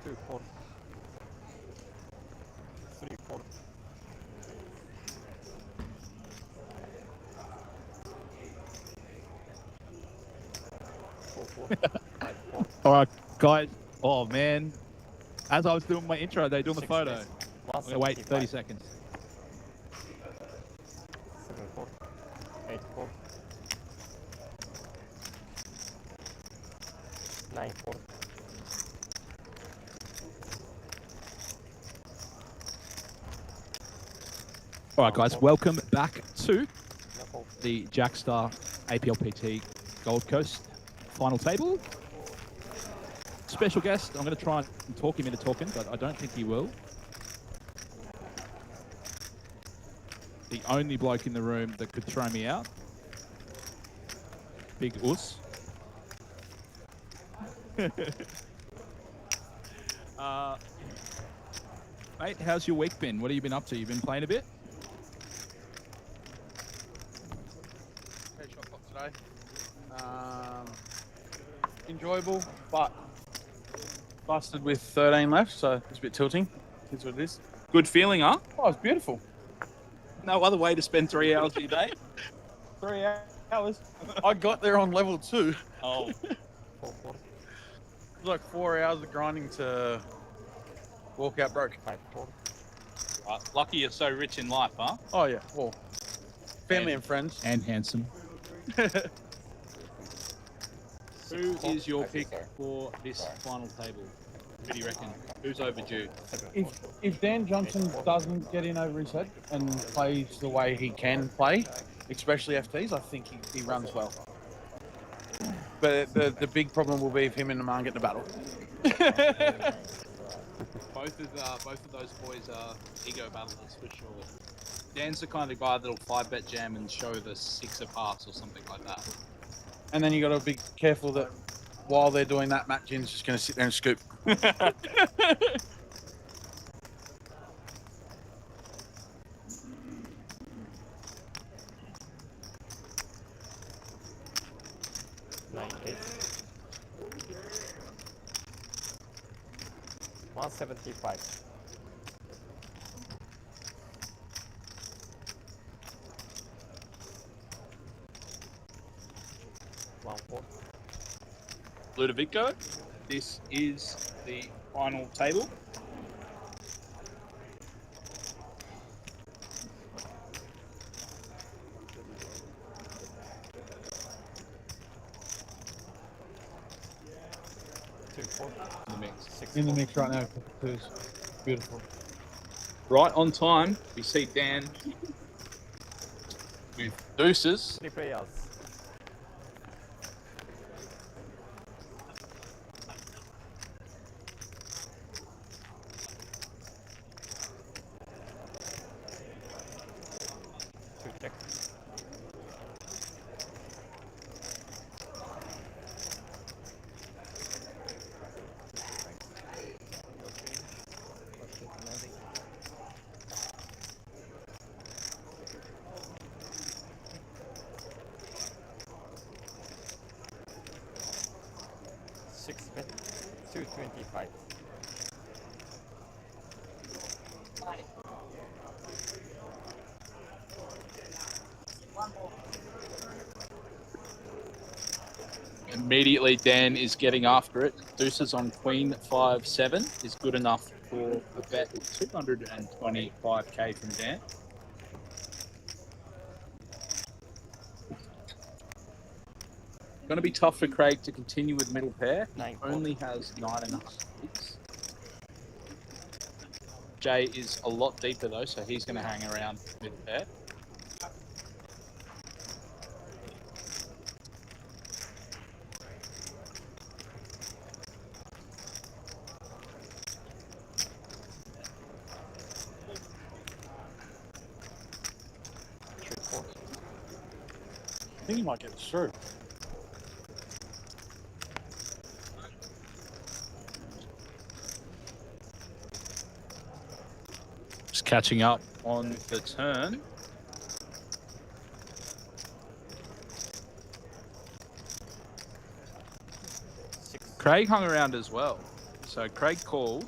2 4 3 4 4 4 5 4 All right, guys. Oh, man. As I was doing my intro, they're doing the photo. I'm going to wait 30 seconds. 7 4 8 4 9 4 All right, guys. Welcome back to the Jackstar Aplpt Gold Coast final table. Special guest. I'm going to try and talk him into talking, but I don't think he will. The only bloke in the room that could throw me out. Big Us. Mate, how's your week been? What have you been up to? You've been playing a bit? Great shot clock today. Enjoyable, but busted with 13 left, so it's a bit tilting. Is what it is. Good feeling, huh? Oh, it's beautiful. No other way to spend 3 hours of your day. 3 hours. I got there on level 2. Oh. 4 4 It was like 4 hours of grinding to walk out broke. 5 4 Lucky you're so rich in life, huh? Oh yeah, well, family and friends. And handsome. Who is your pick for this final table? Who do you reckon? Who's overdue? If Dan Johnson doesn't get in over his head and plays the way he can play, especially FTs, I think he runs well. But the big problem will be if him and Aman get in a battle. Both of those boys are ego battlers for sure. Dan's the kind of guy that'll 5-bet jam and show the 6 of hearts or something like that. And then you got to be careful that while they're doing that, Matt Gin's just going to sit there and scoop. 9 8 175 1 4 Ludovico, this is the final table. In the mix. 6 In the mix right now, twos. Beautiful. Right on time, we see Dan with deuces. 3 payouts. Check. Six bet 225. Immediately, Dan is getting after it. Deuces on Queen 5-7 is good enough for a bet of 225k from Dan. Going to be tough for Craig to continue with middle pair. He 9 only has 9.5 sticks. Jay is a lot deeper though, so he's going to hang around middle pair. I think he might get this through. Just catching up on the turn. Craig hung around as well. So Craig called.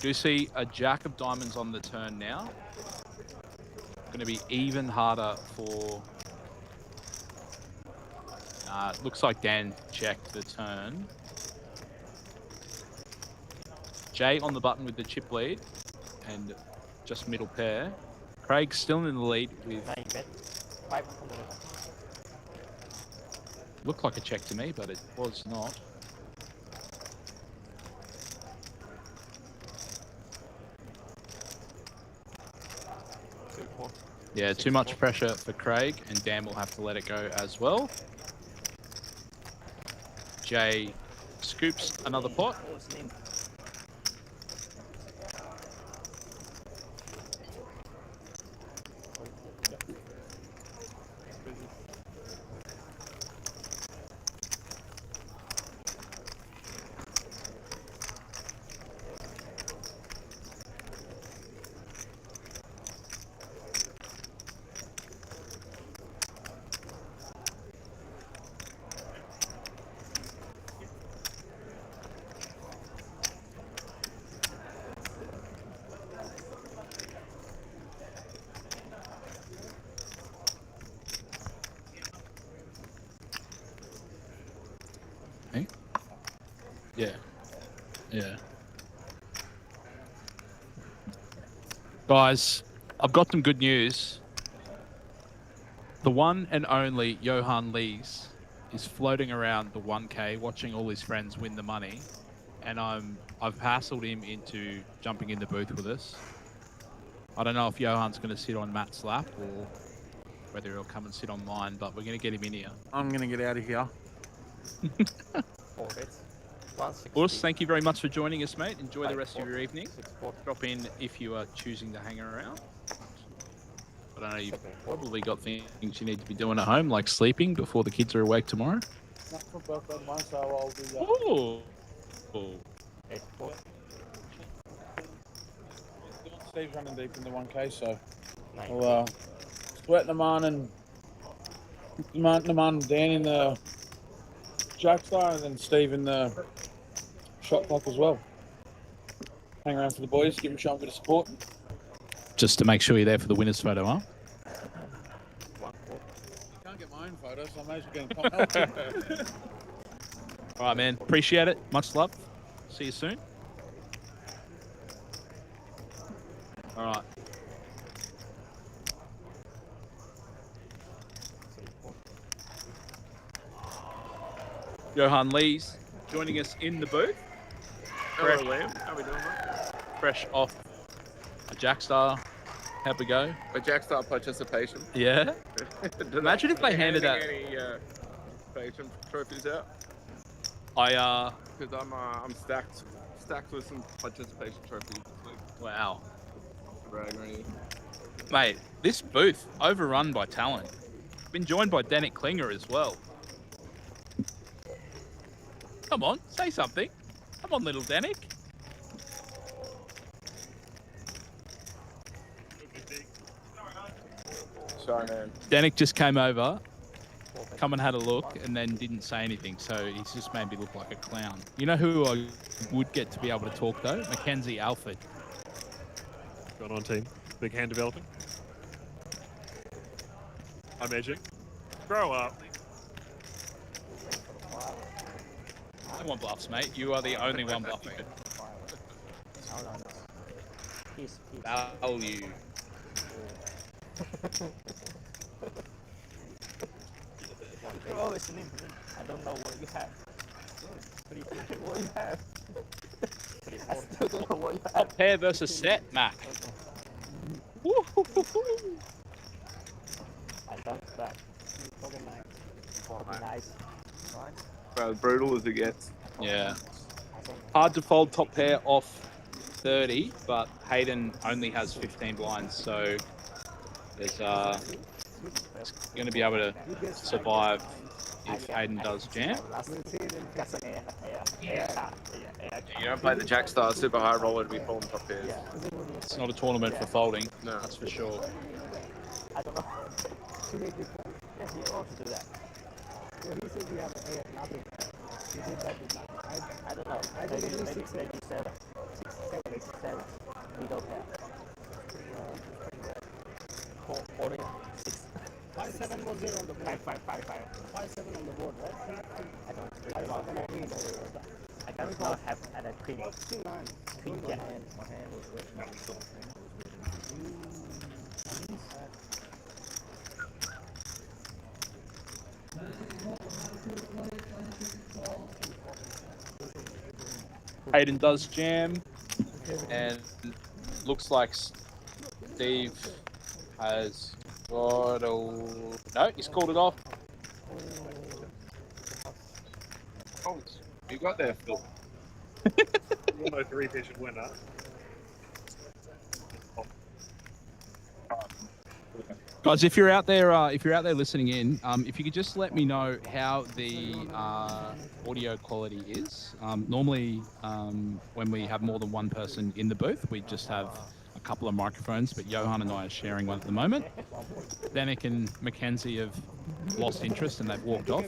Do you see a jack of diamonds on the turn now? Going to be even harder for... looks like Dan checked the turn. Jay on the button with the chip lead and just middle pair. Craig still in the lead with... 9 bet. 500. Looked like a check to me, but it was not. Yeah, too much pressure for Craig, and Dan will have to let it go as well. Jay scoops another pot. Yeah. Yeah. Guys, I've got some good news. The one and only Johan Lees is floating around the 1K, watching all his friends win the money, and I've hassled him into jumping in the booth with us. I don't know if Johan's going to sit on Matt's lap or whether he'll come and sit on mine, but we're going to get him in here. I'm going to get out of here. 4 bets. 160. Urs, thank you very much for joining us, mate. Enjoy the rest of your evening. Drop in if you are choosing to hang around. I don't know, you've probably got things you need to be doing at home, like sleeping before the kids are awake tomorrow. Not for birthday of mine, so I'll do that. Oh. Steve's running deep in the 1K, so I'll sweat them on and Dan in the Jackstar, and then Steve in the shot clock as well. Hang around for the boys, give them a bit of support. Just to make sure you're there for the winner's photo, huh? Can't get my own photo, so I may as well get in. All right, man. Appreciate it. Much love. See you soon. All right. Johan Lees joining us in the booth. Hello, Liam. How we doing, mate? Fresh off a Jackstar. How'd we go? A Jackstar participation. Yeah. Imagine if they handed out any participation trophies out. Because I'm stacked with some participation trophies this week. Wow. Brag on you. Mate, this booth overrun by talent. Been joined by Danik Klinger as well. Come on, say something. Come on, little Danik. Sorry, man. Danik just came over, come and had a look, and then didn't say anything, so he's just made me look like a clown. You know who I would get to be able to talk, though? Mackenzie Alford. Going on, team. Big hand developing. I'm edging. Grow up. No one bluffs, mate. You are the only one bluffing. Value. Oh, listening. I don't know what you have. What you have? I still don't know what you have. Pair versus set, Mac. I love that. Nice. About brutal as it gets. Yeah. Hard to fold top pair off 30, but Hayden only has 15 blinds, so there's going to be able to survive if Hayden does jam. You don't play the Jackstar super high roller to be folding top pairs. It's not a tournament for folding, No. that's for sure. I don't know. He also do that. He said we have nothing. He did that. I don't know. Maybe 7. 7. We don't have. 6. 5-7 was there on the board. 5. 5-7 on the board, right? I don't know have a queen. 9. Queen jack. Hayden does jam, and looks like Steve has got a... No, he's called it off. Oh, you got there, Phil. Almost three-pitched winner. Guys, if you're out there listening in, if you could just let me know how the audio quality is. Normally, when we have more than one person in the booth, we just have a couple of microphones, but Johan and I are sharing one at the moment. Danik and Mackenzie have lost interest and they've walked off.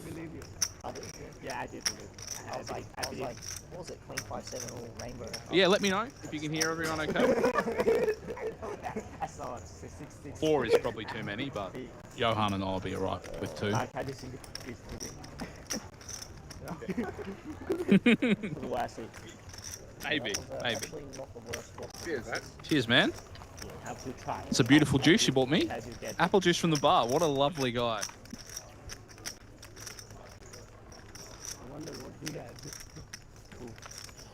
Yeah, I did. I was like, what was it? Queen 5-7 or rainbow? Yeah, let me know if you can hear everyone okay. I saw it. 6. 4 is probably too many, but Johan and I will be alright with 2. I just think it's Maybe. Cheers, man. Cheers, man. have to try. It's a beautiful juice you bought me. As you get Apple juice from the bar. What a lovely guy. I wonder what he had.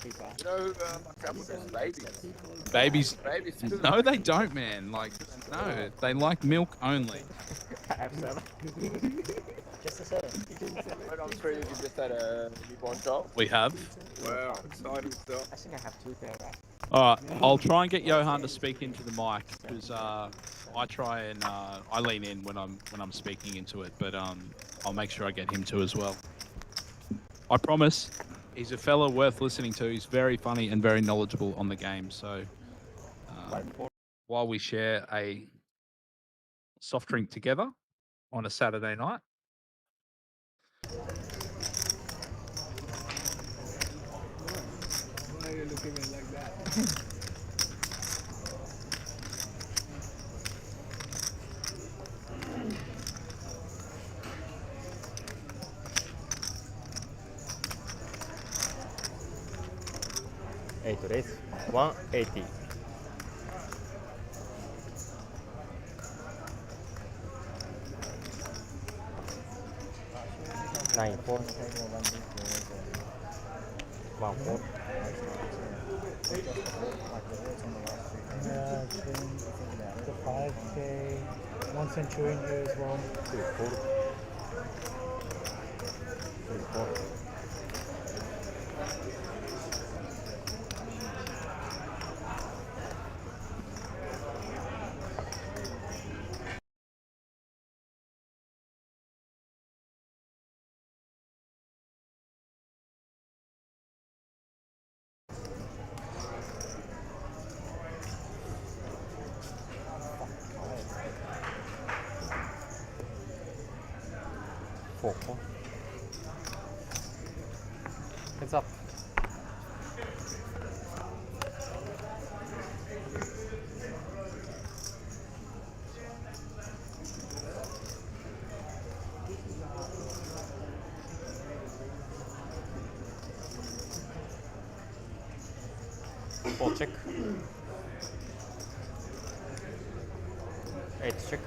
You know, my couple has babies. Babies. Babies too. No, they don't, man. Like, no, they like milk only. I have 7. Just a 7. Right on screen, you just had a newborn child. We have. Wow, exciting stuff. I think I have 2 there, right? All right, I'll try and get Johan to speak into the mic because I try and I lean in when I'm speaking into it, but I'll make sure I get him to as well. I promise. He's a fella worth listening to. He's very funny and very knowledgeable on the game. So while we share a soft drink together on a Saturday night. Why are you looking at it like that? 8 です。180. Nine 4. 1 4. Yeah, the 5K, 1 century in here as well. 2 4. 3 4. Heads up. Ball check. 8 check.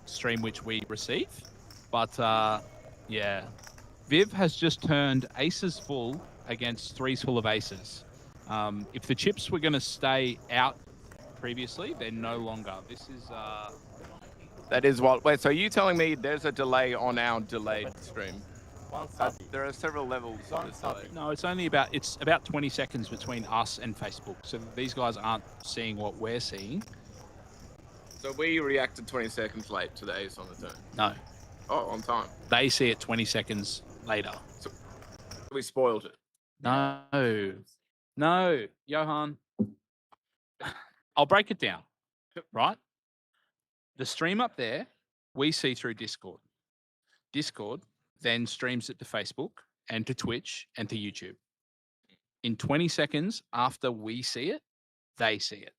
Stream which we receive, but yeah, Viv has just turned aces full against threes full of aces. If the chips were going to stay out previously, they're no longer. This is That is what. Wait, so are you telling me there's a delay on our delayed stream? 130. There are several levels on this delay. no, it's about 20 seconds between us and Facebook. So these guys aren't seeing what we're seeing. So we reacted 20 seconds late to the ace on the turn. No, Oh, on time. they see it 20 seconds later. So we spoiled it. No, Johan. I'll break it down, right? The stream up there, we see through Discord. Discord then streams it to Facebook and to Twitch and to YouTube. In 20 seconds after we see it, they see it.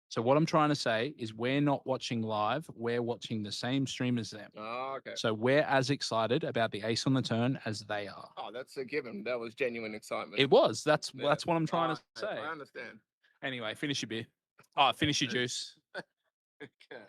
So what I'm trying to say is we're not watching live. We're watching the same stream as them. Oh, okay. So we're as excited about the ace on the turn as they are. Oh, that's a given. That was genuine excitement. It was. That's Yeah. what I'm trying to say. I understand. Anyway, finish your beer. Oh, finish your juice. Okay.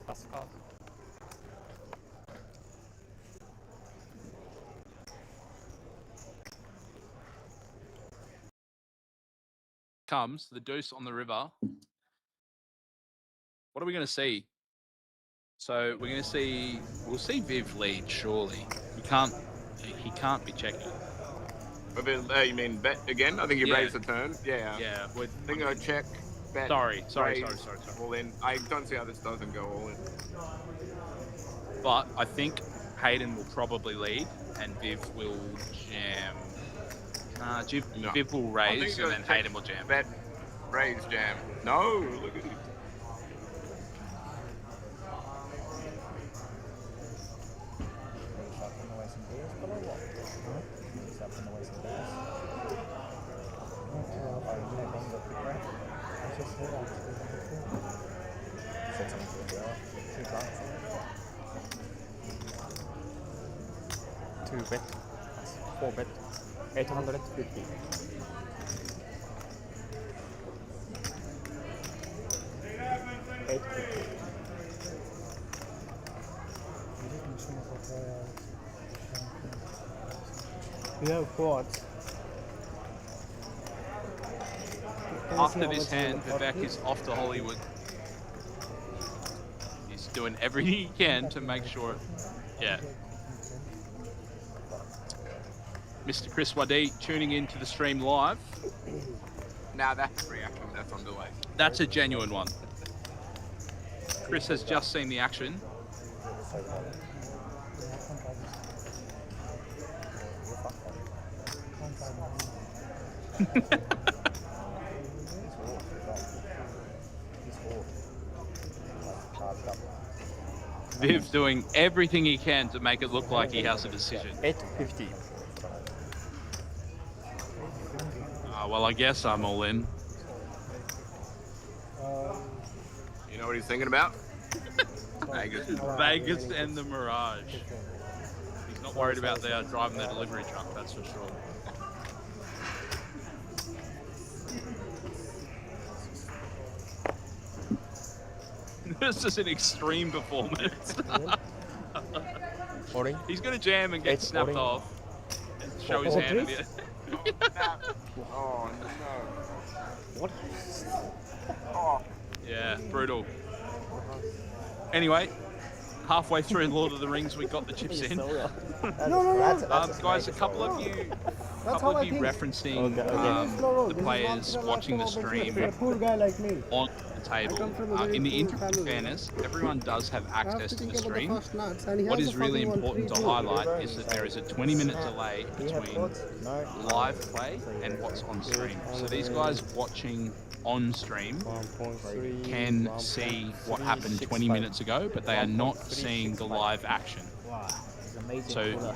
Pass card. Comes the deuce on the river. What are we going to see? So we're going to see. We'll see Viv lead. Surely he can't be checking. You mean bet again? I think you Yeah. raised the turn. Yeah. Yeah. I think I check. Bet. Sorry. raise, All in. I don't see how this doesn't go all in. But I think Hayden will probably lead, and Viv will jam. No. Viv will I think raise, you'll and then check Hayden will jam. Bet, raise, jam. No, look at you. Two bet, 4 bet, 850. We have quads. After this hand, Vivek is off to Hollywood. He's doing everything he can to make sure. Yeah. Mr. Chris Wadi tuning into the stream live. Now that's a reaction. That's on delay. That's a genuine one. Chris has just seen the action. Viv doing everything he can to make it look like he has a decision. 850. Well, I guess I'm all in. You know what he's thinking about? Vegas. Vegas and the Mirage. He's not worried about driving the delivery truck, that's for sure. This is an extreme performance. Folding. He's going to jam and get It's snapped folding. off and show his hand at the Oh no. What? Oh. Yeah, brutal. Anyway, halfway through Lord of the Rings, we got the chips in. Guys, a couple of you referencing the players watching the stream A poor guy like me. on the table. In the interest of fairness, everyone does have access to the stream. What is really important to highlight is that there is a 20-minute delay between live play and what's on stream. So these guys watching on stream can see what happened 20 minutes ago, but they are not seeing the live action. So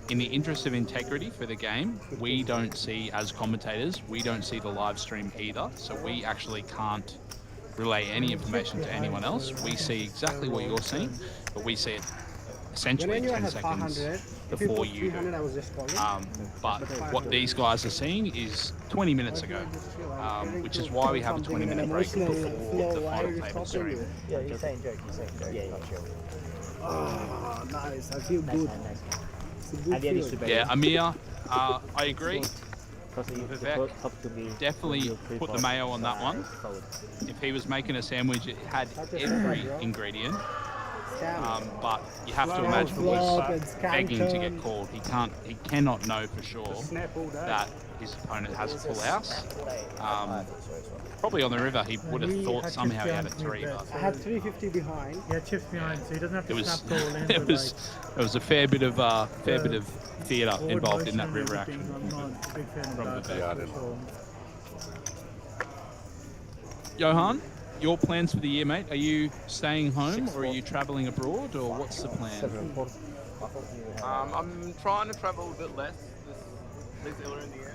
in the interest of integrity for the game, we don't see, as commentators, we don't see the live stream either. So we actually can't relay any information to anyone else. We see exactly what you're seeing, but we see it essentially When you 10 had seconds 500, if before put you do. 300, I was just calling. But what these guys are seeing is 20 minutes ago, which is why we have a 20-minute break before the final table stream. Yeah, he's saying joke. Yeah. Not chill. Oh, nice. I feel good. Nice. It's a good And then it's feeling. to Yeah, Amir, I agree. Vivek Definitely put the mayo on that one. If he was making a sandwich, it had every ingredient. But you have to imagine he was begging to get called. He cannot know for sure that his opponent has a full house. Probably on the river, he would have thought somehow he had a 3. But I had 350 behind. Yeah, chips behind, so he doesn't have to it was snap the all in. it was a fair bit of theatre involved in that river action. action. I'm not a big fan From of the that. back. For sure. Johan, your plans for the year, mate? Are you staying home or are you travelling abroad, or what's the plan? I'm trying to travel a bit less this earlier in the year.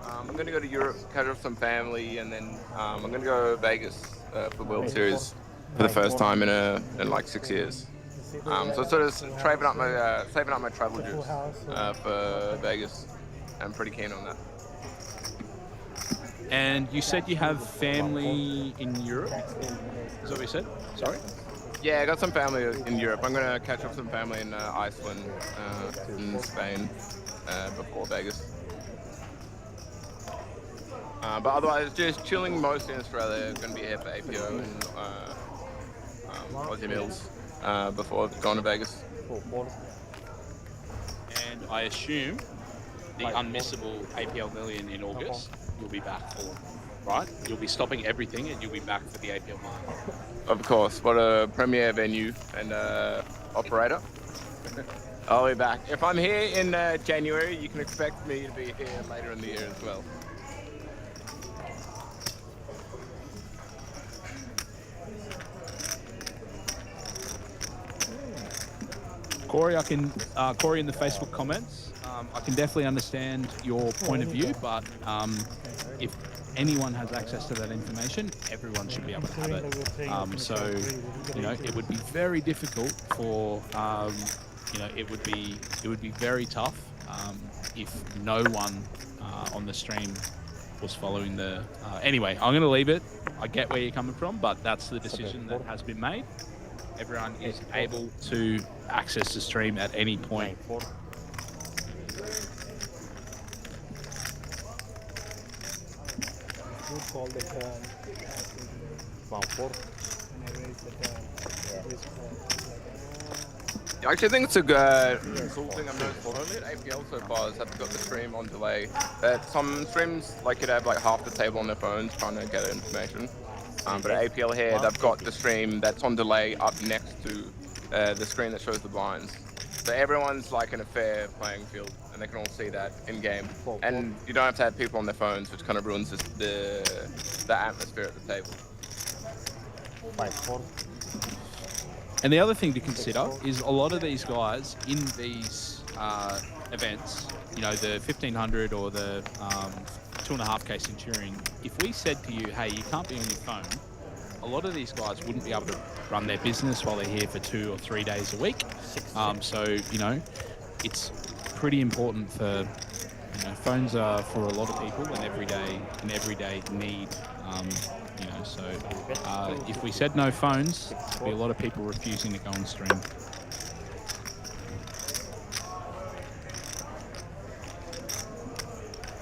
I'm going to go to Europe, catch up with some family, and then I'm going to go to Vegas for the World Series for the first time in like 6 years. So sort of saving up my travel juice for Vegas. I'm pretty keen on that. And you said you have family in Europe? Is that what you said? Sorry? Yeah, I got some family in Europe. I'm going to catch up with some family in Iceland, in Spain, before Vegas. But otherwise, just chilling mostly in Australia. Going to be here for APO and Aussie Mills before going to Vegas. And I assume the unmissable APL Million in August, you'll be back for, right? You'll be stopping everything and you'll be back for the APL Million. Of course, what a premier venue and operator. I'll be back. If I'm here in January, you can expect me to be here later in the year as well. Corey, Corey in the Facebook comments, I can definitely understand your point of view, but if anyone has access to that information, everyone should be able to have it. So, it would be very difficult for, it would be very tough if no one on the stream was following the. Anyway, I'm going to leave it. I get where you're coming from, but that's the decision that has been made. Everyone is able to access the stream at any point. I actually think it's a good, cool thing I've noticed only at APL so far is that they've got the stream on delay. Some streams could have like half the table on their phones trying to get information. But at APL here, they've got the stream that's on delay up next to the screen that shows the blinds. So everyone's like in a fair playing field, and they can all see that in game. And you don't have to have people on their phones, which kind of ruins the atmosphere at the table. And the other thing to consider is a lot of these guys in these events, the 1500 or the 2.5K Centurion, if we said to you, hey, you can't be on your phone, a lot of these guys wouldn't be able to run their business while they're here for 2 or 3 days a week. So, it's pretty important for, phones are for a lot of people an everyday need. So if we said no phones, there'd be a lot of people refusing to go on stream.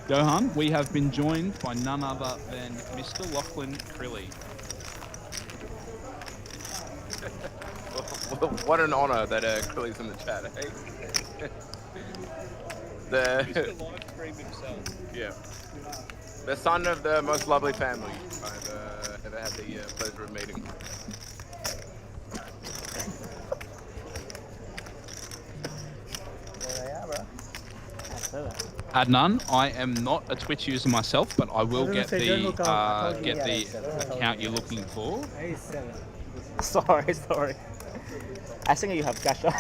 Johan, we have been joined by none other than Mr. Lachlan Crilly. What an honour that Crilly's in the chat, eh? Mr. Live Stream himself. Yeah. The son of the most lovely family I've ever had the pleasure of meeting. Adnan, I am not a Twitch user myself, but I will get the account you're looking for. Sorry. I think you have Jackstar.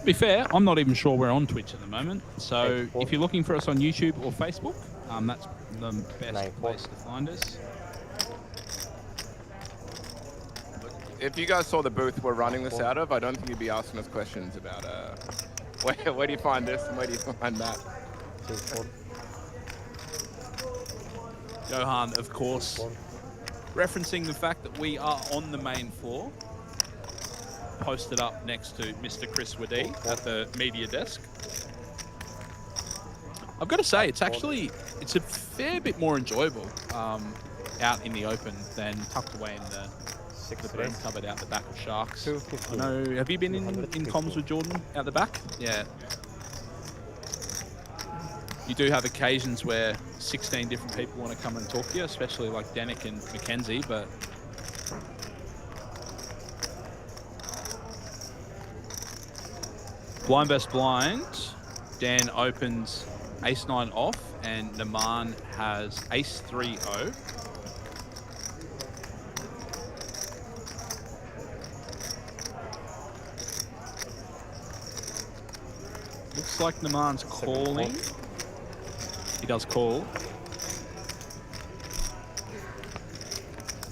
To be fair, I'm not even sure we're on Twitch at the moment. So if you're looking for us on YouTube or Facebook, that's the best place to find us. If you guys saw the booth we're running this out of, I don't think you'd be asking us questions about where do you find this and where do you find that. Johan, of course, referencing the fact that we are on the main floor, posted up next to Mr. Chris Wadee at the media desk. I've got to say, it's a fair bit more enjoyable out in the open than tucked away in the broom cupboard out the back of Sharks. I know, have you been in comms with Jordan out the back? Yeah. You do have occasions where 16 different people want to come and talk to you, especially like Danik and Mackenzie, but blind versus blind, Dan opens ace-9 off, and Naman has ace-3-0. Looks like Naman's calling. He does call.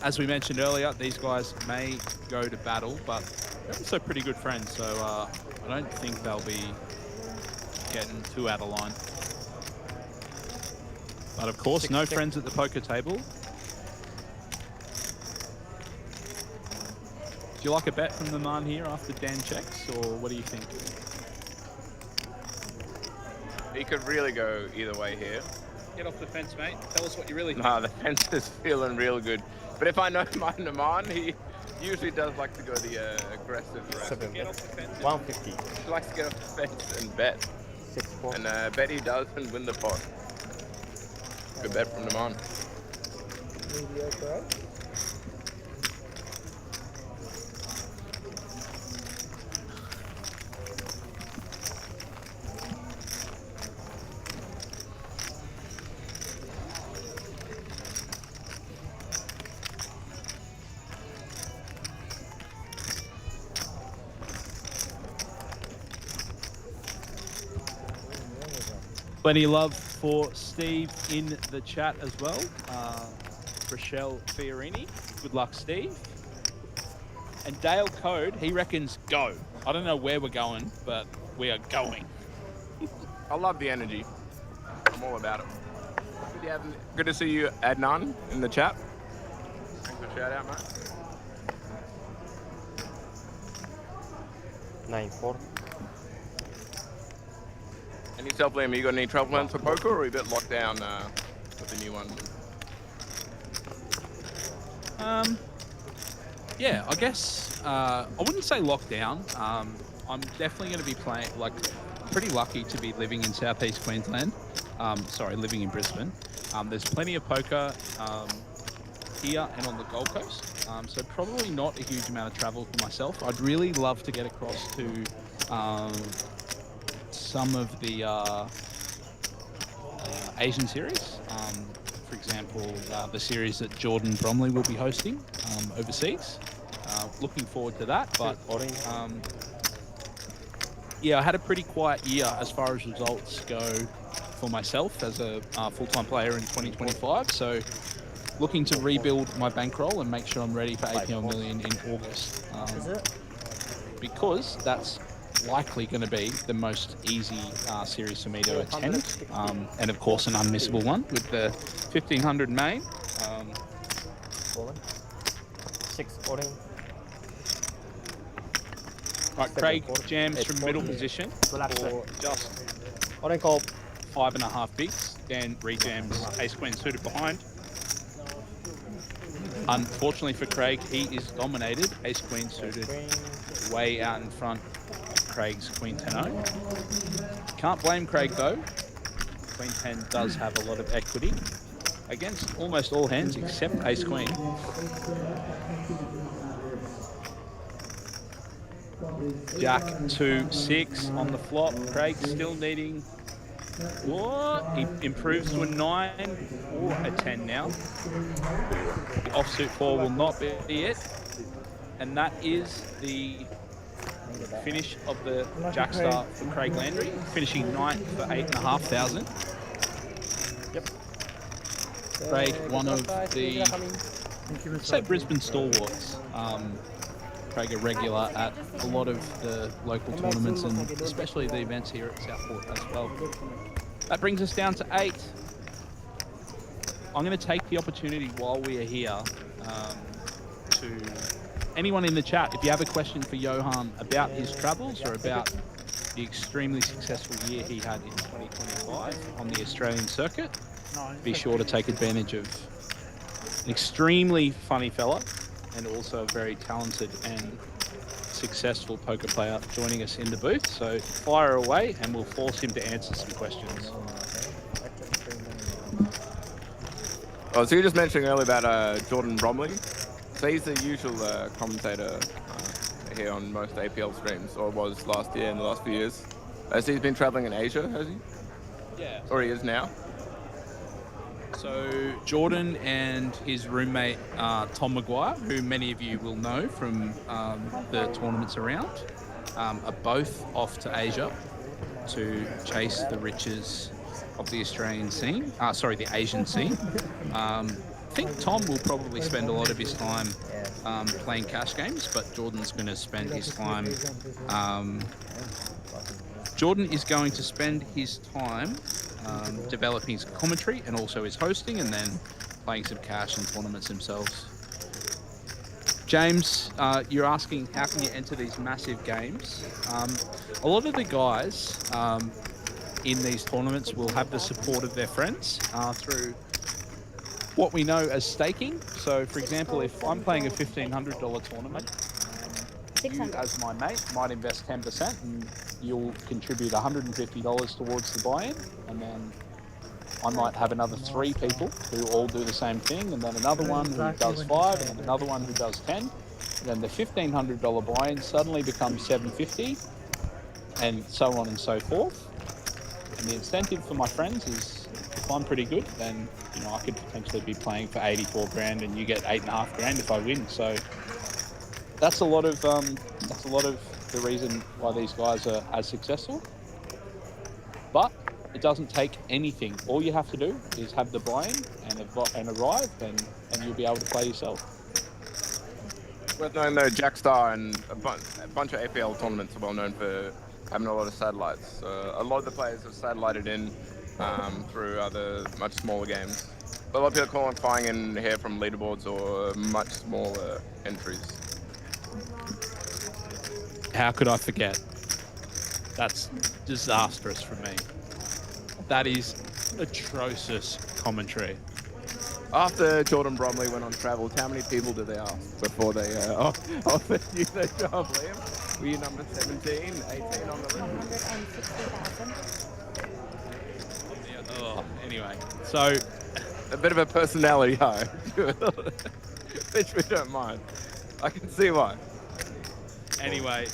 As we mentioned earlier, these guys may go to battle, but they're also pretty good friends, so I don't think they'll be getting too out of line. But of course, no friends at the poker table. Do you like a bet from the man here after Dan checks, or what do you think? He could really go either way here. Get off the fence, mate. Tell us what you really think. Nah, the fence is feeling real good. But if I know my Naman, he usually does like to go the aggressive route. Get off the fence. 150. He likes to get off the fence and bet. 6-4. And bet he does and win the pot. Good bet from Naman. Mediocre. Plenty of love for Steve in the chat as well. Rochelle Fiorini. Good luck, Steve. And Dale Code, he reckons go. I don't know where we're going, but we are going. I love the energy. I'm all about it. Good to see you, Adnan, in the chat. Thanks for the shout out, mate. 9-4. And yourself, Liam, you got any travel plans for poker, or are you a bit locked down with the new one? Yeah, I guess I wouldn't say lockdown. I'm definitely going to be playing, like, pretty lucky to be living in Southeast Queensland. Sorry, living in Brisbane. There's plenty of poker here and on the Gold Coast. So probably not a huge amount of travel for myself. I'd really love to get across to some of the Asian series. For example, the series that Jordan Bromley will be hosting overseas. Looking forward to that, but yeah, I had a pretty quiet year as far as results go for myself as a full-time player in 2025. So looking to rebuild my bankroll and make sure I'm ready for APL Million in August. Because that's likely going to be the most easy series for me to attend, and of course an unmissable one with the 1500 main. 6-14. Right, Craig jams from middle position for just 5.5 bigs. Dan rejams ace queen suited behind. Unfortunately for Craig, he is dominated. Ace queen suited way out in front of Craig's queen 10-0. Can't blame Craig though. Queen 10 does have a lot of equity against almost all hands except ace queen. Jack 2-6 on the flop. Craig still needing. What? He improves to a 9 or a 10 now. The offsuit 4 will not be it. And that is the finish of the Jackstar for Craig Landry, finishing 9th for 8,500. Yep. Craig, one of the, say, Brisbane stalwarts. Craig, a regular at a lot of the local tournaments and especially the events here at Southport as well. That brings us down to 8. I'm going to take the opportunity while we are here to anyone in the chat, if you have a question for Johan about his travels or about the extremely successful year he had in 2025 on the Australian circuit, be sure to take advantage of an extremely funny fella and also a very talented and successful poker player joining us in the booth. So fire away and we'll force him to answer some questions. Oh, so you were just mentioning earlier about Jordan Bromley. So he's the usual commentator here on most APL streams, or was last year and the last few years. So he's been traveling in Asia, has he? Yeah. Or he is now? So Jordan and his roommate Tom Maguire, who many of you will know from the tournaments around, are both off to Asia to chase the riches of the Australian scene. The Asian scene. I think Tom will probably spend a lot of his time playing cash games, but Jordan's going to spend his time. Jordan is going to spend his time developing his commentary and also his hosting, and then playing some cash and tournaments themselves. James, you're asking how can you enter these massive games? A lot of the guys in these tournaments will have the support of their friends through what we know as staking. So, for example, if I'm playing a $1,500 tournament, you as my mate might invest 10% and you'll contribute $150 towards the buy-in, and then I might have another 3 people who all do the same thing, and then another one who does 5, and then another one who does 10. And then the $1,500 buy-in suddenly becomes $750, and so on and so forth. And the incentive for my friends is, if I'm pretty good, then I could potentially be playing for 84 grand, and you get 8.5 grand if I win. So that's a lot of the reason why these guys are as successful. But it doesn't take anything. All you have to do is have the buy-in and arrive, and you'll be able to play yourself. Worth knowing though, Jackstar and a bunch of APL tournaments are well known for having a lot of satellites. A lot of the players are satellited in through other much smaller games. But a lot of people qualifying in here from leaderboards or much smaller entries. How could I forget? That's disastrous for me. That is atrocious commentary. After Jordan Bromley went on travels, how many people did they ask before they offered you the job, Liam? Were you number 17, 18 on the list? 160,000. Anyway, so a bit of a personality high, which we don't mind. I can see why. Anyway,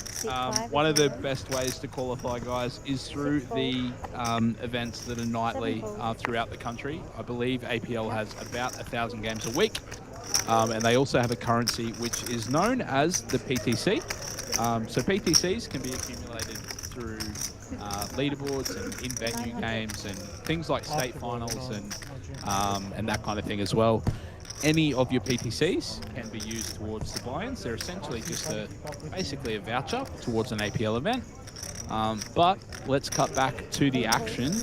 one of the best ways to qualify, guys, is through the events that are nightly throughout the country. I believe APL has about 1,000 games a week, and they also have a currency which is known as the PTC. So PTCs can be accumulated through leaderboards and in-venue games and things like state finals and that kind of thing as well. Any of your PTCs can be used towards the buy-ins. They're essentially just basically a voucher towards an APL event. But let's cut back to the action.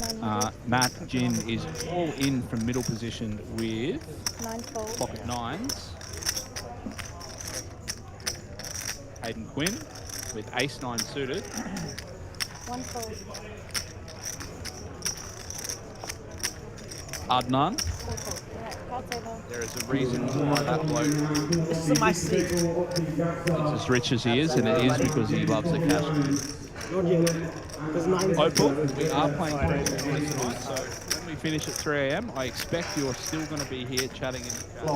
Matt Gin is all in from middle position with pocket 9s. Hayden Quinn with ace-9 suited. 1 fold. Adnan. There is a reason why that bloke This is my seat. is as rich as he is, and it is because he loves the cash game. Not yet. There's 9. Hopeful, we are playing tonight, so when we finish at 3 AM, I expect you're still going to be here chatting in the chat.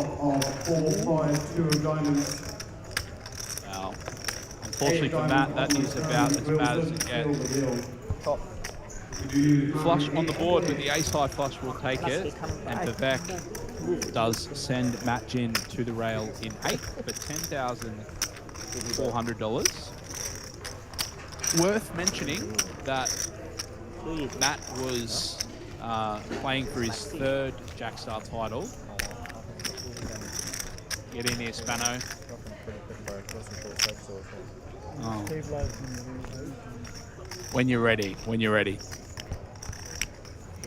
Wow. Unfortunately for Matt, that is about as bad as it gets. Flush on the board with the ace-high flush will take it, and Vivek does send Matt Gin to the rail in 8 for $10,400. worth mentioning that Matt was playing for his third Jackstar title. Get in here, Spano. Oh. When you're ready, when you're ready.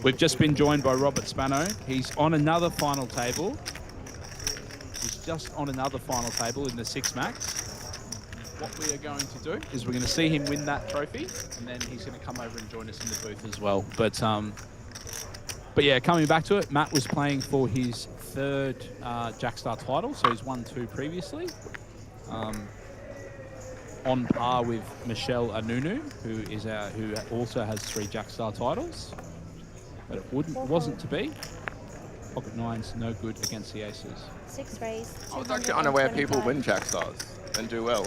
We've just been joined by Robert Spano. He's on another final table. He's just on another final table in the 6 max. What we are going to do is we're going to see him win that trophy, and then he's going to come over and join us in the booth as well. But yeah, coming back to it, Matt was playing for his third Jackstar title, so he's won 2 previously. On par with Michelle Anunu, who also has 3 Jackstar titles. But it wasn't to be. Pocket 9's no good against the aces. 6 raise. I was actually unaware people win Jackstars and do well.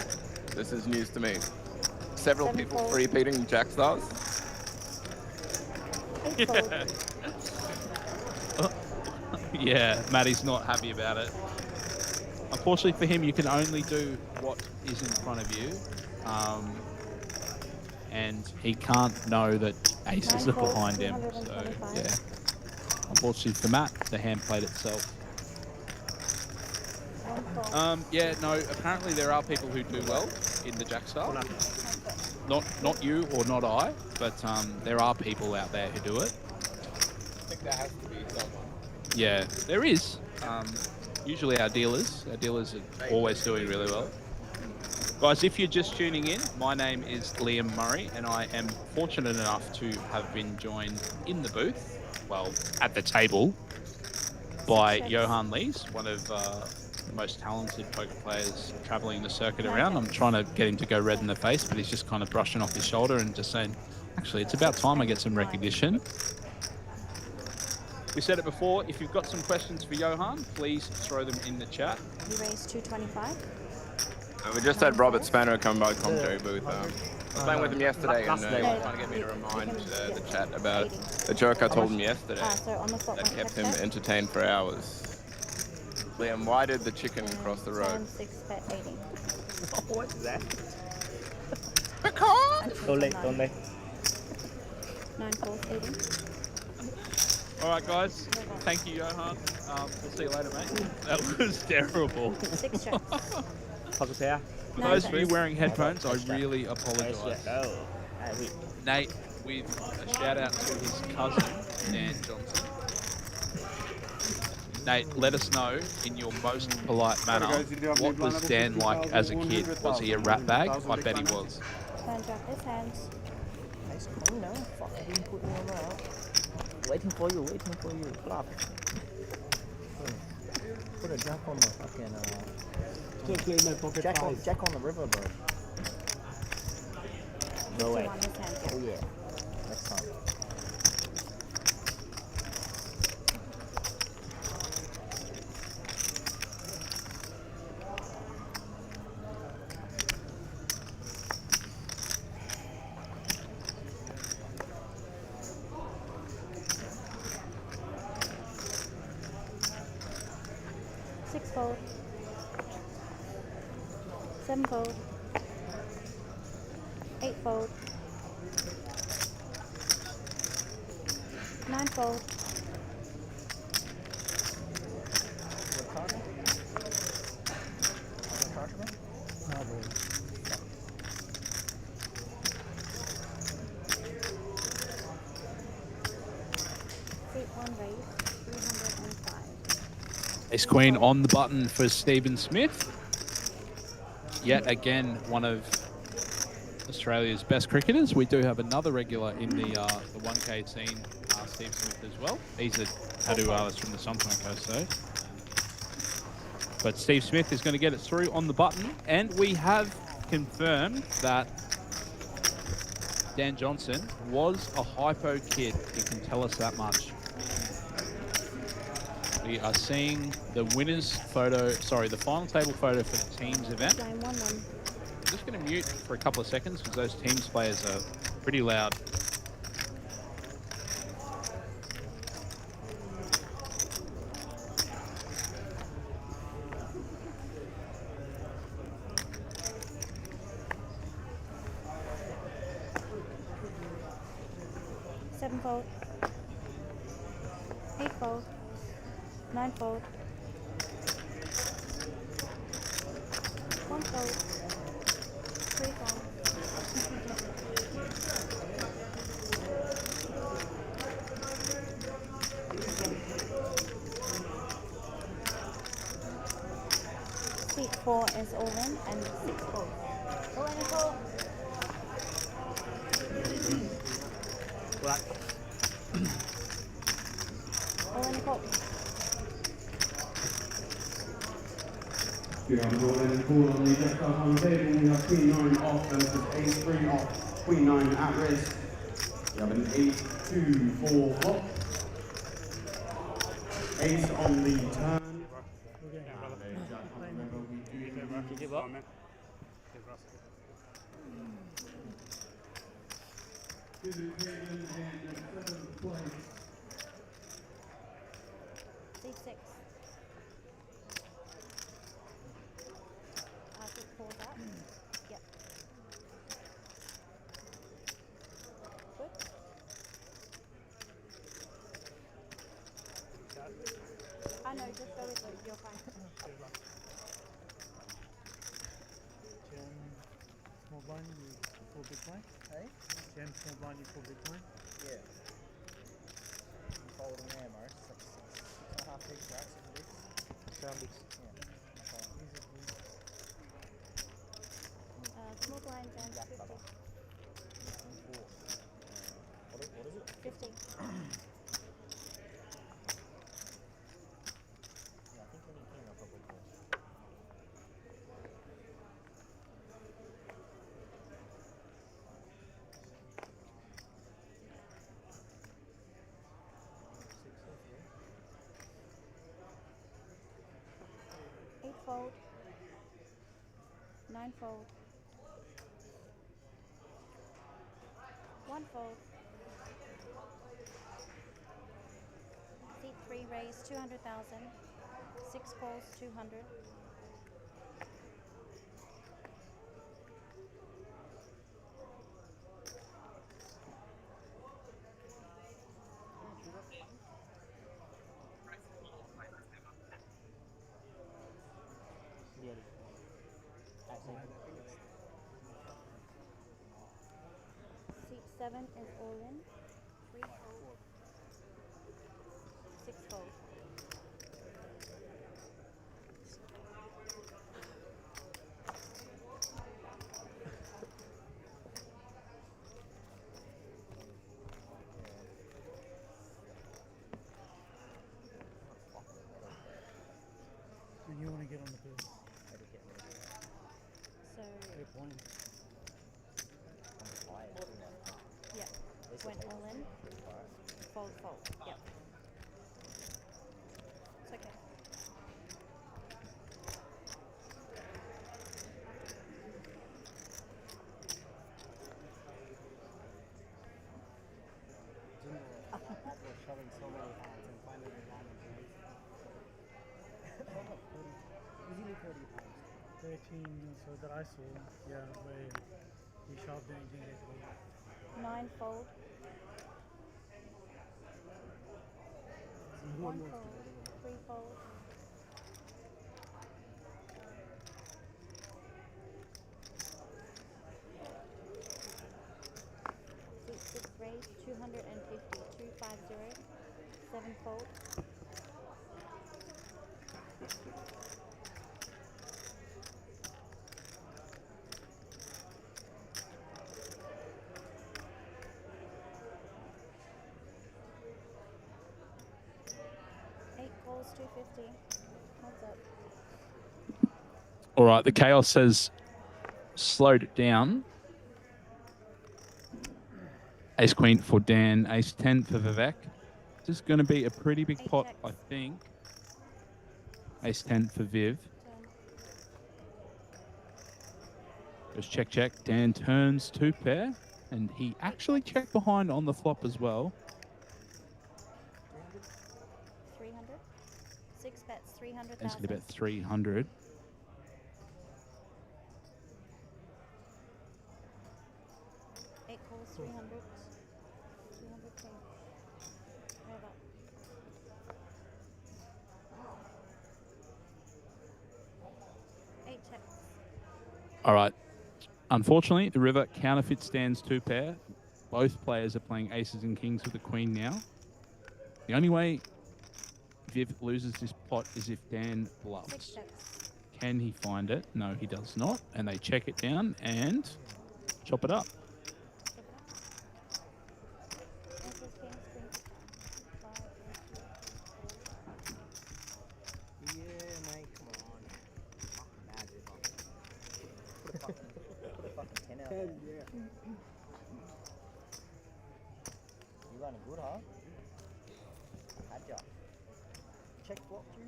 This is news to me. Several people repeating Jackstars. 8 fold. Yeah, Matty's not happy about it. Unfortunately for him, you can only do what is in front of you. And he can't know that aces are behind him. So, yeah. Unfortunately for Matt, the hand played itself. Yeah, no, apparently there are people who do well in the Jackstar. Not you or not I, but there are people out there who do it. I think there has to be someone. Yeah, there is. Usually our dealers are always doing really well. Guys, if you're just tuning in, my name is Liam Murray, and I am fortunate enough to have been joined in the booth, well, at the table, by Johan Lees, one of the most talented poker players traveling the circuit around. I'm trying to get him to go red in the face, but he's just kind of brushing off his shoulder and just saying, actually, it's about time I get some recognition. We said it before, if you've got some questions for Johan, please throw them in the chat. You raised 225. We just had Robert Spano come by the commentary booth. I was playing with him yesterday, and he was trying to get me to remind the chat about the joke I told him yesterday that kept him entertained for hours. Liam, why did the chicken cross the road? 6 bet 80. What's that? Because! Don't let. 9 fold 80. All right, guys. Thank you, Johan. We'll see you later, mate. That was terrible. 6 checks. Pocket pair. For those of you wearing headphones, I really apologise. Nate, with a shout out to his cousin, Dan Johnson. Nate, let us know in your most polite manner, what was Dan like as a kid? Was he a rat bag? I bet he was. Turn drop his hands. Nice coin, no? Fuck, didn't put one out. Waiting for you. Flop. Put a jack on the fucking, Jack on the river, bro. No way. On his hand, Oh yeah. Next time. Fold. 7 fold. 8 fold. 9 fold. Ace Queen on the button for Stephen Smith. Yet again, one of Australia's best cricketers. We do have another regular in the 1K scene, Steve Smith as well. He's a tattoo artist from the Sunshine Coast, though. But Steve Smith is going to get it through on the button, and we have confirmed that Dan Johnson was a hypo kid. He can tell us that much. We are seeing the winner's photo, sorry, the final table photo for the teams event. I'm just going to mute for a couple of seconds because those teams players are pretty loud. 7 fold, 8 fold, 9 fold, 1 fold, 3 fold, seat 4 is all in and 6 fold. All in and fold. Black. All in and fold. We have all in and four on the Jackstar on the table. We have Queen 9 off versus Ace 3 off. Queen 9 at risk. We have an 8-2-4 flop. Ace on the turn. You give up? Seat 6. I could pull that. Yep. Good. I know, just go with it. You're fine. Small blind, you full big blind. Hey? Jam small blind, you full big blind. Yeah. I'm folding there, Morris. It's like 6.5 big racks of this. Sound is. Small blind and 50. What is it? 50. Yeah, I think when you came up probably close. Eight fold. 9 fold. 1 fold. Seat 3 raise 200,000. 6 calls 200. Yeah. Seat 7 is all in. 3 fold. 6 fold. And you want to get on the bill. So, They're playing. yeah, went all in. Fold, fold. Yep. It's okay. Shoving so many hands and finally the diamond raise. Easily 30 pounds. 13 so that I saw, yeah, where he shoved anything at me. 9 fold. 1 fold. 3 fold. 6 raise 250. 250. 7 fold. 8 calls 250. Heads up. All right, the chaos has slowed it down. Ace Queen for Dan, Ace 10 for Vivek. This is going to be a pretty big 8 pot, checks. I think. Ace 10 for Viv. Turn. Goes check, check. Dan turns 2 pair, and he actually checked behind on the flop as well. 300. 6 bets, 300,000. He's going to bet 300. 8 calls, 300. 200k. All right. Unfortunately, the river counterfeit stands 2 pair. Both players are playing aces and kings with the queen now. The only way Viv loses this pot is if Dan 6 bluffs. checks. Can he find it? No, he does not. And they check it down and chop it up. Aces, kings, queens. 5, 1, 2, 3, 4. Yeah, mate, come on. Fucking bad, River. Put a fucking 10 out there. Yeah. You running good, huh? Had ya? Check blocked you?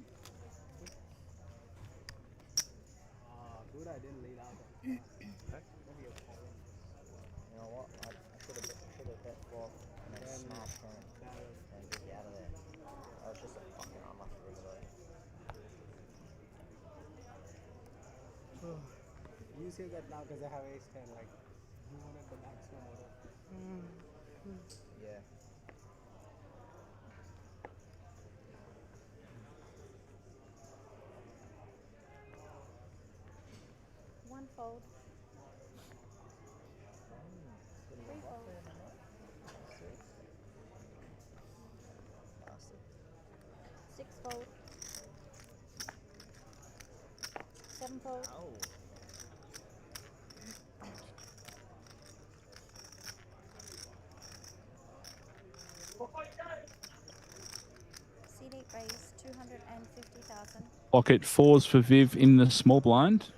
Good, I didn't lead out. Maybe a call. You know what? I should have bet flop and then smart turn and get you out of there. That was just a fucking unlucky river though. You say that now because I have ace 10, like, you wanted the maximum order. Yeah. One fold. 3 fold. Bastard. 6 fold. 7 fold. Ow. CD raise 250,000. Pocket 4s for Viv in the small blind.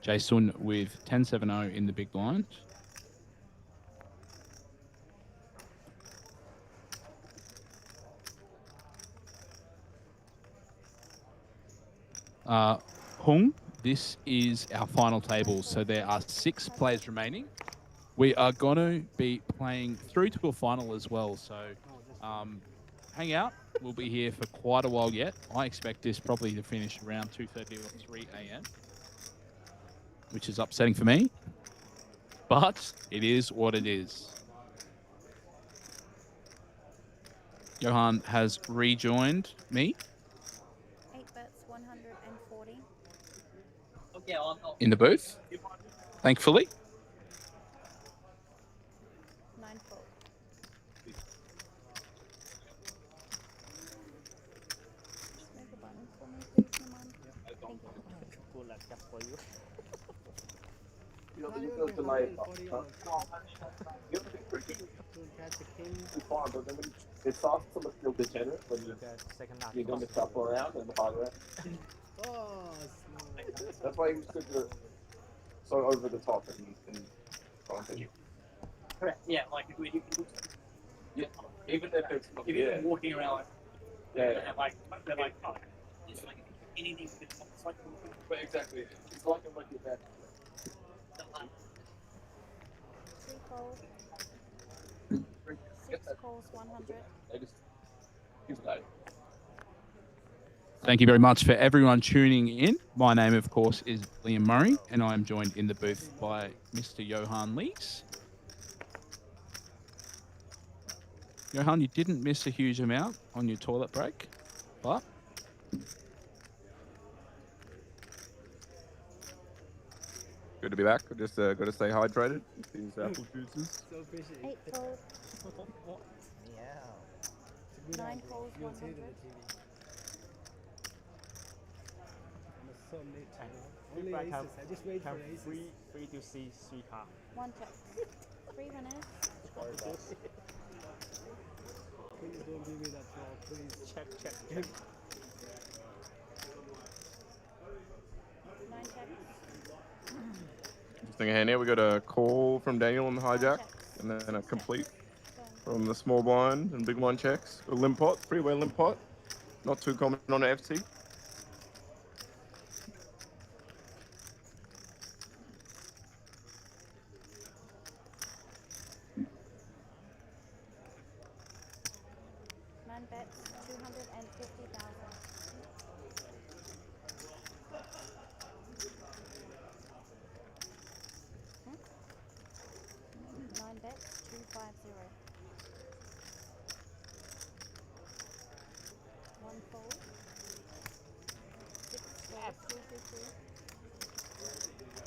Jason with 10-7-0 in the big blind. Hung, this is our final table, so there are 6 players remaining. We are going to be playing through to a final as well, so hang out. We'll be here for quite a while yet. I expect this probably to finish around 2:30 or 3 a.m., which is upsetting for me, but it is what it is. Johan has rejoined me 8 bets, 140. in the booth, thankfully. 9 fold. Just make a button for me, please, Naman. Thank you. Cool, like just for you. It starts to look real degenerate when you're going to shuffle around and the hard way. That's why he was so over the top and content. Correct. Yeah, like if we Yeah, even if it's walking around like yeah. they're like oh, it's like anything it's like But exactly, it's like a lucky bet. 3 fold. 6 calls, 100. Thank you very much for everyone tuning in. My name, of course, is Liam Murray, and I am joined in the booth by Mr. Johan Lees. Johan, you didn't miss a huge amount on your toilet break, but Good to be back. Just got to stay hydrated. These apple juices. 8 fold. Yeah. 9 calls, 100. Only aces. I just wait for aces. Free to see 3 cards. 1 check. 3 winners. Please don't give me that draw. Please check. 9 checks. Interesting hand here. We got a call from Daniel on the hijack, and then a complete from the small blind and big blind checks. A limp pot, 3-way limp pot. Not too common on an FT. Bets 250,000. Hmm? 9 bets 250. 1 fold. 6 calls 250.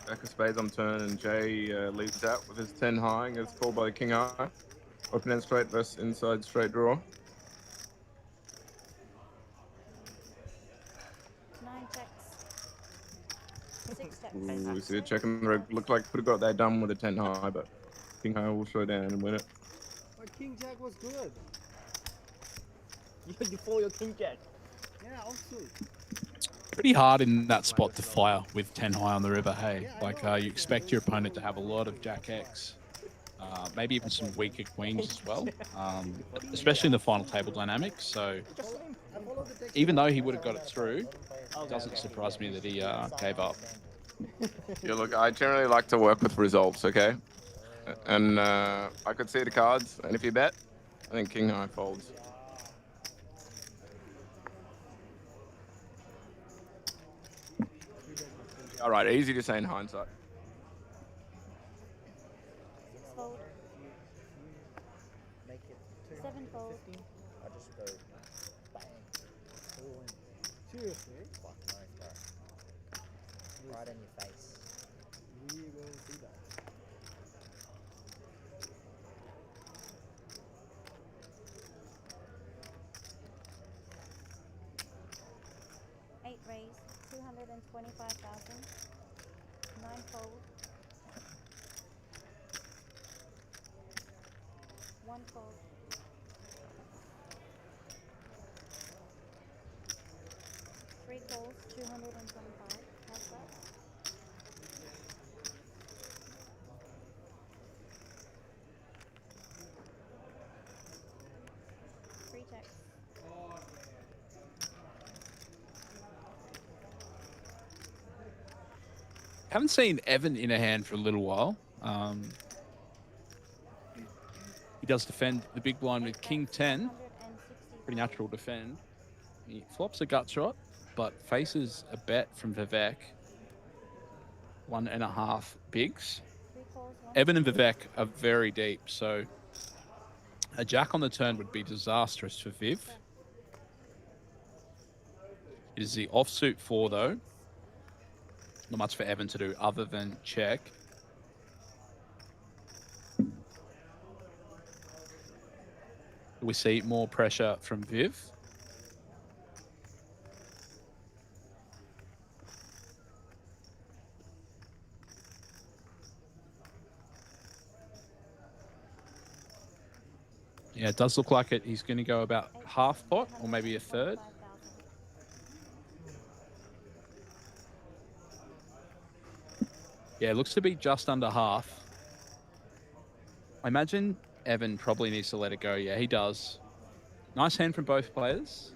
Jack of spades on turn, and Jay leads out with his 10 high and gets called by the king high. Open end straight versus inside straight draw. 9 checks. 6 checks. Ooh, we see a check in the rig. Looked like could have got that done with a 10 high, but king high will show down and win it. My king jack was good. You follow your king jack. Yeah, also. Pretty hard in that spot to fire with 10 high on the river, hey? Like, you expect your opponent to have a lot of Jack X, maybe even some weaker queens as well, especially in the final table dynamics. So even though he would have got it through, it doesn't surprise me that he gave up. Yeah, look, I generally like to work with results, okay? And I could see the cards, and if you bet, I think king high folds. All right, easy to say in hindsight. Fold. Make it 7 fold. I just go bang. All in. Seriously? Fuck no, bro. Right in your face. We will do that. Raise 225,000. 9 fold. 1 fold. 3 calls, 225. How's that? Three checks. Haven't seen Evan in a hand for a little while. He does defend the big blind with king 10. Pretty natural defend. He flops a gut shot, but faces a bet from Vivek. 1.5 bigs. Evan and Vivek are very deep, so a jack on the turn would be disastrous for Viv. It is the offsuit 4 though. Not much for Evan to do other than check. We see more pressure from Viv. Yeah, it does look like it. He's going to go about half pot or maybe a third. Yeah, it looks to be just under half. I imagine Evan probably needs to let it go. Yeah, he does. Nice hand from both players.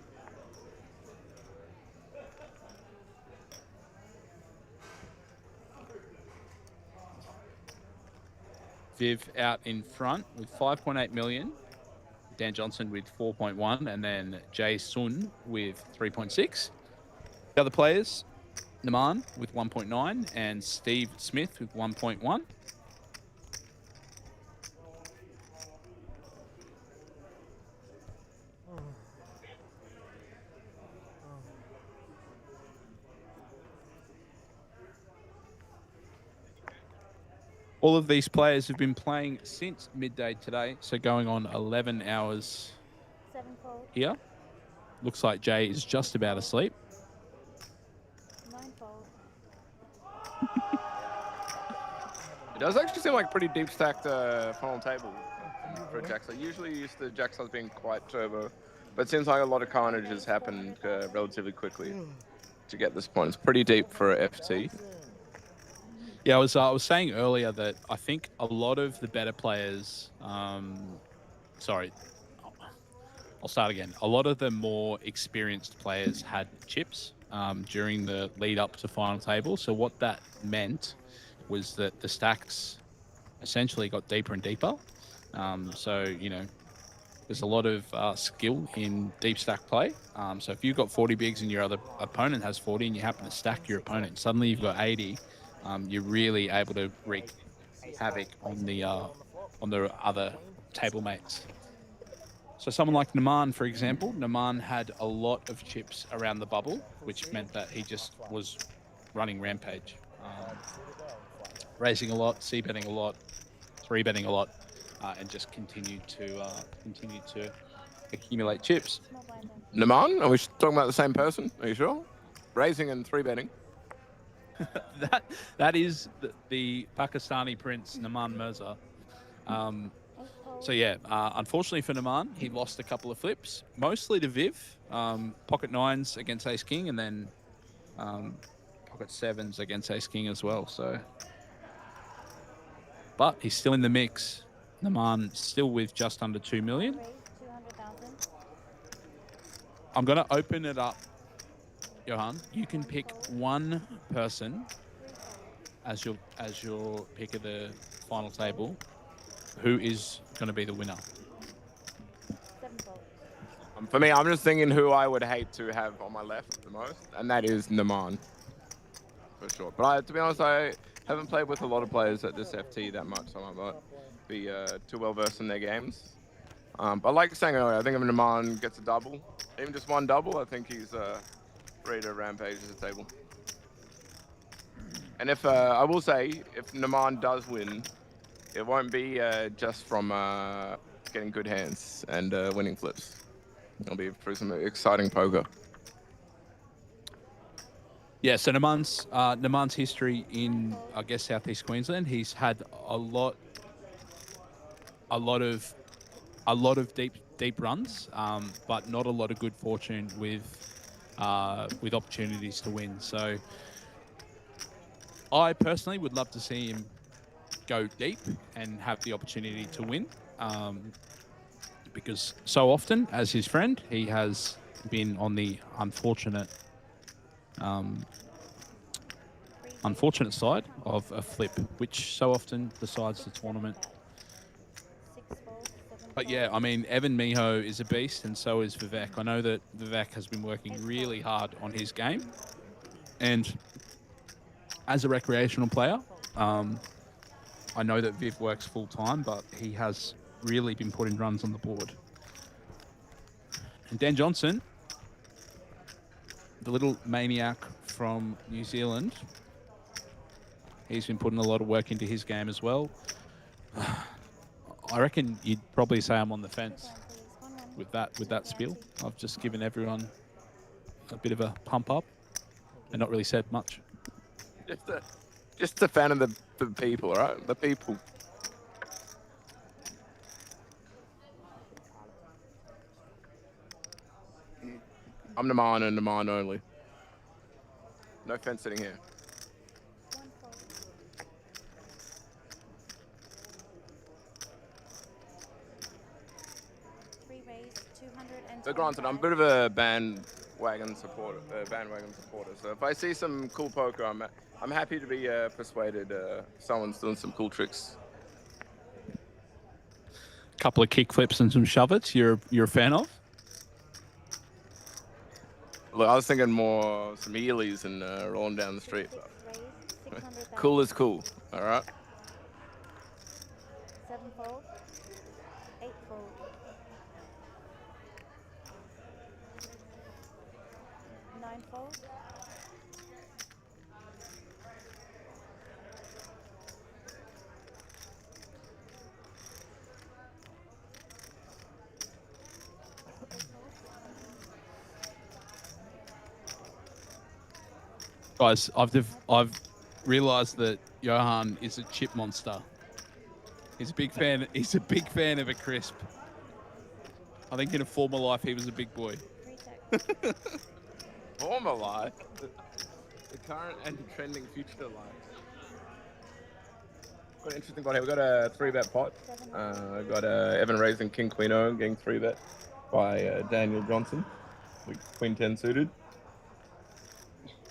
Viv out in front with 5.8 million. Dan Johnson with 4.1, and then Jay Sun with 3.6. The other players, Naman with 1.9 and Steve Smith with 1.1. All of these players have been playing since midday today, so going on 11 hours here. Looks like Jay is just about asleep. 9 fold. It does actually seem like pretty deep stacked final table for Jackstar. Usually used to Jackstar being quite turbo, but it seems like a lot of carnage has happened relatively quickly to get this point. It's pretty deep for a FT. Yeah, I was saying earlier that I think a lot of the better players, sorry, I'll start again. A lot of the more experienced players had chips during the lead up to final table. So what that meant was that the stacks essentially got deeper and deeper. So, you know, there's a lot of skill in deep stack play. So if you've got 40 bigs and your other opponent has 40 and you happen to stack your opponent, suddenly you've got 80. You're really able to wreak havoc on the other table mates. So someone like Naman, for example, Naman had a lot of chips around the bubble, which meant that he just was running rampage. raising a lot, c-betting a lot, 3-betting a lot, and just continue to accumulate chips. Naman, are we talking about the same person? Are you sure? Raising and 3-betting. that is the Pakistani prince Naman Mirza. So yeah, unfortunately for Naman, he lost a couple of flips, mostly to Viv, pocket 9s against Ace King, and then pocket 7s against Ace King as well. So, but he's still in the mix. Naman still with just under 2 million. 200,000. I'm gonna open it up, Johan. You can pick one person as your pick of the final table. Who is going to be the winner? For me, I'm just thinking who I would hate to have on my left the most, and that is Naman, for sure. But to be honest, I haven't played with a lot of players at this FT that much, so I might be too well versed in their games. But like saying earlier, I think if Naman gets a double, even just one double, I think he's ready to rampage the table. And if I will say, if Naman does win, it won't be just from getting good hands and winning flips. It'll be through some exciting poker. Yeah, so Naman's history in, I guess, Southeast Queensland, he's had a lot of deep runs, but not a lot of good fortune with opportunities to win. So I personally would love to see him go deep and have the opportunity to win, because so often, as his friend, he has been on the unfortunate side of a flip, which so often decides the tournament. But yeah, I mean, Evan Miho is a beast, and so is Vivek. I know that Vivek has been working really hard on his game, and as a recreational player, I know that Viv works full time, but he has really been putting runs on the board. And Dan Johnson, the little maniac from New Zealand, he's been putting a lot of work into his game as well. I reckon you'd probably say I'm on the fence with that spiel. I've just given everyone a bit of a pump up and not really said much. Just a fan of the people, right? The people. I'm Naman and Naman only. No fence sitting here. So granted, I'm a bit of a bandwagon supporter. So if I see some cool poker, I'm happy to be persuaded someone's doing some cool tricks. Couple of kick flips and some shove-its you're a fan of? Look, I was thinking more some Heelys and rolling down the street. Cool is cool, all right? 7-fold, 8-fold. 9-fold. Guys, I've realised that Johan is a chip monster. He's a big fan. He's a big fan of a crisp. I think in a former life he was a big boy. Former life, the current and trending future life. Got an interesting pot here. We got a 3-bet pot. Got Evan raising King Queen O getting 3-bet by Daniel Johnson. With Queen 10 suited.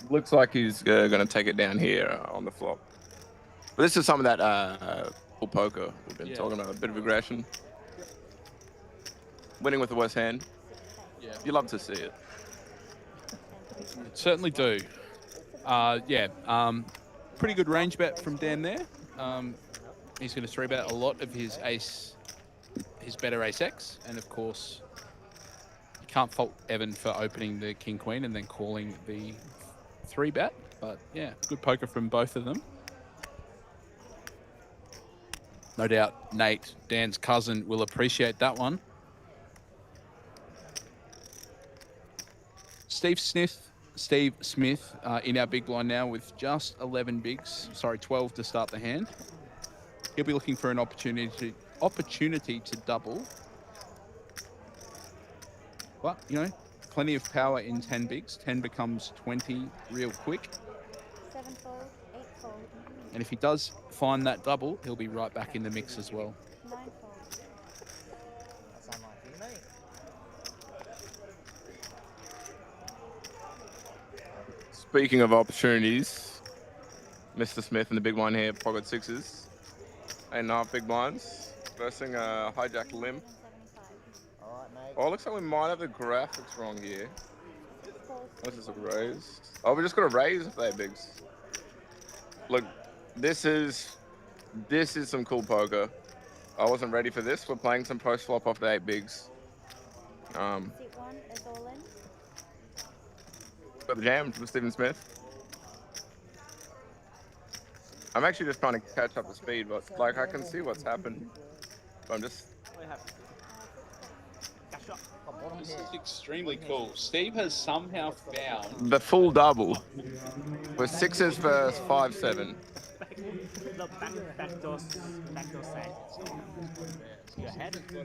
Looks like he's going to take it down here on the flop. But this is some of that full poker we've been talking about. A bit of aggression. Winning with the worst hand. Yeah. You love to see it. Certainly do. Pretty good range bet from Dan there. He's going to 3-bet a lot of his better ace X, and of course, you can't fault Evan for opening the King Queen and then calling the 3-bet. But yeah, good poker from both of them. No doubt Nate, Dan's cousin, will appreciate that one. Steve Smith in our big blind now with just 11 bigs. Sorry, 12 to start the hand. He'll be looking for an opportunity to double. But, you know, plenty of power in 10 bigs. 10 becomes 20 real quick. 7-fold, 8-fold, And if he does find that double, he'll be right back in the mix as well. 9-fold. That sound like you, mate. Speaking of opportunities, Mr. Smith in the big blind here, pocket sixes. 8.5 big blinds. Versing a hijack limb. 775. Alright, mate. Oh, it looks like we might have the graphics wrong here. This is a raise. Oh, we just got a raise of 8 bigs. Look, this is some cool poker. I wasn't ready for this. We're playing some post flop off the 8 bigs. Seat 1 is all in. Got the jam from Stephen Smith. I'm actually just trying to catch up to speed, but like I can see what's happened. But I'm just. This is extremely cool. Steve has somehow found The full double with sixes versus 5-7. The backdoor side. Your head? No.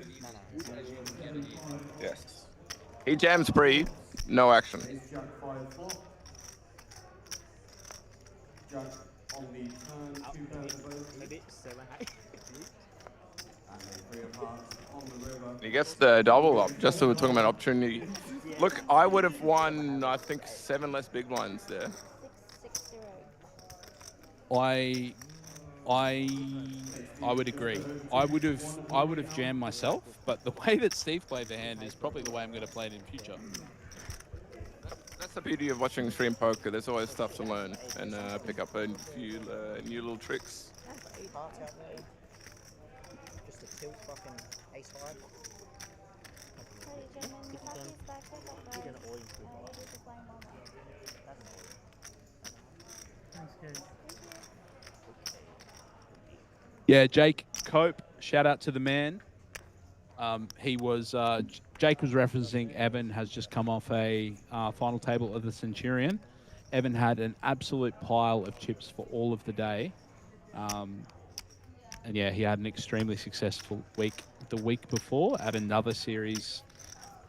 Yes. He jams pre, no action. Jack 5-4. Jack on the turn, 2/3 of both. Maybe 7 high. And a 3 of hearts on the river. He gets the double up, just so we're talking about opportunity. Look, I would have won, I think, 7 less big blinds there. 660. I would agree. I would have jammed myself, but the way that Steve played the hand is probably the way I'm going to play it in future. That's the beauty of watching stream poker. There's always stuff to learn and pick up a few new little tricks. Hearts out there. Just a tilt fucking ace high. Hey, gentlemen, happy back up, guys. You just playing normal. Thanks, guys. Yeah, Jake Cope, shout out to the man. Jake was referencing Evan has just come off a final table of the Centurion. Evan had an absolute pile of chips for all of the day. And yeah, he had an extremely successful week the week before at another series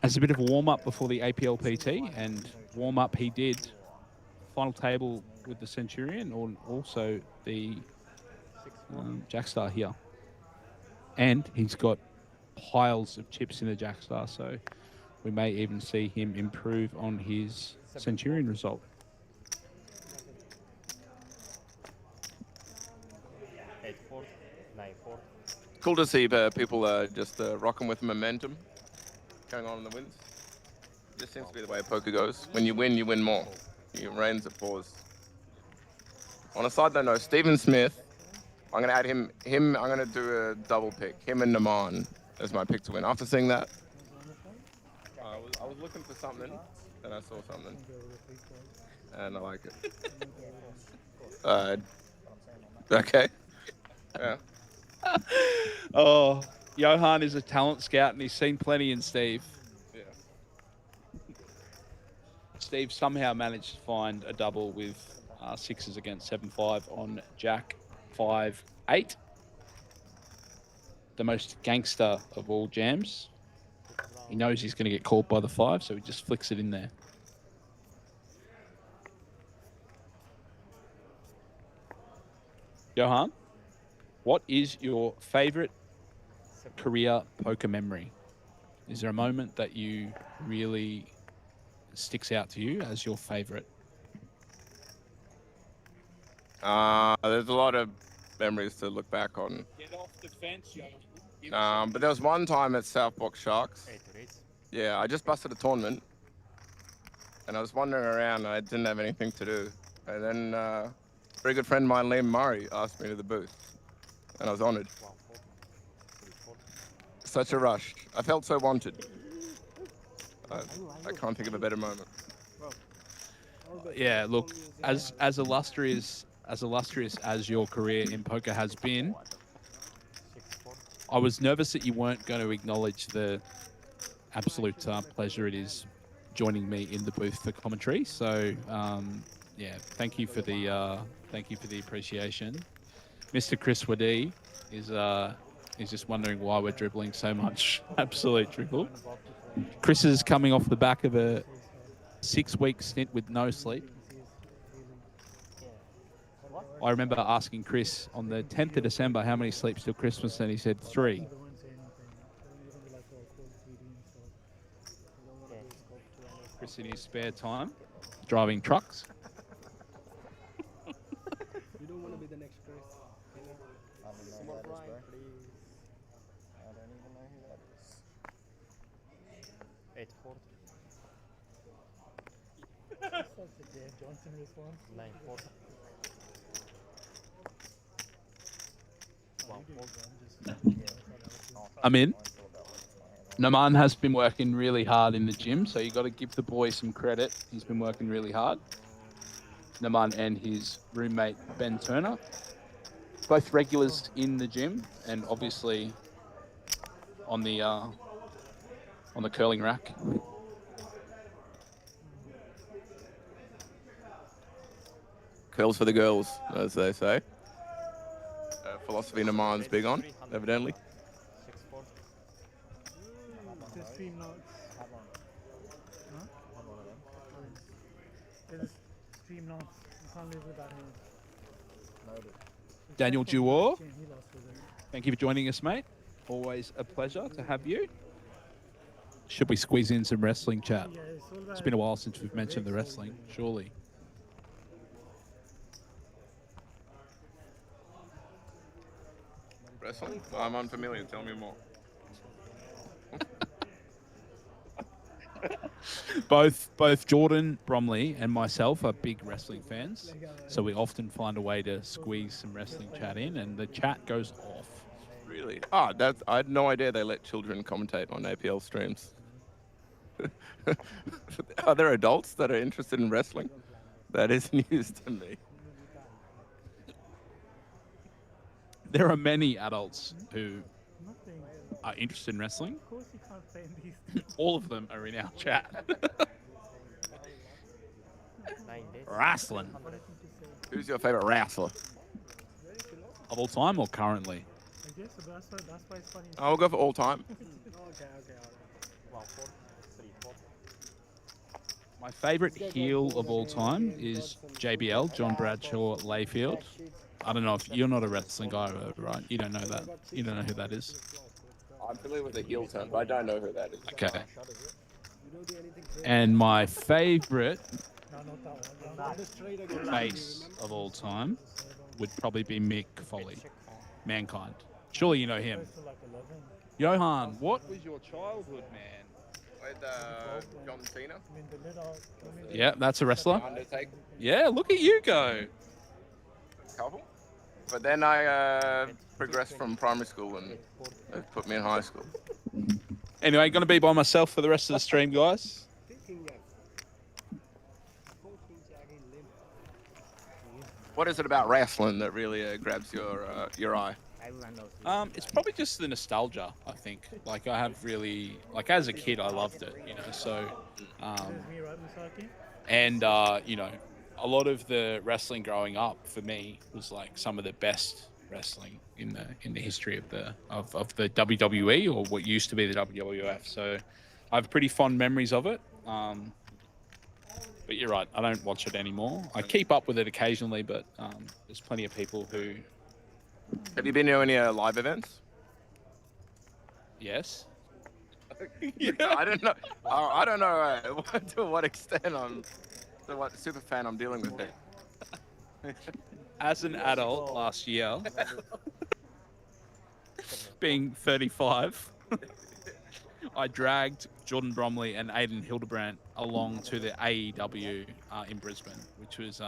as a bit of a warm-up before the Aplpt, and warm-up he did. Final table with the Centurion, or also the Jackstar here. And he's got piles of chips in the Jackstar, so we may even see him improve on his Centurion result. Cool to see people just rocking with momentum going on in the wins. Just seems to be the way poker goes. When you win more. It rains, it pours. On a side note, no, Stephen Smith, I'm going to add him, I'm going to do a double pick. Him and Naman as my pick to win. After seeing that, I was looking for something, and I saw something. And I like it. Okay. Yeah. Oh, Johan is a talent scout, and he's seen plenty in Steve. Yeah. Steve somehow managed to find a double with sixes against 7-5 on Jack 5-8. The most gangster of all jams. He knows he's going to get called by the 5, so he just flicks it in there. Johan, what is your favorite career poker memory? Is there a moment that you really sticks out to you as your favorite? There's a lot of memories to look back on. Get off the fence, But there was one time at Southport Sharks. Yeah, I just busted a tournament. And I was wandering around and I didn't have anything to do. And then a very good friend of mine, Liam Murray, asked me to the booth. And I was honored. Such a rush. I felt so wanted. I can't think of a better moment. Yeah, look, as illustrious as your career in poker has been, I was nervous that you weren't going to acknowledge the absolute pleasure it is joining me in the booth for commentary. So, yeah, thank you for the appreciation. Mr. Chris Wadee is just wondering why we're dribbling so much absolute dribble. Chris is coming off the back of a 6-week stint with no sleep. I remember asking Chris on the 10th of December how many sleeps till Christmas, and he said 3. Chris in his spare time, driving trucks. You don't want to be the next Chris. I don't even know who that is. 840. That's a Dan Johnson response. 940. 140. I'm in. Naman has been working really hard in the gym, so you got to give the boy some credit. He's been working really hard. Naman and his roommate Ben Turner, both regulars in the gym, and obviously on the curling rack. Curls for the girls, as they say. Philosophy Naman's big on, evidently. 640. Just stream notes. Huh? There's stream notes. You can't live without him. Daniel Duor, thank you for joining us, mate. Always a pleasure to have you. Should we squeeze in some wrestling chat? Yeah, It's been a while since we've mentioned the wrestling, surely. Wrestling? I'm unfamiliar, tell me more. Both Jordan Bromley and myself are big wrestling fans, so we often find a way to squeeze some wrestling chat in, and the chat goes off. Really? I had no idea they let children commentate on APL streams. Are there adults that are interested in wrestling? That is news to me. There are many adults who are interested in wrestling. Of course you can't play in these. All of them are in our chat. 9 days. Wrestling. Who's your favorite wrestler? Of all time or currently? I guess so that's why it's funny. I'll go for all time. Okay, alright. 140. 340. My favorite heel of all time is JBL, John Bradshaw Layfield. I don't know if you're not a wrestling guy, right? You don't know that. You don't know who that is. I'm familiar with the heel term, but I don't know who that is. Okay. And my favorite face of all time would probably be Mick Foley, Mankind. Surely you know him. Johan, what was your childhood, man? With John Cena. Yeah, that's a wrestler. Undertaker. Yeah, look at you go. Couple. But then I progressed from primary school and they put me in high school. Anyway, going to be by myself for the rest of the stream, guys. What is it about wrestling that really grabs your eye? It's probably just the nostalgia, I think. Like, I have really, like, as a kid, I loved it, you know, so, and, you know, a lot of the wrestling growing up for me was like some of the best wrestling in the history of the WWE, or what used to be the WWF. So I have pretty fond memories of it. But you're right, I don't watch it anymore. I keep up with it occasionally, but there's plenty of people who. Have you been to any live events? Yes. Yeah, I don't know. I don't know to what extent I'm. So what super fan I'm dealing with here. As an adult last year, being 35, I dragged Jordan Bromley and Aidan Hildebrandt along to the AEW in Brisbane, which was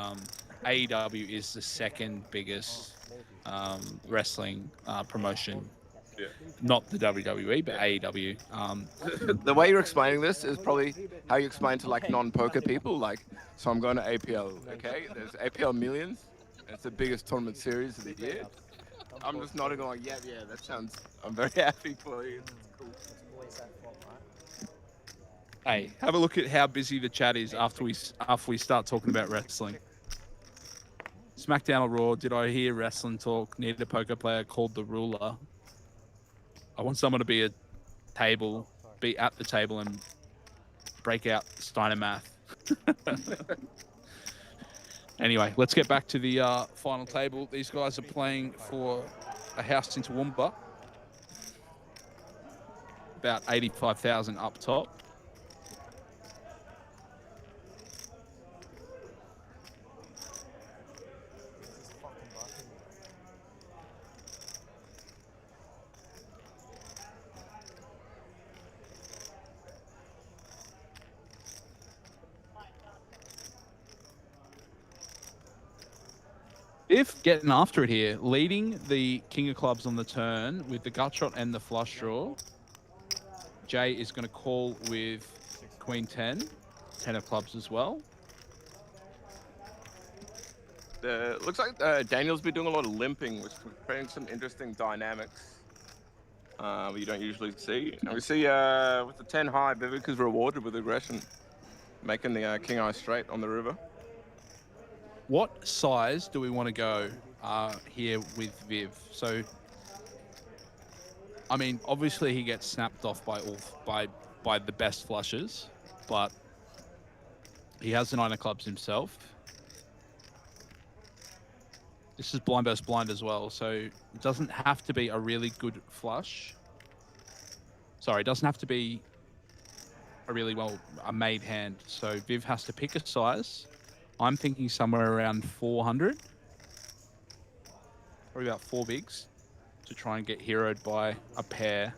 AEW is the second biggest wrestling promotion not the WWE, but AEW. The way you're explaining this is probably how you explain to like non-poker people. Like, so I'm going to APL. Okay, there's APL Millions. It's the biggest tournament series of the year. I'm just nodding like, yeah, that sounds. I'm very happy for you. It's cool. Hey, have a look at how busy the chat is after we start talking about wrestling. SmackDown or Raw, did I hear wrestling talk? Needed a poker player called the ruler. I want someone to be at the table and break out Steiner math. Anyway, let's get back to the final table. These guys are playing for a house in Toowoomba. About 85,000 up top. If getting after it here, leading the King of Clubs on the turn with the gut shot and the flush draw. Jay is going to call with Queen 10, 10 of Clubs as well. Looks like Daniel's been doing a lot of limping, which is creating some interesting dynamics you don't usually see. And we see with the 10 high, Vivek is rewarded with aggression, making the King Eye straight on the river. What size do we want to go here with Viv? So, I mean, obviously he gets snapped off by the best flushes, but he has the 9 of Clubs himself. This is blind versus blind as well, so it doesn't have to be a really good flush. Sorry, it doesn't have to be a made hand. So Viv has to pick a size. I'm thinking somewhere around 400. Probably about 4 bigs to try and get heroed by a pair.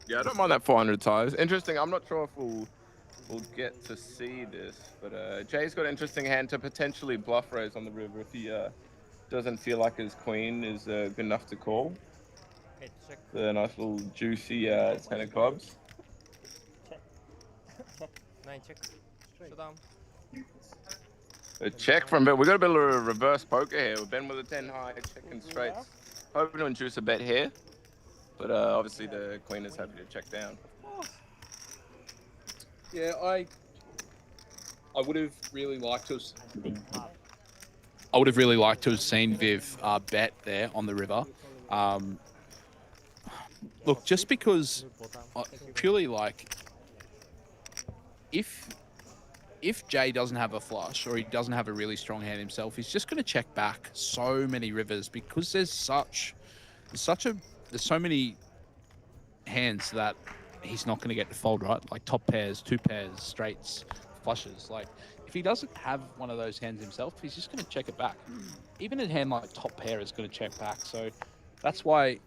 Yeah, I don't mind that 400 size. Interesting. I'm not sure if we'll get to see this, but Jay's got an interesting hand to potentially bluff raise on the river if he doesn't feel like his queen is good enough to call. The nice little juicy 10 of Clubs. Check. 9 check. Shut down. A check from Ben. We got a bit of a reverse poker here. Ben with a 10 high, checking straights. Hoping to induce a bet here, but obviously the queen is happy to check down. Yeah, I would have really liked to. I would have really liked to have seen Viv bet there on the river. Look, just because purely like if Jay doesn't have a flush or he doesn't have a really strong hand himself, he's just going to check back so many rivers because there's so many hands that he's not going to get to fold, right? Like top pairs, 2 pairs, straights, flushes. Like if he doesn't have one of those hands himself, he's just going to check it back. Even a hand like top pair is going to check back. So that's why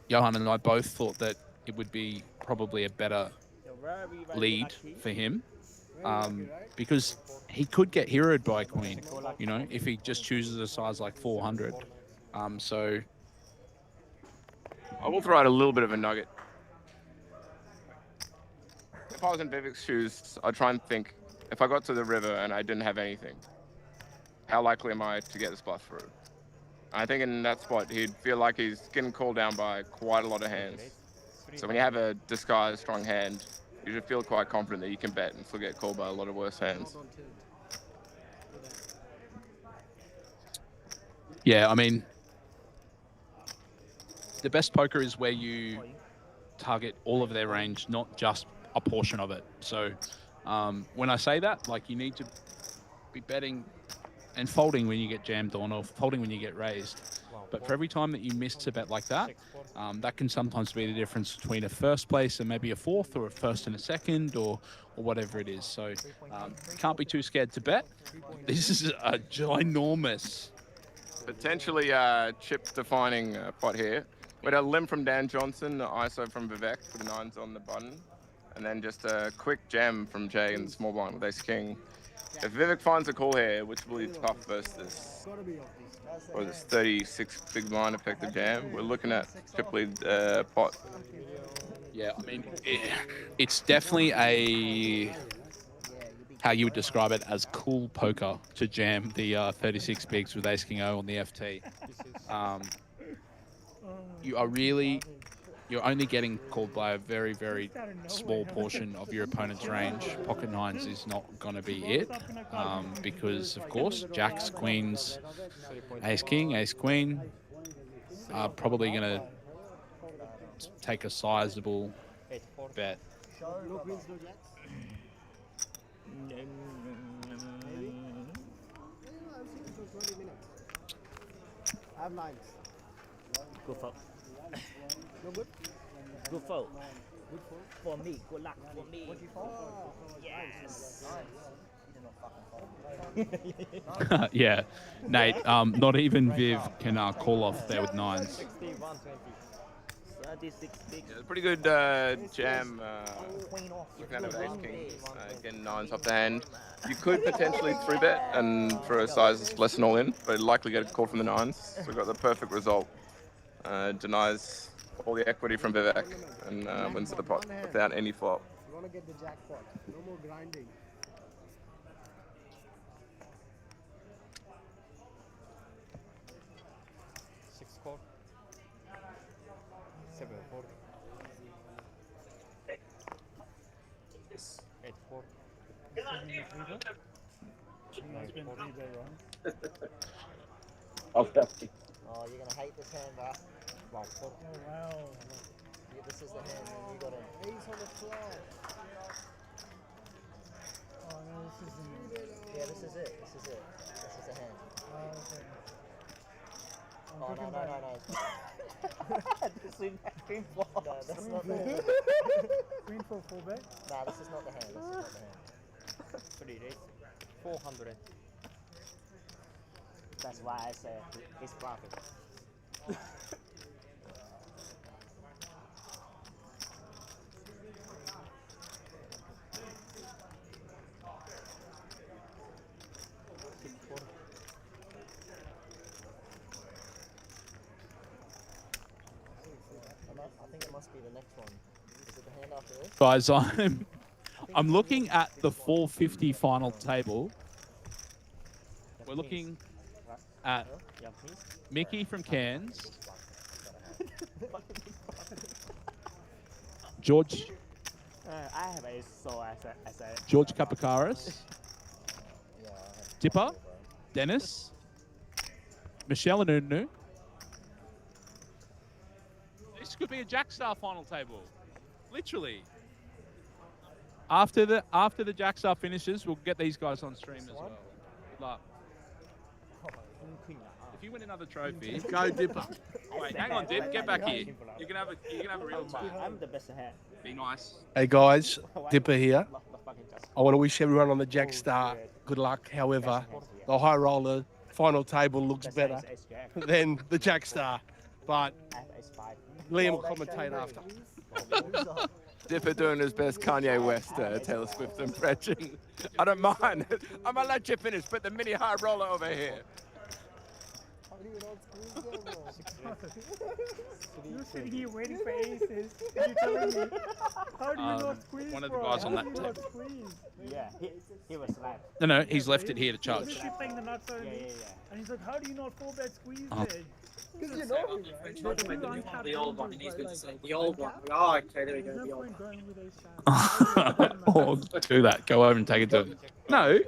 Johan and I both thought that it would be probably a better lead for him because he could get heroed by a queen, you know, if he just chooses a size like 400. So I will throw out a little bit of a nugget. If I was in Vivek's shoes, I'd try and think, if I got to the river and I didn't have anything, how likely am I to get this bluff through? I think in that spot, he'd feel like he's getting called down by quite a lot of hands. So when you have a disguised strong hand, you should feel quite confident that you can bet and still get called by a lot of worse hands. yeah, I mean, the best poker is where you target all of their range, not just a portion of it. So when I say that, like you need to be betting and folding when you get jammed on or folding when you get raised. But for every time that you miss a bet like that, that can sometimes be the difference between a first place and maybe a fourth or a first and a second or whatever it is. So can't be too scared to bet. This is a ginormous. Potentially chip defining pot here. We had a limb from Dan Johnson, the ISO from Vivek for the 9s on the button. And then just a quick jam from Jay in the small blind with ace king. If Vivek finds a call here, which will be tough versus this, or this 36 big blind effective jam, we're looking at triple lead pot. Yeah, I mean, it's definitely a, how you would describe it, as cool poker to jam the 36 bigs with ace king O on the FT. You're only getting called by a very, very small portion of your opponent's range. Pocket nines is not going to be it, because, of course, jacks, queens, ace king, ace queen are probably going to take a sizable bet. I have nines. Good fold. No good? Good fold. Good fold. For me. Good luck for me. What you fold? Yes. Yeah, Nate, not even Viv can call off there with nines. 60, 120. 36 big. Yeah, pretty good jam. Looking at it with ace king, getting nines off the hand. You could potentially 3-bet and for a size less than all in, but likely get a call from the nines. So we've got the perfect result. Denies all the equity from Vivek and wins the pot without any flop. You want to get the jackpot. No more grinding. Six four. 7 4. 8 4. Oh, you're gonna hate this hand, bro. Wow. 4. Oh, wow. Yeah, this is the hand, and you got an ace on the flop. Oh, no, this isn't. Yeah, this is it. This is it. This is the hand. Oh, okay. I'm Oh, thinking no. This is green four. No, that's not the hand. Queen for 4-bet. Nah, this is not the hand. This is not the hand. 3 days. 400. That's why I said it's profit. I think it must be the next one. Is it the hand after this? Guys, I'm looking at the 450 final table. We're looking at Mickey from Cairns, George I have ace, so I said. George Kapakaris, Dipper, Dennis, Michelle Anunu. This could be a Jackstar final table, literally. After the Jackstar finishes, we'll get these guys on stream as well. Good luck. If you win another trophy, go Dipper. Wait, hang on, Dip. Get back here. You can have a real time. I'm the best hand. Be nice. Hey guys, Dipper here. I want to wish everyone on the Jackstar good luck. However, the high roller final table looks better than the Jackstar, but Liam will commentate after. Dipper doing his best Kanye West Taylor Swift impression. I don't mind. I'm gonna let you finish. Put the mini high roller over here. You're sitting here waiting for aces. And you're telling me, how do you not squeeze? One of the guys on that table. Yeah, he was slapped. No, he's left it here to charge. He's just playing the nuts only. Yeah. And he's like, how do you not 4-bet squeeze Oh. there? Because you know him, right? The old one, and he's going to say, the old one. Oh, okay, there we There's go. no The old point one. going with ace jack. Oh, do that. Go over and take it to him. No.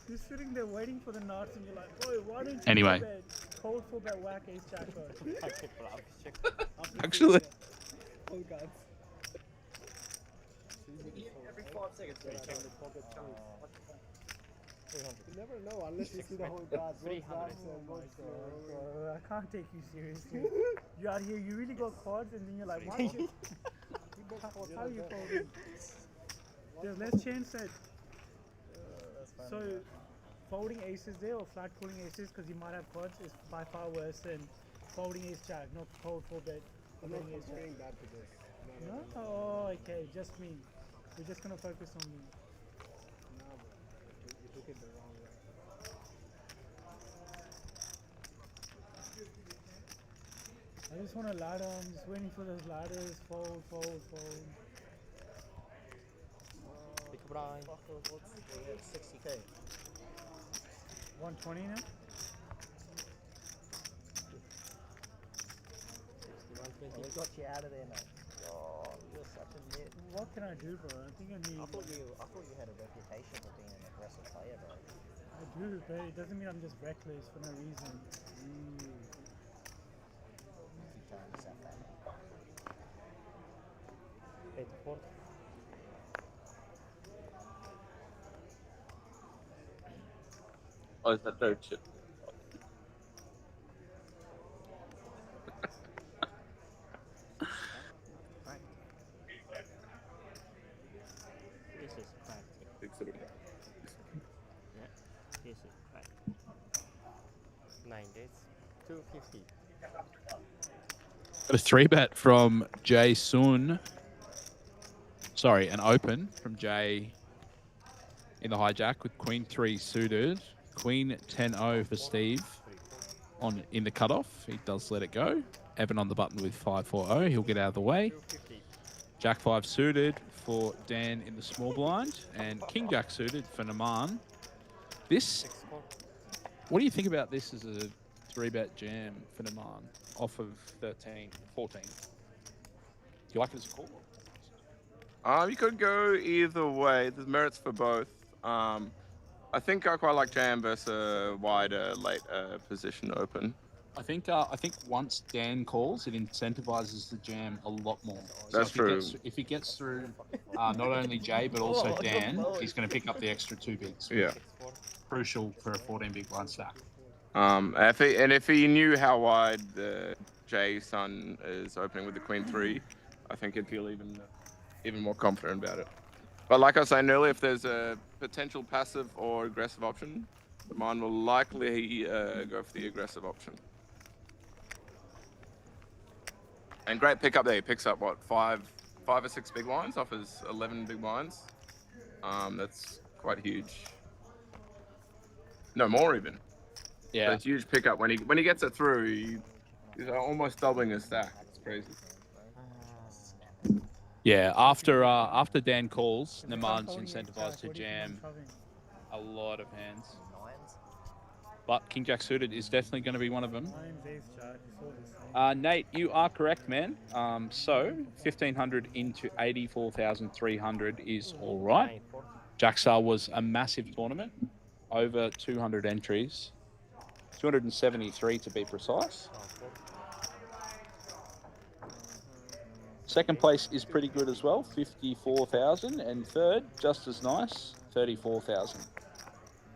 You're sitting there waiting for the nuts and you're like, boy, why don't you Anyway. 4-bet? Cold 4-bet whack ace jack card. Actually. Oh, God. Every 5 seconds. You never know unless you see the whole card. 300. I can't take you seriously. You out here, you really got cards and then you're like, why don't you... How are you folding? There's less chance that... So, folding aces there or flat calling aces because you might have cards is by far worse than folding ace jack, not cold 4-bet. I'm not comparing that to this. No? Oh, okay, just me. We're just gonna focus on me. hit the wrong way. I just want a ladder. I'm just waiting for those ladders. Fold, fold, fold. Big blind. What's 60k? 120 now? 61, 20. We got you out of there, mate. Oh, you're such a nit. What can I do, bro? I think I need. I thought you had a reputation for being an aggressive player, bro. I do, but it doesn't mean I'm just reckless for no reason. Keep telling yourself that, mate. 84. Oh, it's the third chip. This is practice. Yeah, this is practice. 9 days. 250. Got a 3-bet from Jay Sun. Sorry, an open from Jay in the hijack with Queen 3 suited. Queen 10-0 for Steve in the cutoff. He does let it go. Evan on the button with 5-4-0. He'll get out of the way. Jack 5 suited for Dan in the small blind. And King Jack suited for Naman. What do you think about this as a 3-bet jam for Naman off of 13, 14? Do you like it as a call? You could go either way. There's merits for both. I think I quite like jam versus a wider late position open. I think once Dan calls, it incentivizes the jam a lot more. That's true. If he gets through not only Jay but also Dan, he's going to pick up the extra 2 bigs. Yeah. Crucial for a 14 big blind stack. If he knew how wide the Jay Sun is opening with the Queen 3, I think he'd feel even more confident about it. But like I was saying earlier, if there's a potential passive or aggressive option, mine will likely go for the aggressive option. And great pickup there. He picks up, what, 5 or 6 big blinds off his 11 big blinds. That's quite huge. No, more even. Yeah. So it's a huge pickup. When he gets it through, he's almost doubling his stack. It's crazy. Yeah, after Dan calls, Naman's incentivized to jam a lot of hands. But King Jack suited is definitely going to be one of them. Nate, you are correct, man. So 1,500 into 84,300 is all right. Jackstar was a massive tournament, over 200 entries, 273 to be precise. Second place is pretty good as well, 54,000, and third, just as nice, 34,000.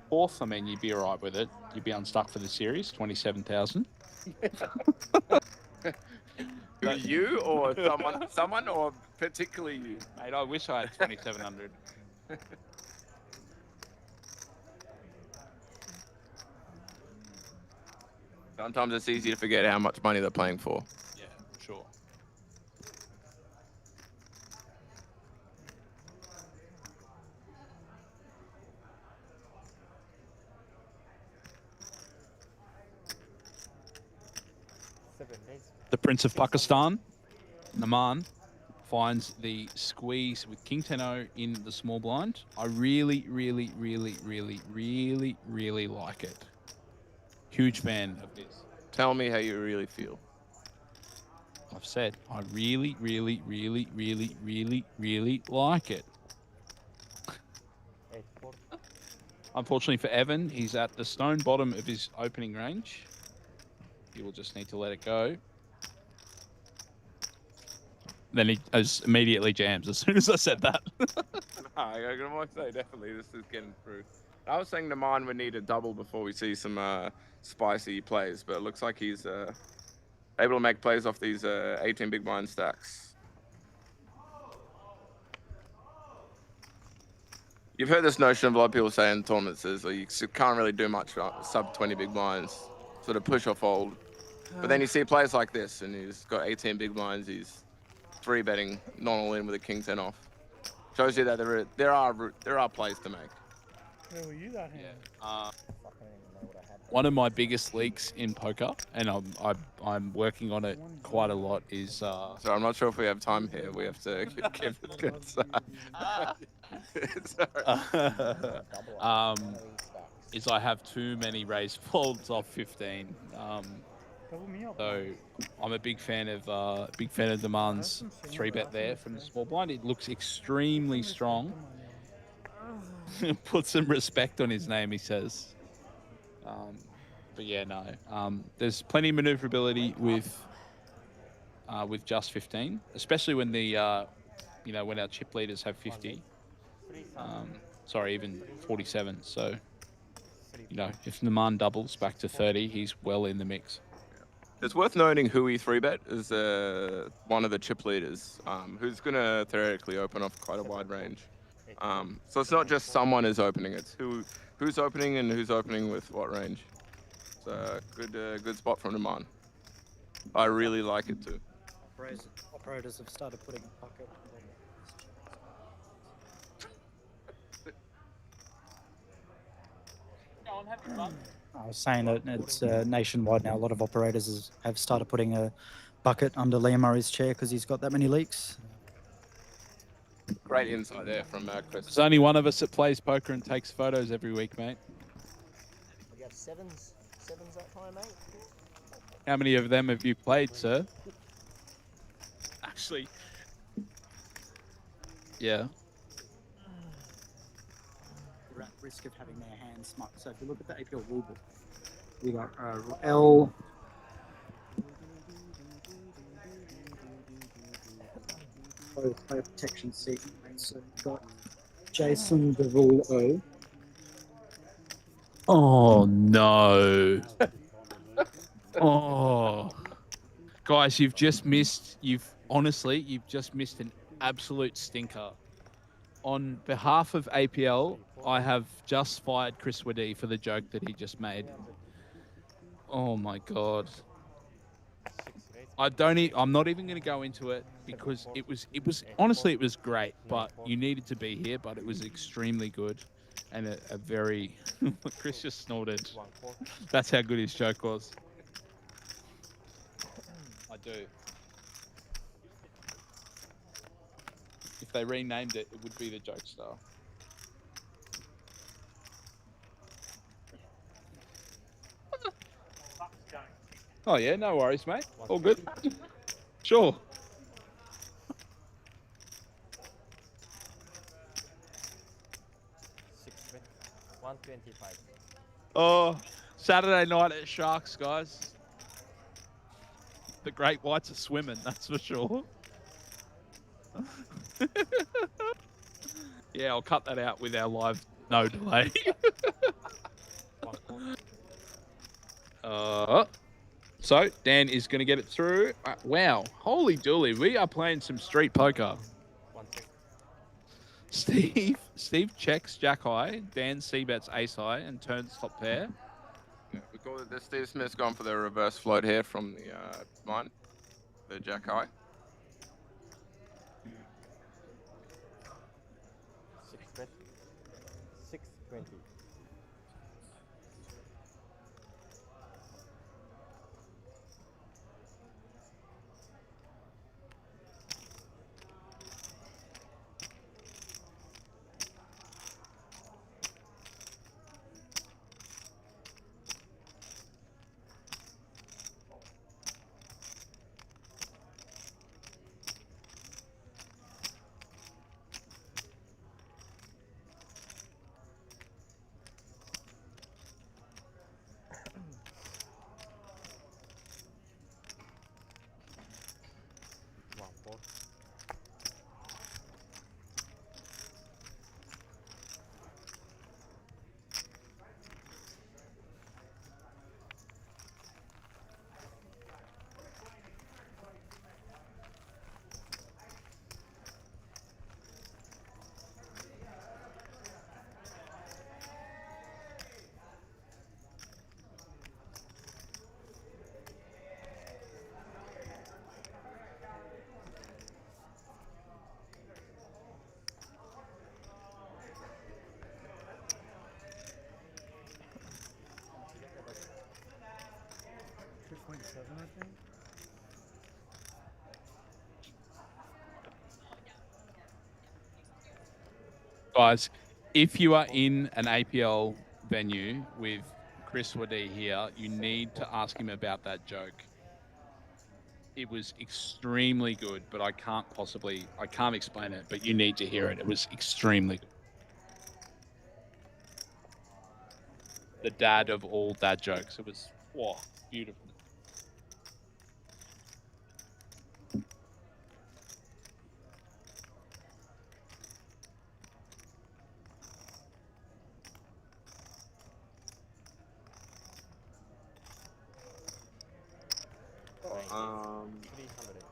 Fourth, I mean, you'd be all right with it. You'd be unstuck for the series, 27,000. You or someone or particularly you? Mate, I wish I had 2,700. Sometimes it's easy to forget how much money they're playing for. Yeah, sure. The Prince of Pakistan, Naman, finds the squeeze with King 10-0 in the small blind. I really, really, really, really, really, really like it. Huge fan of this. Tell me how you really feel. I've said I really, really, really, really, really, really like it. Unfortunately for Evan, he's at the stone bottom of his opening range. He will just need to let it go. Then he immediately jams as soon as I said that. I can say definitely this is getting through. I was saying Naman would need a double before we see some spicy plays, but it looks like he's able to make plays off these 18 big blind stacks. You've heard this notion of a lot of people say in tournaments is like you can't really do much sub 20 big blinds, sort of push or fold. But then you see plays like this, and he's got 18 big blinds. He's 3-betting not all in with a king 10 off. Shows you that there are plays to make. Where were you that hand? One of my biggest leaks in poker, and I'm working on it quite a lot, is So I'm not sure if we have time here. We have to give it good. is I have too many raised folds off 15. Double me up. So I'm a big fan of Demand's 3-bet there from the small blind. It looks extremely strong. Put some respect on his name, he says. But yeah, no. There's plenty of maneuverability with just 15, especially when the when our chip leaders have 50. Sorry, even 47. So if Naman doubles back to 30, he's well in the mix. It's worth noting who he 3-bet is one of the chip leaders, who's going to theoretically open off quite a wide range. So it's not just someone is opening, it's who's opening and who's opening with what range. It's a good spot from Naman. I really like it too. Operators have started putting a bucket. I was saying that it's nationwide now. A lot of operators have started putting a bucket under Liam Murray's chair because he's got that many leaks. Great insight there from Chris. There's only one of us that plays poker and takes photos every week, mate. We have sevens that time, mate. How many of them have you played, sir? Actually, yeah. They're at risk of having their hands smucked. So if you look at the APL rulebook, we got L. Player protection seat. So we've got Jason the rule O. Oh no. Oh, guys, you've just missed an absolute stinker. On behalf of APL, I have just fired Chris Waddy for the joke that he just made. Oh my God. I'm not even going to go into it because it was honestly, it was great, but you needed to be here, but it was extremely good and a very, Chris just snorted. That's how good his joke was. I do. If they renamed it, it would be the Jackstar. Oh yeah, no worries, mate. All good. Sure. Oh, Saturday night at Sharks, guys. The great whites are swimming, that's for sure. Yeah, I'll cut that out with our live no delay. So, Dan is going to get it through. Wow, holy dooly, we are playing some street poker. Steve checks jack high, Dan c-bets ace high and turns top pair. Yeah, we call it Steve Smith's gone for the reverse float here from the mine, the jack high. Bet 620. Guys, if you are in an APL venue with Chris Wadee here, you need to ask him about that joke. It was extremely good, but I can't explain it, but you need to hear it. It was extremely good. The dad of all dad jokes. It was, wow, beautiful.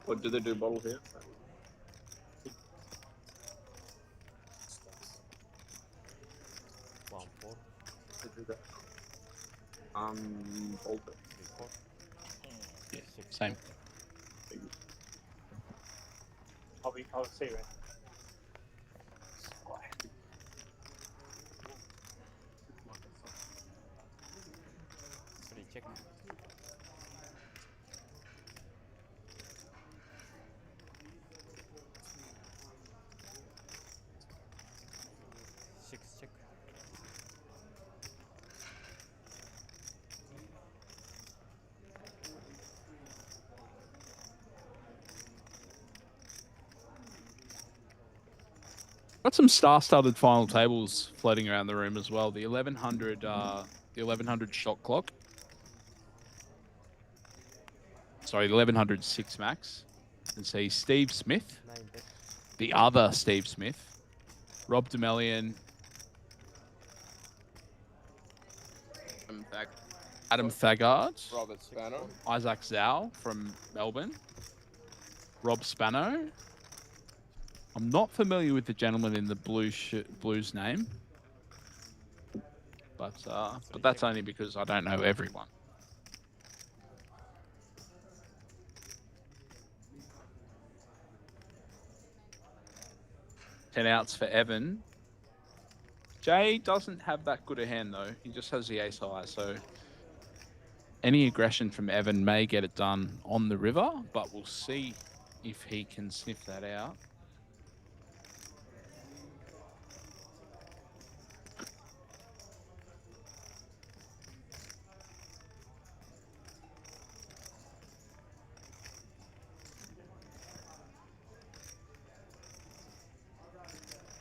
What do they do bottle here? Bolter. Yeah, same. I'll see you. Check. Check. Got some star-studded final tables floating around the room as well. The 1100 shot clock. Sorry, the 1100 six max. And see Steve Smith, the other Steve Smith, Rob Demelian, Adam Thagard, Robert Spano, Isaac Zhao from Melbourne, Rob Spano. I'm not familiar with the gentleman in the blues name, but that's only because I don't know everyone. $10 outs for Evan. Jay doesn't have that good a hand though. He just has the ace high, so any aggression from Evan may get it done on the river, but we'll see if he can sniff that out.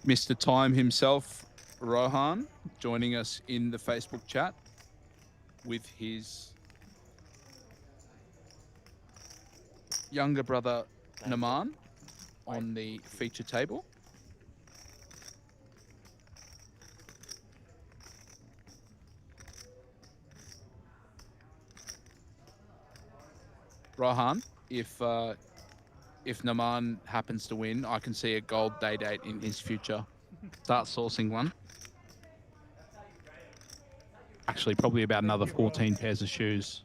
Mr. Time himself, Rohan, joining us in the Facebook chat with his younger brother, Naman, on the feature table. Rohan, if Naman happens to win, I can see a gold day date in his future. Start sourcing one. Actually, probably about another 14 pairs of shoes.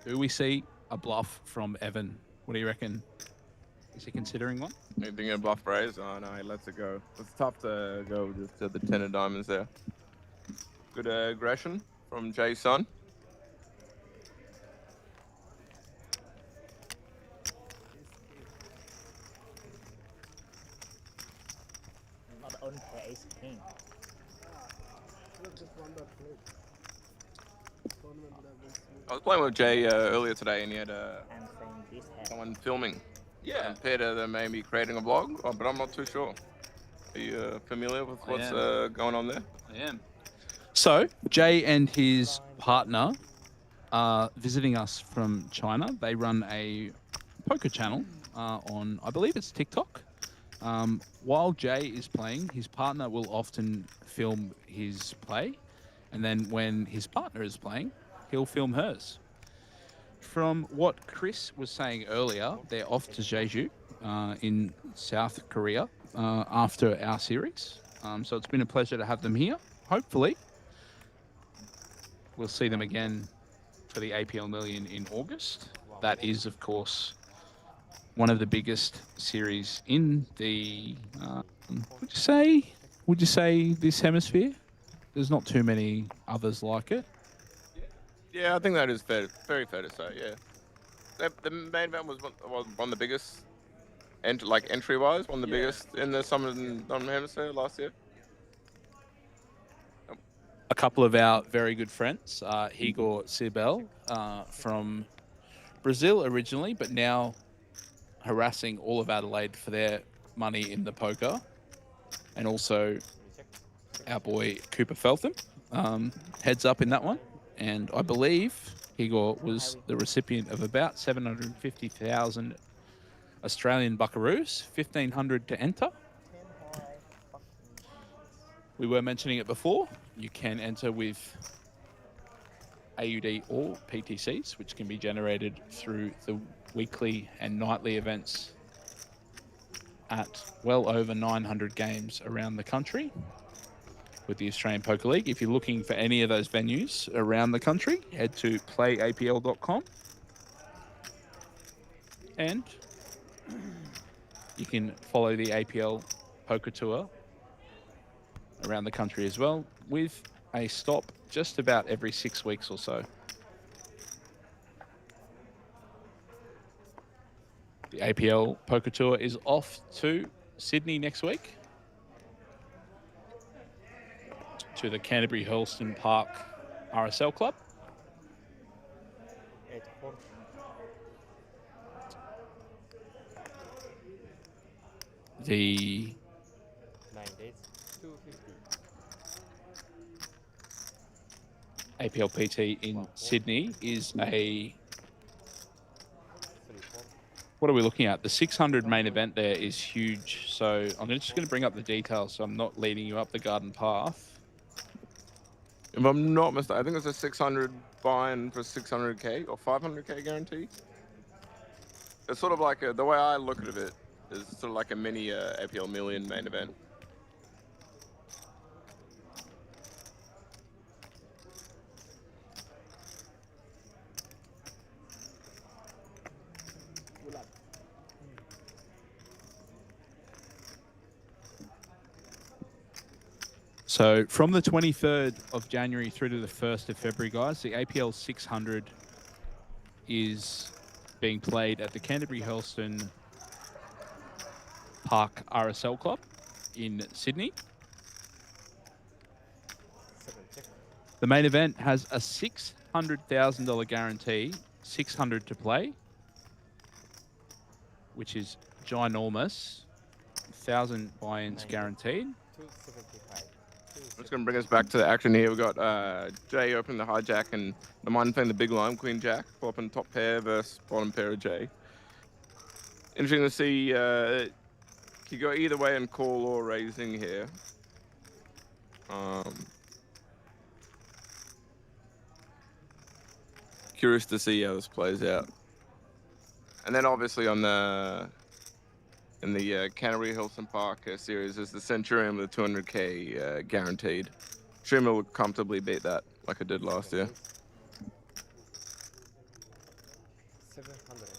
Do we see a bluff from Evan? What do you reckon? Is he considering one? Anything a bluff raise? Oh no, he lets it go. It's tough to go just to the 10 of diamonds there. Good aggression from Jason. Not own pair ace king. I was playing with Jay earlier today, and he had someone filming. Yeah. And Peter may be creating a vlog, but I'm not too sure. Are you familiar with what's going on there? I am. So, Jay and his partner are visiting us from China. They run a poker channel on, I believe it's TikTok. While Jay is playing, his partner will often film his play. And then when his partner is playing, he'll film hers. From what Chris was saying earlier, they're off to Jeju in South Korea after our series. So it's been a pleasure to have them here. Hopefully, we'll see them again for the APL Million in August. That is, of course, one of the biggest series in the, would you say this hemisphere? There's not too many others like it. Yeah, I think that is fair, very fair to say. Yeah, the main event was one of the biggest, entry-wise, one of the biggest in the Southern Hemisphere last year. A couple of our very good friends, Igor Sibel from Brazil originally, but now harassing all of Adelaide for their money in the poker, and also our boy Cooper Feltham heads up in that one, and I believe Igor was the recipient of about 750,000 Australian buckaroos, 1,500 to enter. We were mentioning it before. You can enter with AUD or PTCs, which can be generated through the weekly and nightly events at well over 900 games around the country with the Australian Poker League. If you're looking for any of those venues around the country, head to playapl.com and you can follow the APL Poker Tour around the country as well, with a stop just about every 6 weeks or so. The APL Poker Tour is off to Sydney next week, to the Canterbury Hurlston Park RSL Club. The 9 days, 250. APLPT in Sydney is a... What are we looking at? The 600 main event there is huge. So I'm just going to bring up the details so I'm not leading you up the garden path. If I'm not mistaken, I think it's a 600 buy-in for 600k or 500k guarantee. It's sort of like the way I look at it is sort of like a mini APL Million main event. So from the 23rd of January through to the 1st of February, guys, the APL 600 is being played at the Canterbury Hurlston Park RSL Club in Sydney. The main event has a $600,000 guarantee, 600 to play, which is ginormous. 1,000 buy-ins guaranteed. It's going to bring us back to the action here. We've got Jay opening the hijack and the Mind playing the big line, Queen Jack, flopping top pair versus bottom pair of Jay. Interesting to see you go either way in call or raising here. Curious to see how this plays out. And then obviously on the in the Canterbury Hurlston Park series is the Centurion with a 200k guaranteed. Streamer will comfortably beat that like I did last year. 700.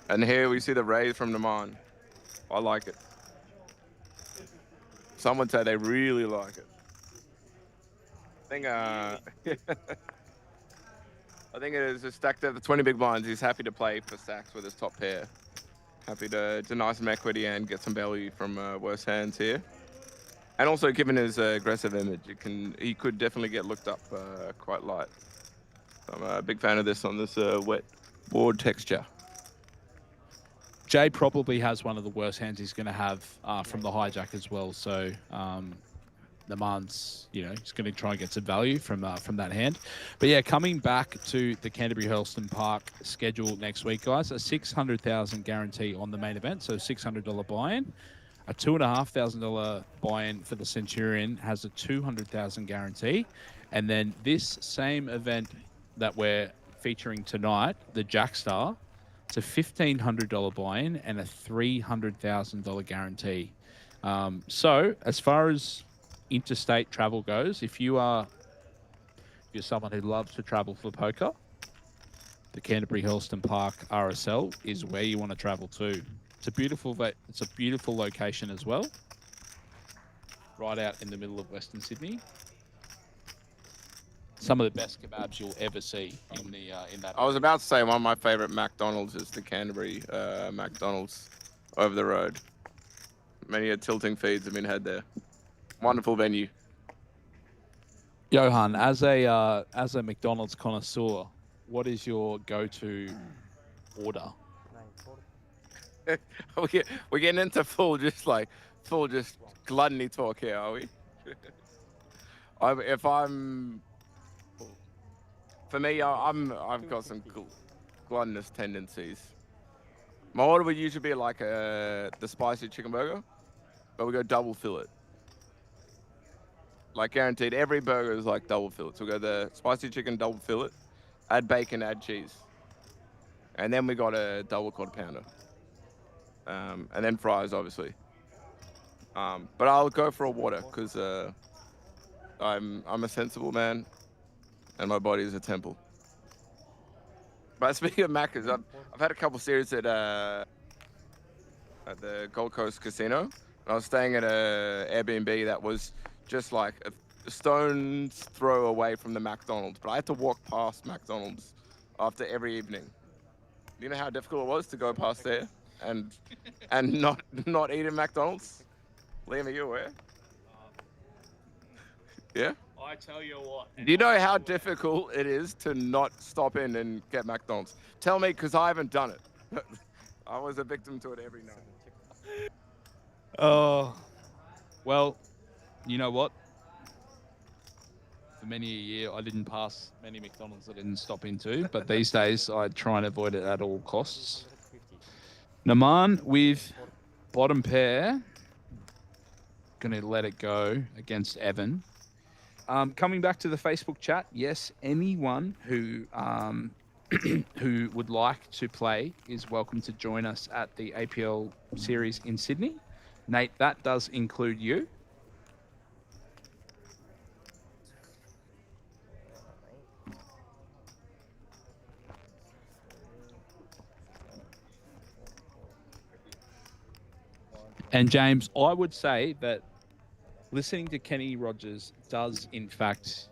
And here we see the raise from Naman. I like it. Some would say they really like it. I think it is a stack of the 20 big blinds. He's happy to play for stacks with his top pair. Happy to deny some equity and get some value from worse hands here. And also, given his aggressive image, he could definitely get looked up quite light. So I'm a big fan of this on this wet board texture. Jay probably has one of the worst hands he's going to have from the hijack as well. So the man's, he's going to try and get some value from that hand. But yeah, coming back to the Canterbury Hurlston Park schedule next week, guys, a $600,000 guarantee on the main event, so $600 buy-in. A $2,500 buy-in for the Centurion has a $200,000 guarantee. And then this same event that we're featuring tonight, the Jackstar, it's a $1,500 buy-in and a $300,000 guarantee. So as far as interstate travel goes, if you're someone who loves to travel for poker, the Canterbury Hurlston Park RSL is where you want to travel to. It's a beautiful location as well, right out in the middle of Western Sydney. some of the best kebabs you'll ever see in that. I was about to say one of my favorite McDonald's is the Canterbury McDonald's over the road. Many tilting feeds have been had there. Wonderful venue. Johan, as a McDonald's connoisseur, what is your go-to order? We're getting into full just gluttony talk here, are we? For me, I've got some gluttonous tendencies. My order would usually be like the spicy chicken burger, but we go double fillet. Like guaranteed, every burger is like double fillet. So we go the spicy chicken double fillet, add bacon, add cheese, and then we got a double quarter pounder, and then fries, obviously. But I'll go for a water because I'm a sensible man, and my body is a temple. But speaking of Macca's, I've had a couple series at the Gold Coast Casino. And I was staying at a Airbnb that was just like a stone's throw away from the McDonald's, but I had to walk past McDonald's after every evening. You know how difficult it was to go past there and not eat at McDonald's? Liam, are you aware? Yeah? I tell you what. Do you know how difficult it is to not stop in and get McDonald's? Tell me, because I haven't done it. I was a victim to it every night. Oh, well, you know what? For many a year, I didn't pass many McDonald's I didn't stop into, but these days I try and avoid it at all costs. Naman with bottom pair. Going to let it go against Evan. Coming back to the Facebook chat, yes, anyone who who would like to play is welcome to join us at the APL series in Sydney. Nate, that does include you. And James, I would say that listening to Kenny Rogers does, in fact,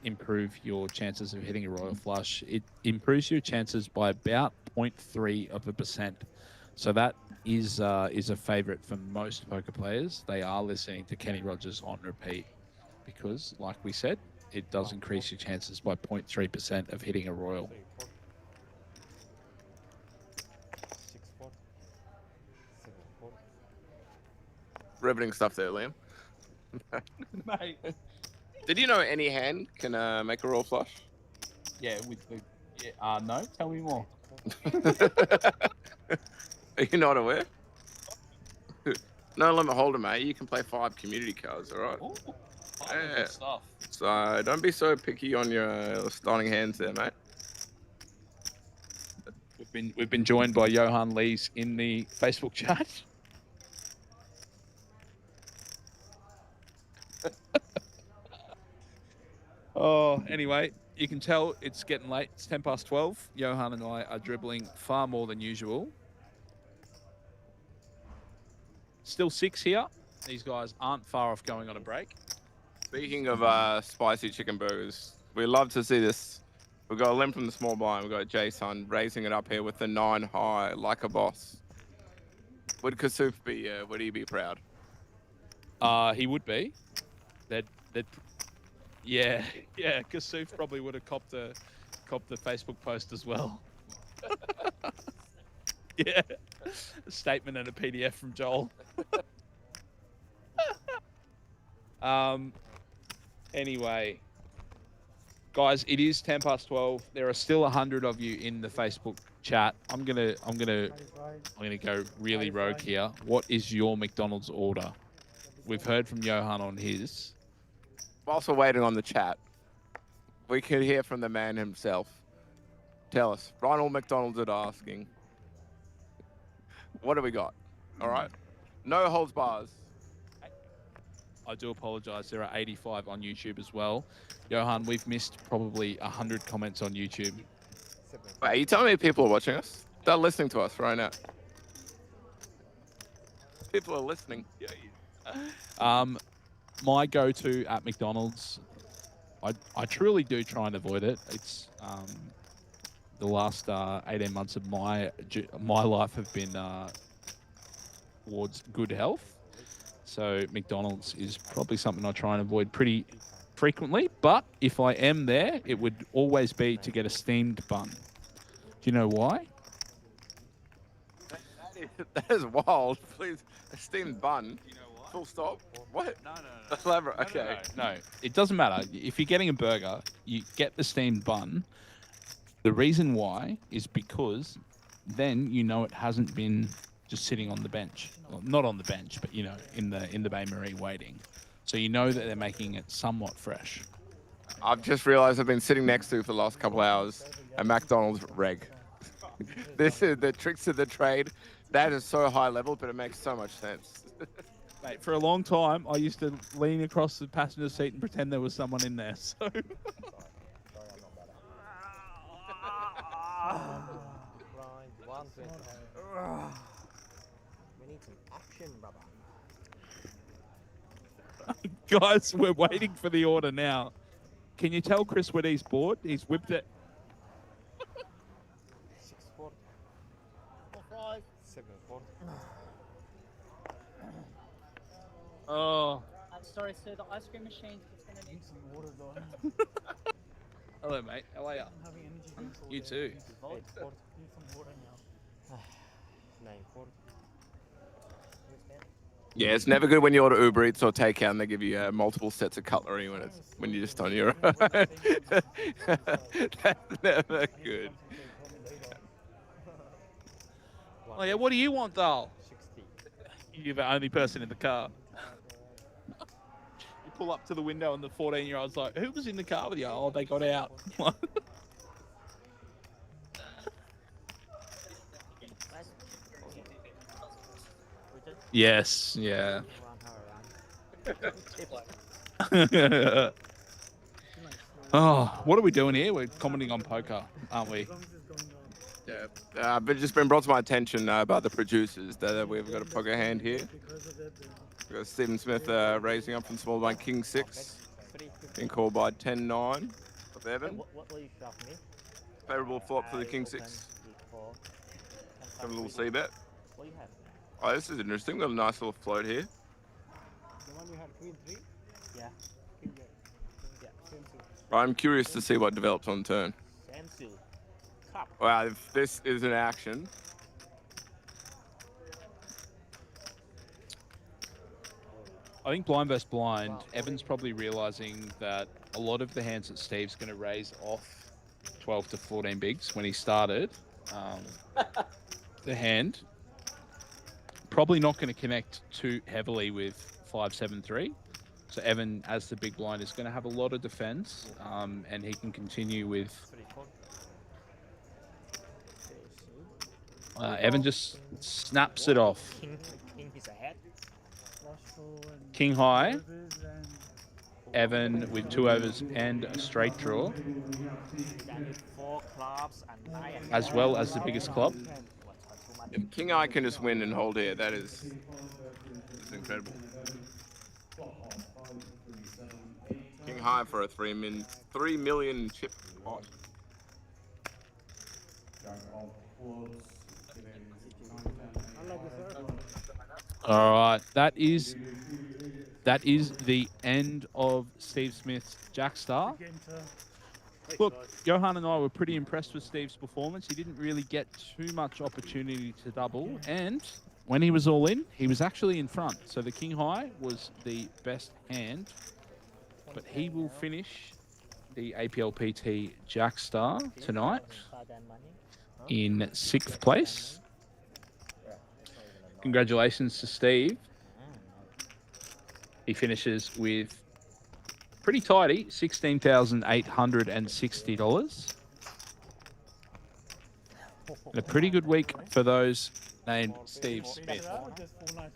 improve your chances of hitting a royal flush. It improves your chances by about 0.3%. So that is a favourite for most poker players. They are listening to Kenny Rogers on repeat because, like we said, it does increase your chances by 0.3% of hitting a royal. Riveting stuff there, Liam. Mate. Did you know any hand can make a royal flush? Yeah, with the... Yeah, no, tell me more. Are you not aware? No limit holder, mate. You can play 5 community cards, all right? Ooh, yeah. Stuff. So don't be so picky on your starting hands there, mate. We've been joined by Johan Lees in the Facebook chat. Oh, anyway, you can tell it's getting late. It's 10 past 12. Johan and I are dribbling far more than usual. Still 6 here. These guys aren't far off going on a break. Speaking of spicy chicken burgers, we love to see this. We've got a limb from the small blind. We've got Jason raising it up here with the 9 high like a boss. Would Kasuf be, would he be proud? He would be. Yeah, Kasuf probably would have copped the Facebook post as well. Yeah, a statement and a PDF from Joel. Anyway, guys, it is 10 past 12. There are still 100 of you in the Facebook chat. I'm gonna go really rogue here. What is your McDonald's order? We've heard from Johan on his. Whilst we're waiting on the chat, we could hear from the man himself. Tell us, Ronald McDonald's is asking, what do we got? All right, no holds bars. I do apologise. There are 85 on YouTube as well. Johan, we've missed probably 100 comments on YouTube. Wait, are you telling me people are watching us? They're listening to us right now. People are listening. My go-to at McDonald's I truly do try and avoid it. It's the last 18 months of my life have been towards good health. So McDonald's is probably something I try and avoid pretty frequently. But if I am there, it would always be to get a steamed bun. Do you know why? That is wild. Please, a steamed bun. Full stop. What? No. Elaborate. Okay. No, it doesn't matter. If you're getting a burger, you get the steamed bun. The reason why is because then you know it hasn't been just sitting on the bench. Well, not on the bench, but you know, in the Bain Marie waiting. So you know that they're making it somewhat fresh. I've just realised I've been sitting next to for the last couple of hours a McDonald's reg. This is the tricks of the trade. That is so high level, but it makes so much sense. Mate, for a long time, I used to lean across the passenger seat and pretend there was someone in there. So. Grind, one thing. We need some action, brother. Guys, we're waiting for the order now. Can you tell Chris what he's bought? He's whipped it. 6-4. 4-5. 7-4. Oh. I'm sorry, sir. The ice cream machine is going to need some water, though. Hello, mate. How are you? I'm having energy drinks all You day. too. Need some water now. 9-4. Yeah, it's never good when you order Uber Eats or takeout and they give you multiple sets of cutlery when you're just on your own. That's never good. Oh yeah, what do you want, though? 60. You're the only person in the car. You pull up to the window and the 14-year-old's like, who was in the car with you? Oh, they got out. Yes, yeah. Oh, what are we doing here? We're commenting on poker, aren't we? Yeah, but it's just been brought to my attention by the producers that we've got a poker hand here. We've got Stephen Smith raising up from small blind King 6, being called by 10-9 of Evan. What will you shop me? Favourable flop for the King 6. Have a little C-bet. What do you have? Oh, this is interesting. We've got a nice little float here. The one you had Queen 3? Yeah. King, yeah. Same suit. I'm curious to see what develops on turn. Same suit. Cup. Wow, if this is an action. I think blind versus blind, Evan's probably realizing that a lot of the hands that Steve's going to raise off 12 to 14 bigs when he started, the hand, probably not going to connect too heavily with 5-7-3. So Evan, as the big blind, is going to have a lot of defense, and he can continue with... Evan just snaps it off. King is ahead. King high. Evan with 2 overs and a straight draw, as well as the biggest club. If King Eye can just win and hold here, that is incredible. King High for a 3 million chip pot. All right, that is the end of Steve Smith's Jackstar. Look, Johan and I were pretty impressed with Steve's performance. He didn't really get too much opportunity to double, and when he was all in, he was actually in front. So the King High was the best hand, but he will finish the Aplpt Jackstar tonight in 6th place. Congratulations to Steve. He finishes with pretty tidy, $16,860. And a pretty good week for those named Steve Smith.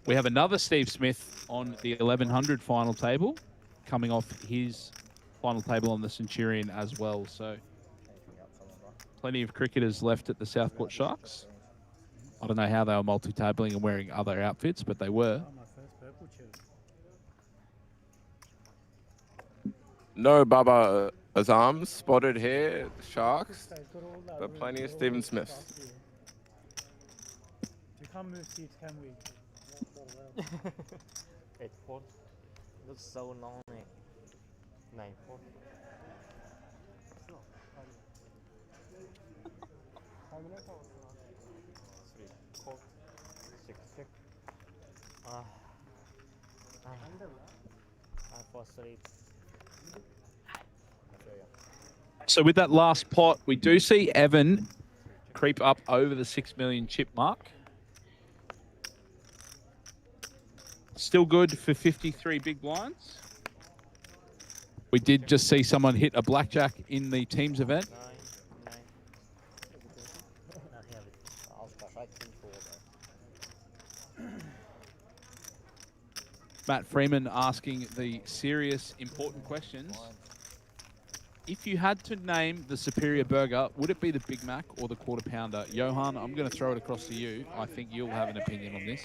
We have another Steve Smith on the 1100 final table, coming off his final table on the Centurion as well. So plenty of cricketers left at the Southport Sharks. I don't know how they were multi-tabling and wearing other outfits, but they were. No Baba Azam spotted here. Sharks, but plenty of Stephen Smiths. We can't move seats, can we? 8 phút. Looks so long. 9 phút. 3 phút. 6 phút. I fall asleep. So with that last pot, we do see Evan creep up over the 6 million chip mark. Still good for 53 big blinds. We did just see someone hit a blackjack in the teams event. Matt Freeman asking the serious, important questions. If you had to name the superior burger, would it be the Big Mac or the Quarter Pounder? Johan, I'm going to throw it across to you. I think you'll have an opinion on this.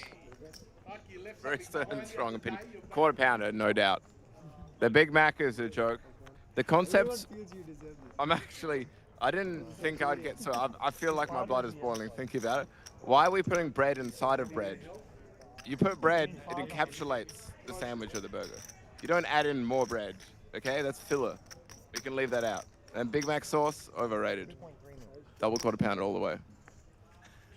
Very strong opinion. Quarter Pounder, no doubt. The Big Mac is a joke. The concepts, I didn't think I'd get so, I feel like my blood is boiling thinking about it. Why are we putting bread inside of bread? You put bread, it encapsulates the sandwich or the burger. You don't add in more bread, okay? That's filler. We can leave that out. And Big Mac sauce, overrated. Double Quarter Pounder all the way.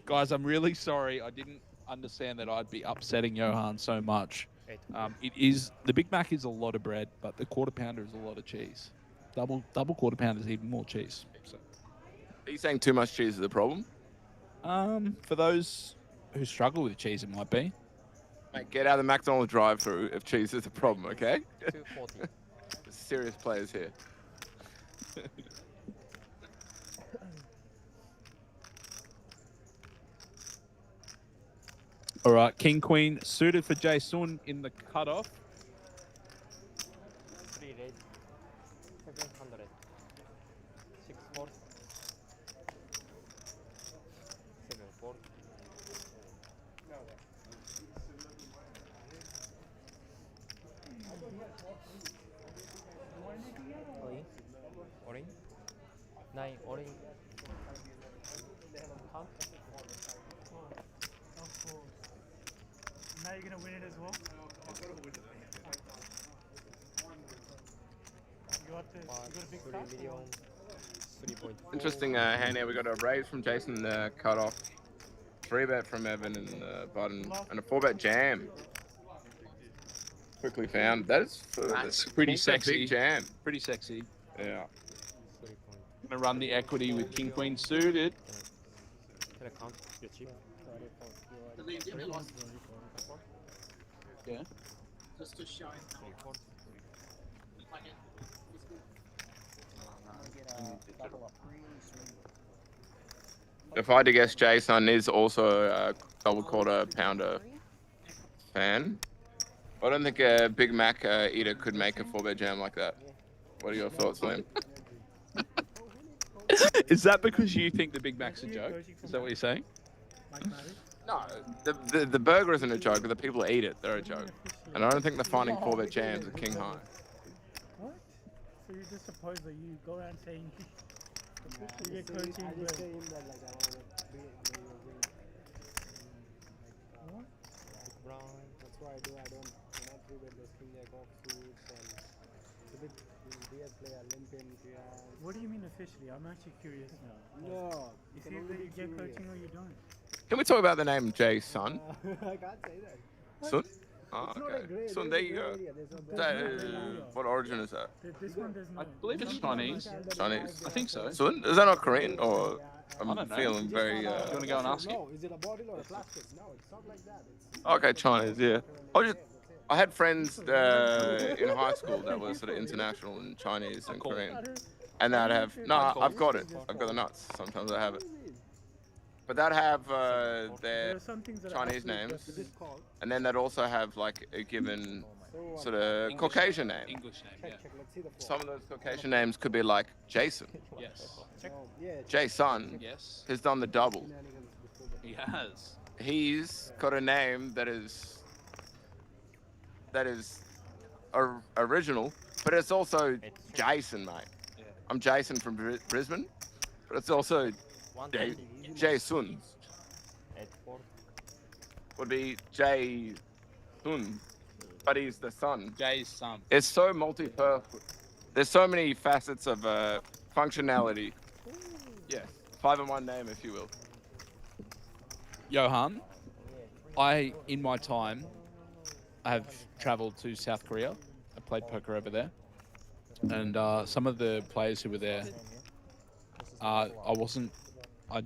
Guys, I'm really sorry. I didn't understand that I'd be upsetting Johan so much. The Big Mac is a lot of bread, but the Quarter Pounder is a lot of cheese. Double Quarter Pounder is even more cheese. So. Are you saying too much cheese is a problem? For those who struggle with cheese, it might be. Mate, get out of the McDonald's drive-thru if cheese is a problem, okay? 240. Serious players here. All right, King Queen suited for Jason in the cutoff. 3 red. 700. 6 4. 7 4. Orange. 9 orange. Count. Now you're gonna win it as well. You got a big stack? 3.4. Interesting hand here. We got a raise from Jason in the cutoff. 3-bet from Evan in the button. And a 4-bet jam. Quickly found. That's pretty sexy. Big jam. Pretty sexy. Yeah. Gonna run the equity with King Queen suited. Can I count your chip? Yeah. Just to show. If I had to guess, Jason is also a Double Quarter Pounder fan. I don't think a Big Mac eater could make a 4-bet jam like that. What are your thoughts, Liam? Is that because you think the Big Mac's a joke? Is that what you're saying? No, the burger isn't a joke, but the people that eat it, they're a joke. And I don't think they're finding 4-bet jams at King High. What? So you just suppose that you go around saying you get coaching, but... What? That's why I do. I don't do those king jack offsuits and a bit DS player limping. What do you mean officially? I'm actually curious now. No. You see that you get coaching or you don't? Can we talk about the name Jay Sun? I can't say that. Sun? Oh, okay. Sun, there you go. What origin is that? This one does not. I believe it's Chinese. Chinese? I think so. Sun? Is that not Korean? Or I'm I don't know. feeling very... Do you want to go and ask him? No, is it a bottle or a plastic? No, it's not like that. It's Okay, Chinese, yeah. I had friends in high school that were sort of international in Chinese and Korean. And that'd have... No, I've got it. I've got the nuts. Sometimes I have it. But that'd have their Chinese names. And then they'd also have like a given sort of Caucasian name. English name, yeah. Some of those Caucasian names could be like Jason. Yes. Jason Yes. has done the double. He has. He's got a name that is original, but it's also Jason, mate. I'm Jason from Brisbane, but it's also Jason. Would be Jay-sun, but he's the son. Jay's son. It's so multi-purpose. There's so many facets of functionality. Yes, 5-in-1 name, if you will. Johan, in my time, I have travelled to South Korea. I played poker over there. And some of the players who were there, I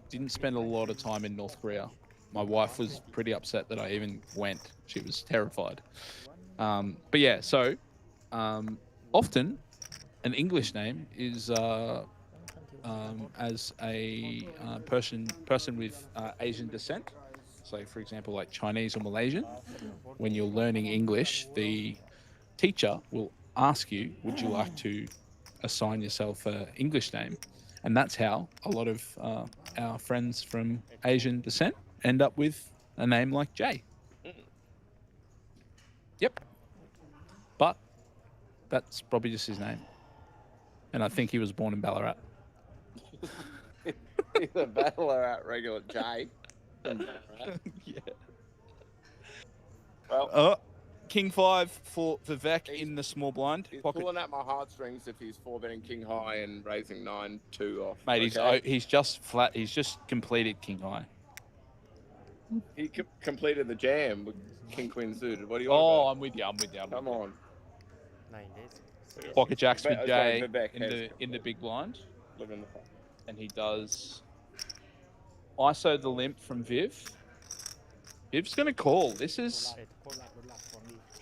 didn't spend a lot of time in North Korea. My wife was pretty upset that I even went. She was terrified. But yeah, so often an English name is as a person with Asian descent. So, for example, like Chinese or Malaysian. When you're learning English, the teacher will ask you, would you like to assign yourself an English name? And that's how a lot of our friends from Asian descent end up with a name like Jay. Yep. But that's probably just his name. And I think he was born in Ballarat. He's a Ballarat regular Jay. Yeah. Well, King 5 for Vivek in the small blind. He's Pocket. pulling at my heartstrings if he's 4-betting king high and raising 9-2 off. Mate, okay? he's just flat. He's just completed King High. He completed the jam with king queen suited. What do you Oh, want? I'm with you. I'm with you. Come on. Pocket jacks with Sorry, Jay Vivek in the big blind, Live in the front. and he does ISO the limp from Viv. Viv's gonna call.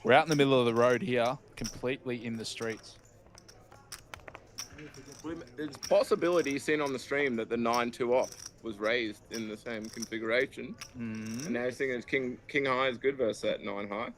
We're out in the middle of the road here, completely in the streets. There's a possibility seen on the stream that the 9-2 off was raised in the same configuration. And now he's thinking king high is good versus that 9 high.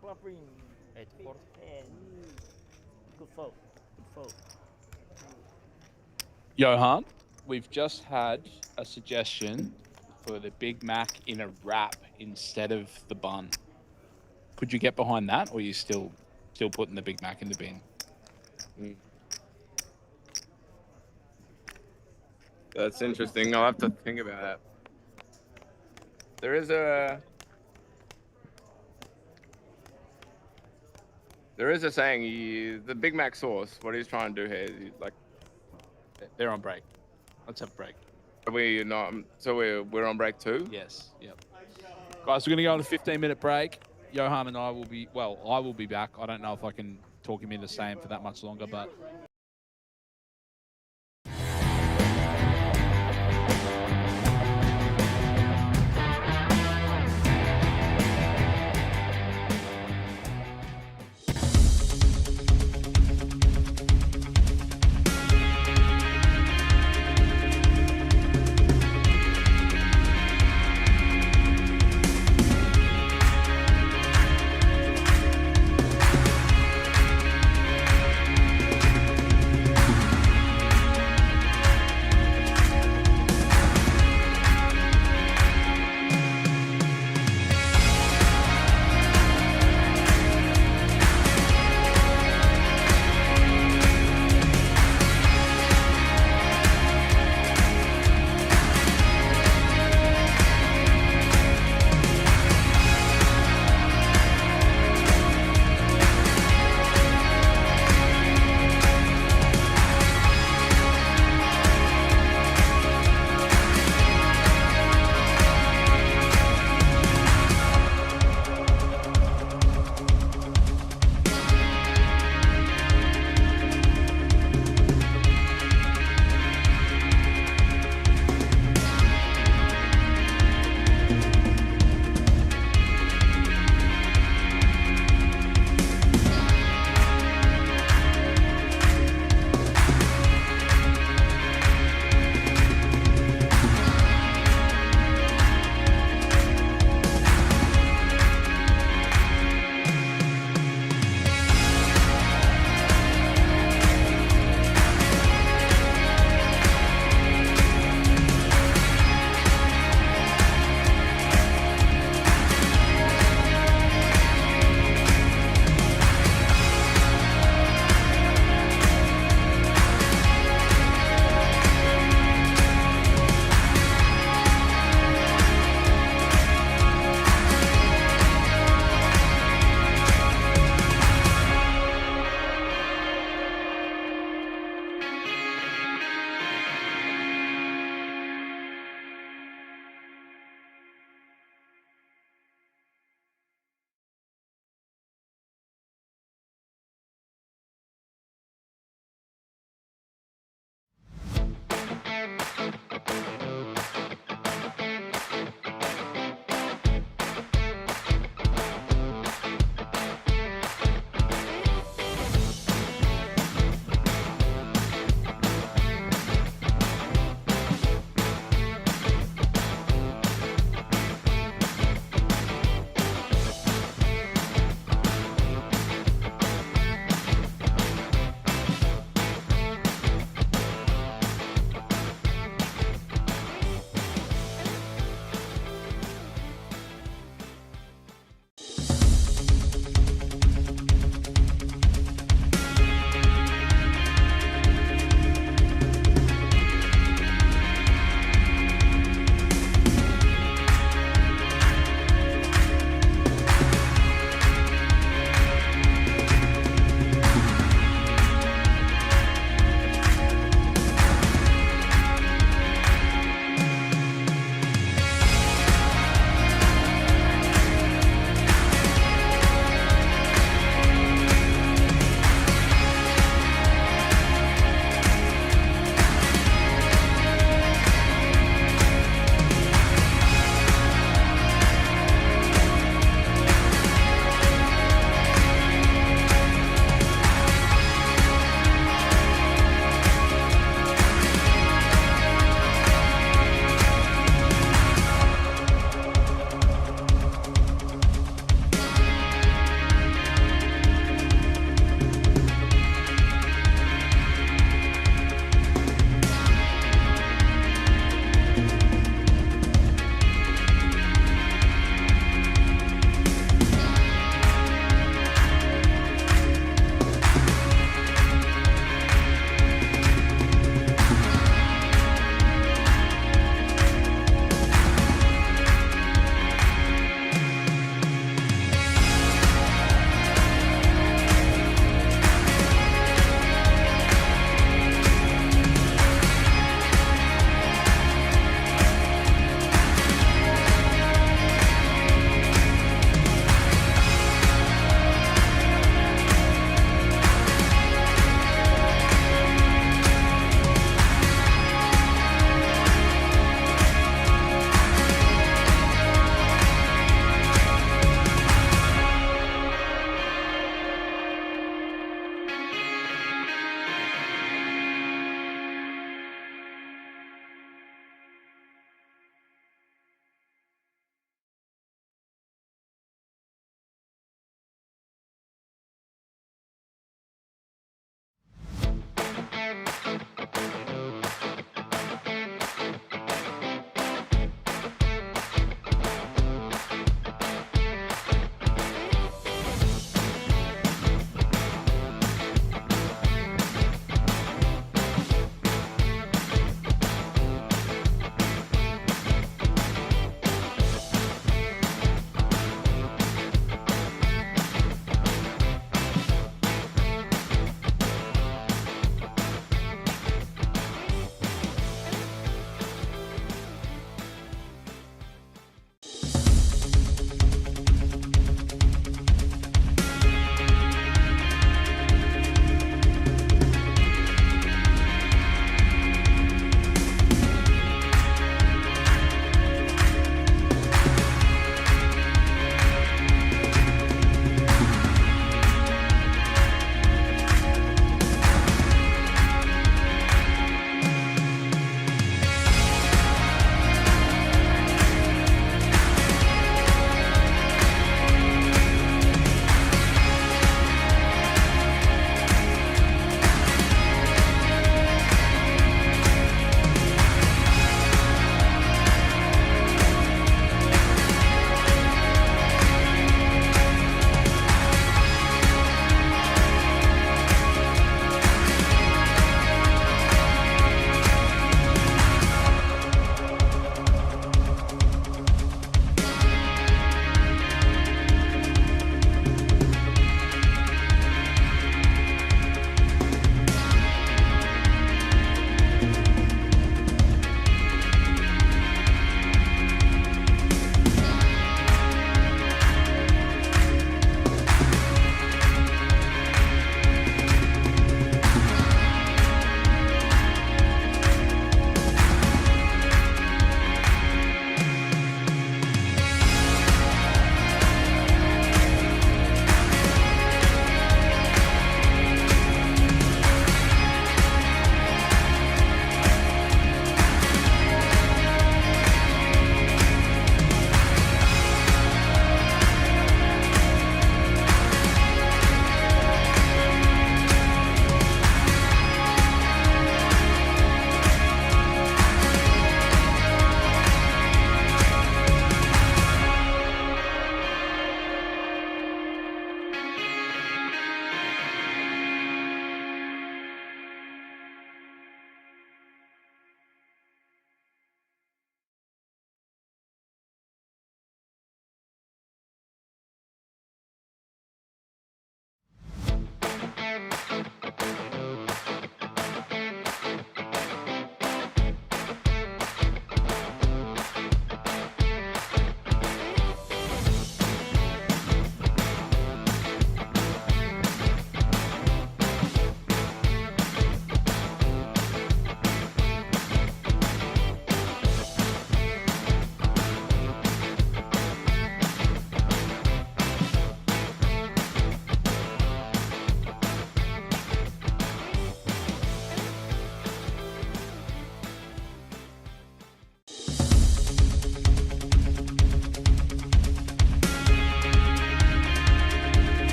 Bluffing. 8-4. Good fold. Good fold. Johan, we've just had a suggestion for the Big Mac in a wrap instead of the bun. Could you get behind that, or are you still putting the Big Mac in the bin? That's interesting. I'll have to think about that. There is a saying, the Big Mac sauce, what he's trying to do here, they're on break. Let's have a break. Are we not? So we're on break too? Yes. Yep. Guys, we're going to go on a 15-minute break. Johan and I will be back. I don't know if I can talk him into staying for that much longer, but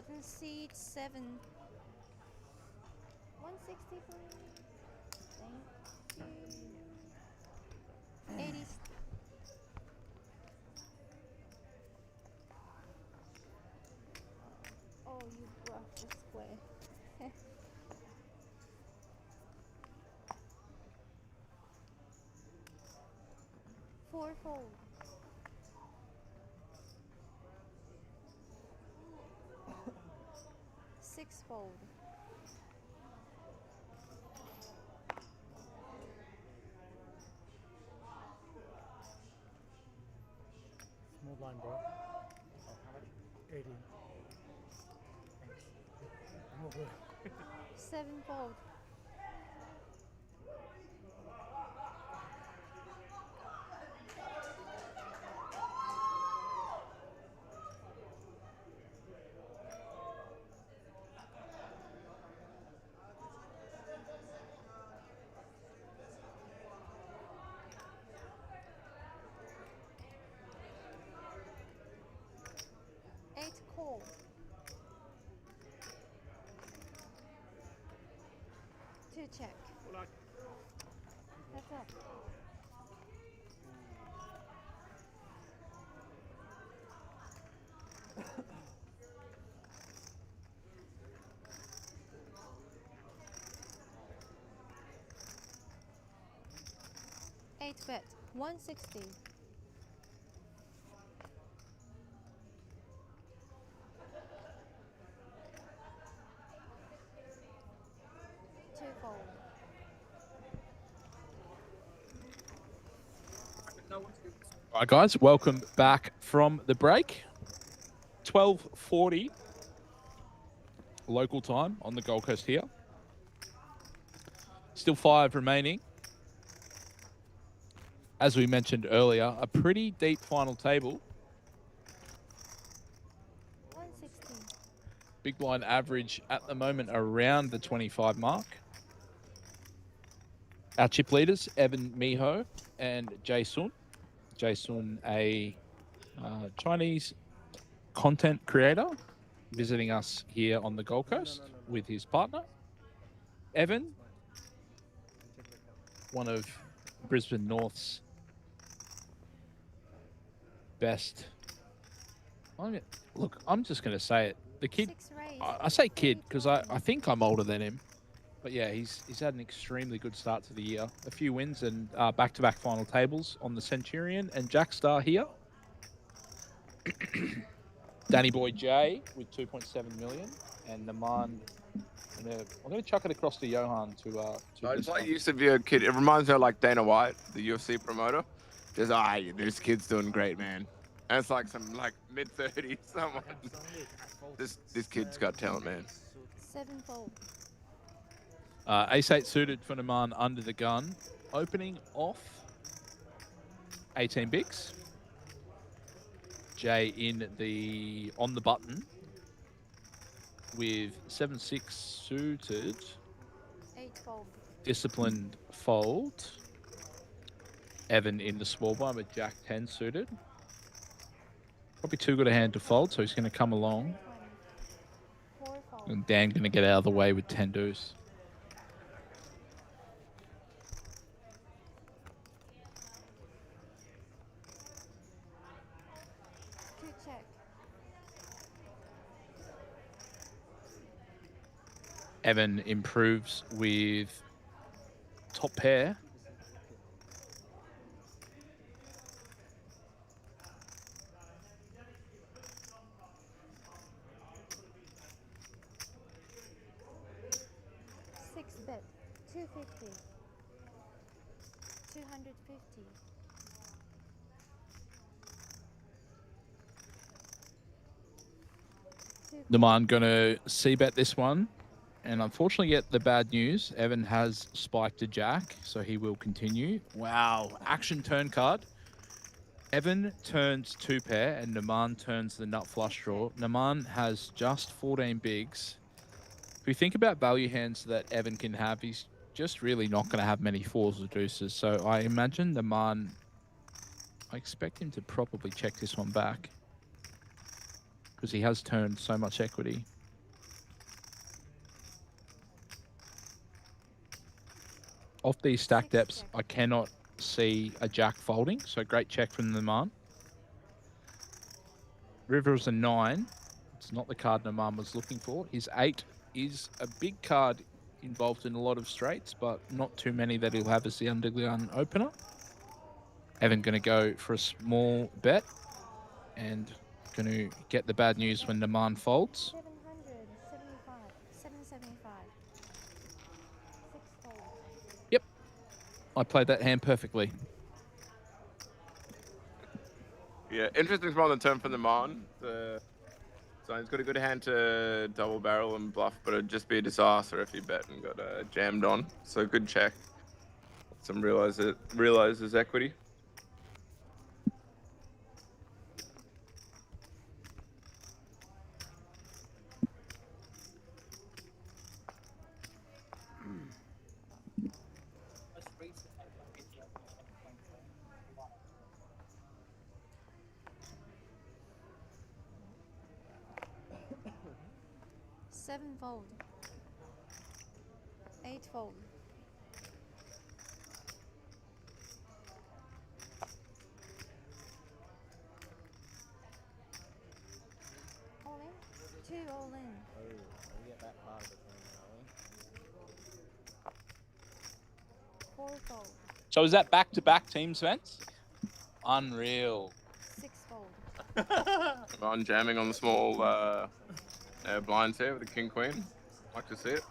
Button seat 7. 160 please. Thank you. 80. Oh, you brought the square. Fourfold. Sixfold. Smooth line, bro. Oh, how much? 80. Thanks. I'm all good. Sevenfold. Eight call. Two check. That's up. Eight bet. 160. Twofold. All right, guys, welcome back from the break. 12:40 local time on the Gold Coast here. Still 5 remaining. As we mentioned earlier, a pretty deep final table. 160. Big blind average at the moment around the 25 mark. Our chip leaders, Evan Miho and Jae-sun. Jae-sun, a Chinese content creator, visiting us here on the Gold Coast with his partner. Evan, one of Brisbane North's best. Look, I'm just going to say it. The kid, I say kid because I think I'm older than him. But yeah, he's had an extremely good start to the year. A few wins and back-to-back final tables on the Centurion and Jackstar here. Danny Boy J with 2.7 million and Naman. I'm gonna chuck it across to Johan to It's like you used to be a kid. It reminds me of like Dana White, the UFC promoter. Just this kid's doing great, man. And it's like some like mid-30s someone. This kid's got talent, man. Sevenfold. Ace-8 suited for Naman under the gun. Opening off 18 bigs. Jay on the button with 7-6 suited. Eightfold. Disciplined fold. Evan in the small blind with Jack 10 suited. Probably too good a hand to fold, so he's going to come along. And Dan going to get out of the way with 10 deuce. Two check. Evan improves with top pair. Six bet. 250. 250. Naman going to c-bet this one. And unfortunately get the bad news. Evan has spiked a jack, so he will continue. Wow, action turn card. Evan turns 2 pair and Naman turns the nut flush draw. Naman has just 14 bigs. If we think about value hands that Evan can have, he's just really not going to have many 4s or deuces. So I imagine Naman, I expect him to probably check this one back. because he has turned so much equity. Off these stack depths, I cannot see a jack folding, so great check from the man. River is a 9. It's not the card Naman was looking for. His 8 is a big card involved in a lot of straights, but not too many that he'll have as the undergun opener. Evan going to go for a small bet and going to get the bad news when Naman folds. 775, 775. 6 fold. Yep, I played that hand perfectly. Yeah, interesting spot on the turn for the Mon. So he's got a good hand to double barrel and bluff, but it'd just be a disaster if he bet and got jammed on. So good check. Some realizes equity. Seven fold. 8 fold. All in? 2 all in. Oh, we get that part of the tournament, are we? 4 fold. So is that back-to-back teams, Vance? Unreal. 6 fold. Mon jamming on the small blinds here with the king queen. Like to see it.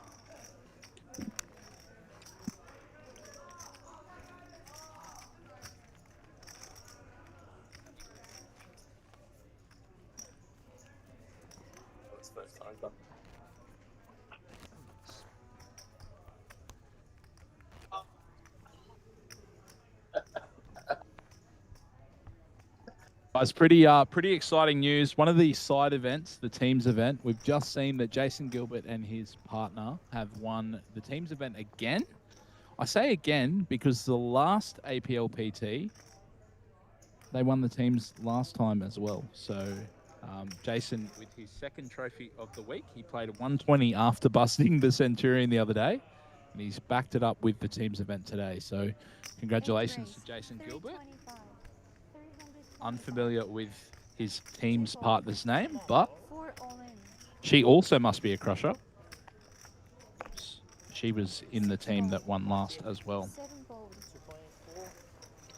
It's pretty exciting news. One of the side events, the teams event, we've just seen that Jason Gilbert and his partner have won the teams event again. I say again because the last APLPT, they won the teams last time as well. So Jason, with his second trophy of the week, he played a 120 after busting the Centurion the other day, and he's backed it up with the teams event today. So congratulations to Jason Gilbert. Unfamiliar with his team's partner's name, but she also must be a crusher. She was in the team that won last as well.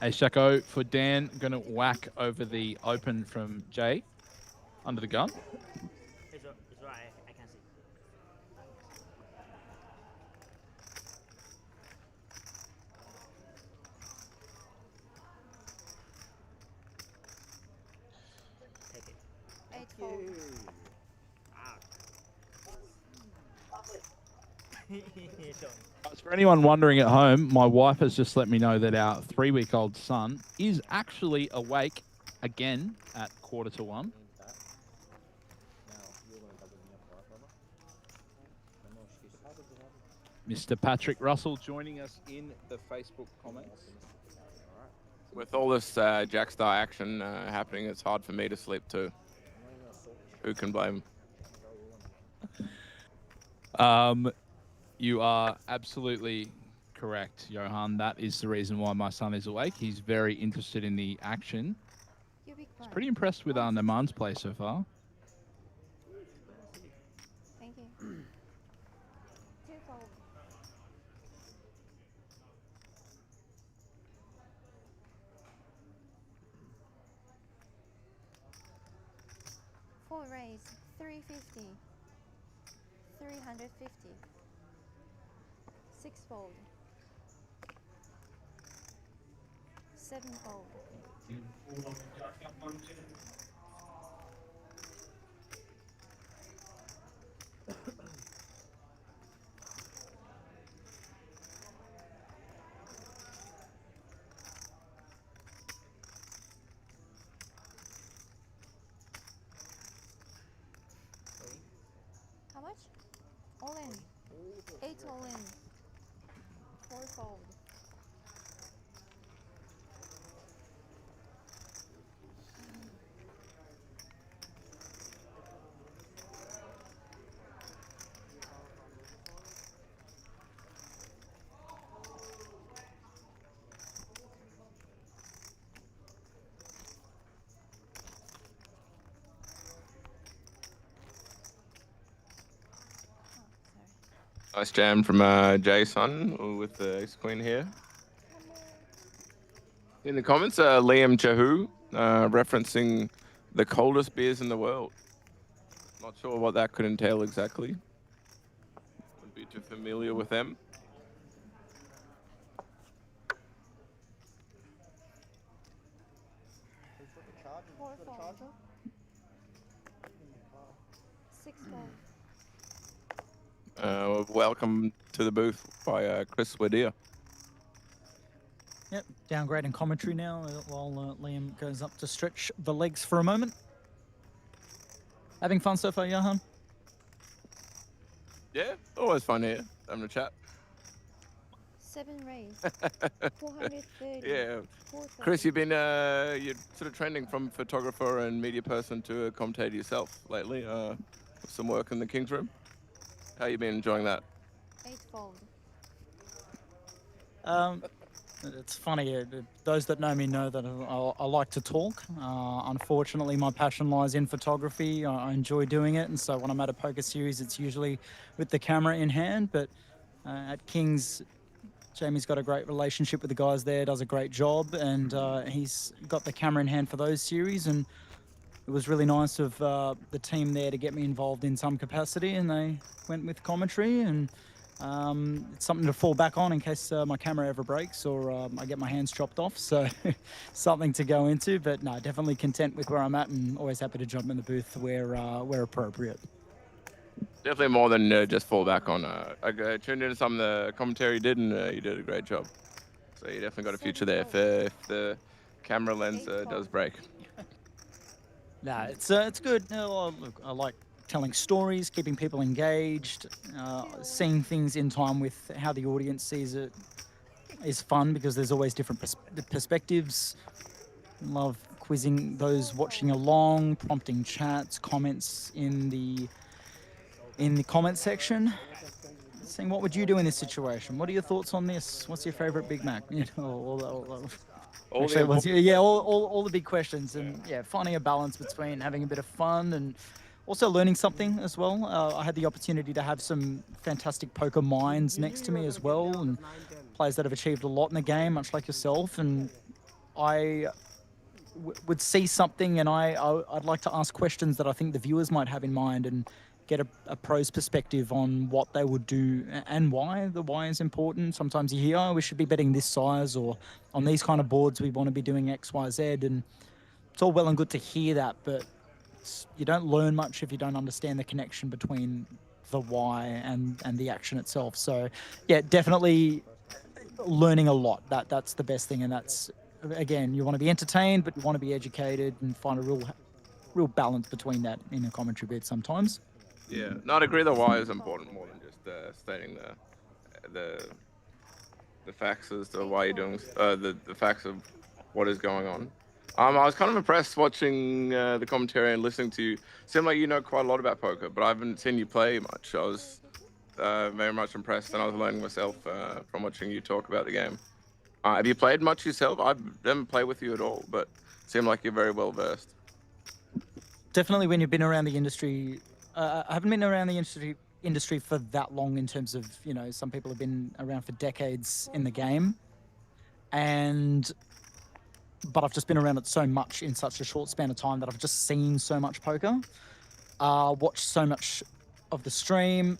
Ace Jack O for Dan, going to whack over the open from Jay under the gun. It's right, I can see. Take it. 8 fold. As for anyone wondering at home, my wife has just let me know that our 3-week-old son is actually awake again at 1:45. Mr. Patrick Russell joining us in the Facebook comments. With all this Jackstar action happening, it's hard for me to sleep too. Who can blame him? You are absolutely correct, Johan. That is the reason why my son is awake. He's very interested in the action. He's pretty impressed with Naman's play so far. Thank you. 2 fold. Four raise, 350. 350. 6 fold. 7 fold. How much? All in. 8 all in. 4 fold. Nice jam from Jason with the Ace Queen here. In the comments, Liam Chahu referencing the coldest beers in the world. Not sure what that could entail exactly. Wouldn't be too familiar with them. Welcome to the booth by Chris Wadia. Yep, downgrading commentary now while Liam goes up to stretch the legs for a moment. Having fun so far, Johan? Yeah, always fun here, having a chat. 7 raised. 430. Yeah. 430. Chris, you've been you're sort of trending from photographer and media person to a commentator yourself lately. Some work in the King's Room. How you been enjoying that? Eightfold. It's funny, those that know me know that I like to talk. Unfortunately, my passion lies in photography. I enjoy doing it, and so when I'm at a poker series, it's usually with the camera in hand. But at King's, Jamie's got a great relationship with the guys there, does a great job, and he's got the camera in hand for those series. And it was really nice of the team there to get me involved in some capacity, and they went with commentary, and it's something to fall back on in case my camera ever breaks or I get my hands chopped off. So something to go into, but no, definitely content with where I'm at and always happy to jump in the booth where appropriate. Definitely more than just fall back on. I tuned into some of the commentary you did, and you did a great job. So you definitely got a future there if the camera lens does break. Nah, it's good. Look, I like telling stories, keeping people engaged, seeing things in time with how the audience sees it is fun because there's always different perspectives. Love quizzing those watching along, prompting chats, comments in the comment section. Saying, what would you do in this situation? What are your thoughts on this? What's your favorite Big Mac? You know, all the big questions, and yeah, finding a balance between having a bit of fun and also learning something as well. I had the opportunity to have some fantastic poker minds next to me as well, and players that have achieved a lot in the game, much like yourself. And I would see something, and I'd like to ask questions that I think the viewers might have in mind, and get a pro's perspective on what they would do and why. The why is important. Sometimes you hear, oh, we should be betting this size, or on these kind of boards we want to be doing X, Y, Z, and it's all well and good to hear that, but you don't learn much if you don't understand the connection between the why and the action itself. So yeah, definitely learning a lot. That's the best thing, and that's, again, you want to be entertained, but you want to be educated and find a real balance between that in a commentary bit sometimes. Yeah, no, I'd agree the why is important more than just stating the facts as to why you're doing the facts of what is going on. I was kind of impressed watching the commentary and listening to you. Seemed like you know quite a lot about poker, but I haven't seen you play much. I was very much impressed, and I was learning myself from watching you talk about the game. Have you played much yourself? I haven't played with you at all, but it seemed like you're very well versed. Definitely when you've been around the industry. I haven't been around the industry for that long in terms of, you know, some people have been around for decades in the game, but I've just been around it so much in such a short span of time that I've just seen so much poker, watched so much of the stream.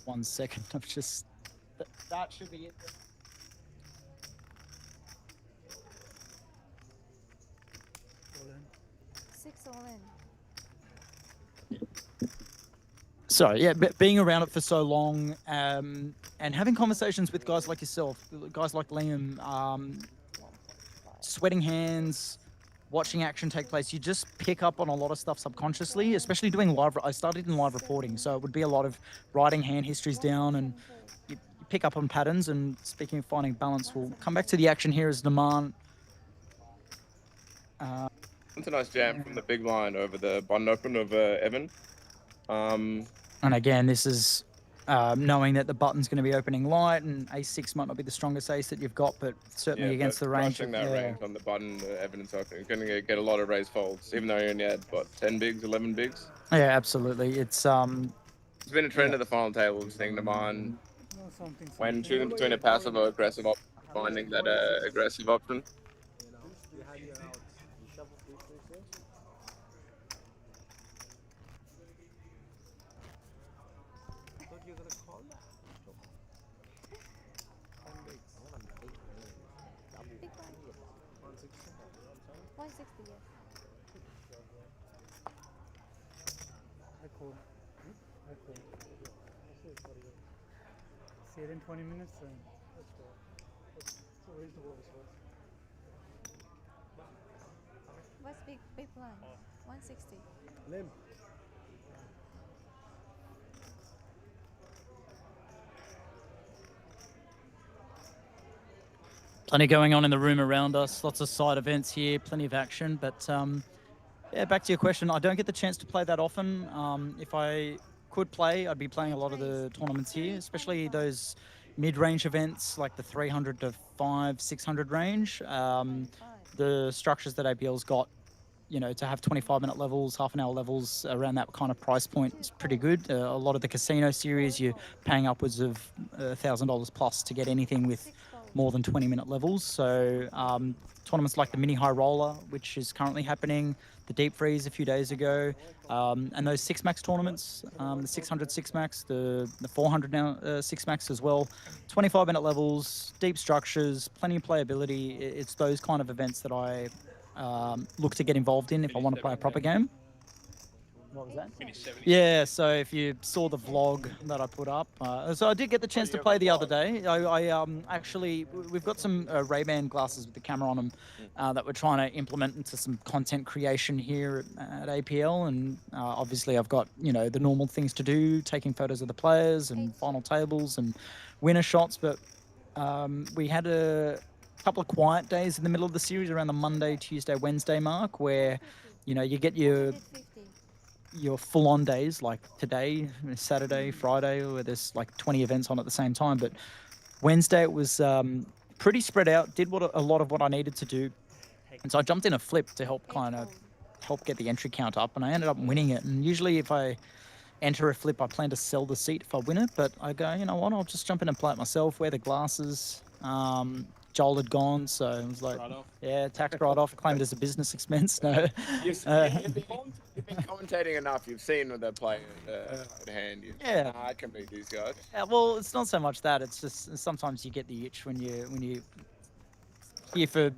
1 second, I've just, that should be it. Six all in. So yeah, being around it for so long, and having conversations with guys like yourself, guys like Liam, sweating hands, watching action take place, you just pick up on a lot of stuff subconsciously, especially doing live. I started in live reporting, so it would be a lot of writing hand histories down, and you pick up on patterns. And speaking of finding balance, we'll come back to the action here as Naman. It's a nice jam from the big line over the button open of Evan. And again, this is knowing that the button's going to be opening light, and ace-6 might not be the strongest ace that you've got, but certainly against the range. Crushing that range on the button, Evan is opening. Going to get a lot of raise folds, even though you only had, what, 10 bigs, 11 bigs? Yeah, absolutely. It's It's been a trend of the final table thing to mine. When choosing between a passive or aggressive option, finding that aggressive option. You have your out. You shuffle 3 3 6. I thought you were gonna call that. 10 bigs. I want a big win. Double. Big one. 160. 160, yes. Cool. Cool. See it in 20 minutes. Then. What's big blind? 160. Limb. Plenty going on in the room around us. Lots of side events here. Plenty of action. But yeah, back to your question. I don't get the chance to play that often. If I could play, I'd be playing a lot of the tournaments here, especially those mid-range events like the 300 to 600 range. The structures that APL's got, you know, to have 25-minute levels, half-an-hour levels around that kind of price point is pretty good. A lot of the casino series, you're paying upwards of $1,000 plus to get anything with more than 20-minute levels. So tournaments like the mini high roller, which is currently happening, the deep freeze a few days ago, and those 6-max tournaments, the 600 6-max, the 400 now 6-max as well. 25-minute levels, deep structures, plenty of playability. It's those kind of events that I look to get involved in if I want to play a proper game. What was that? Yeah, so if you saw the vlog that I put up, so I did get the chance to play the other day. I actually, we've got some Ray-Ban glasses with the camera on them that we're trying to implement into some content creation here at APL, and obviously I've got, you know, the normal things to do, taking photos of the players and final tables and winner shots, but we had a couple of quiet days in the middle of the series around the Monday, Tuesday, Wednesday mark where, you know, you get your full-on days like today, Saturday, Friday, where there's like 20 events on at the same time. But Wednesday it was pretty spread out, did a lot of what I needed to do. And so I jumped in a flip to help get the entry count up, and I ended up winning it. And usually if I enter a flip, I plan to sell the seat if I win it, but I go, you know what, I'll just jump in and play it myself, wear the glasses. Joel had gone, so it was like, yeah, tax write-off, claimed as a business expense. No. You've been commentating enough. You've seen what they're playing at hand. Yeah, I can beat these guys. Well, it's not so much that. It's just sometimes you get the itch when you here for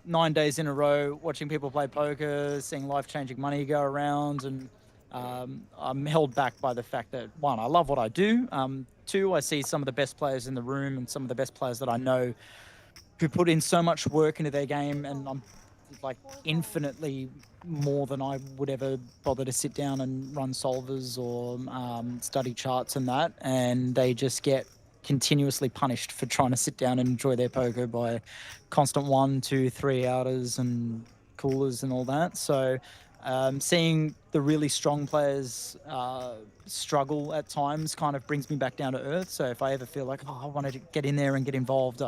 9 days in a row, watching people play poker, seeing life-changing money go around, and I'm held back by the fact that, one, I love what I do. Two, I see some of the best players in the room and some of the best players that I know who put in so much work into their game, and I'm like infinitely more than I would ever bother to sit down and run solvers or study charts and that, and they just get continuously punished for trying to sit down and enjoy their poker by constant 1, 2, 3 outers and coolers and all that. So seeing the really strong players struggle at times kind of brings me back down to earth. So if I ever feel like, oh, I wanted to get in there and get involved,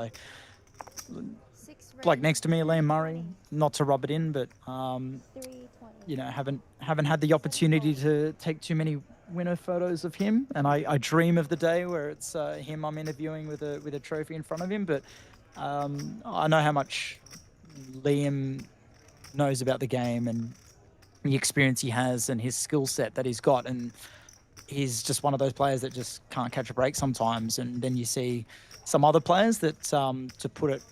like next to me, Liam Murray, not to rub it in, but you know, haven't had the opportunity to take too many winner photos of him, and I dream of the day where it's him I'm interviewing with a trophy in front of him. But I know how much Liam knows about the game and the experience he has and his skill set that he's got, and he's just one of those players that just can't catch a break sometimes. And then you see some other players that, to put it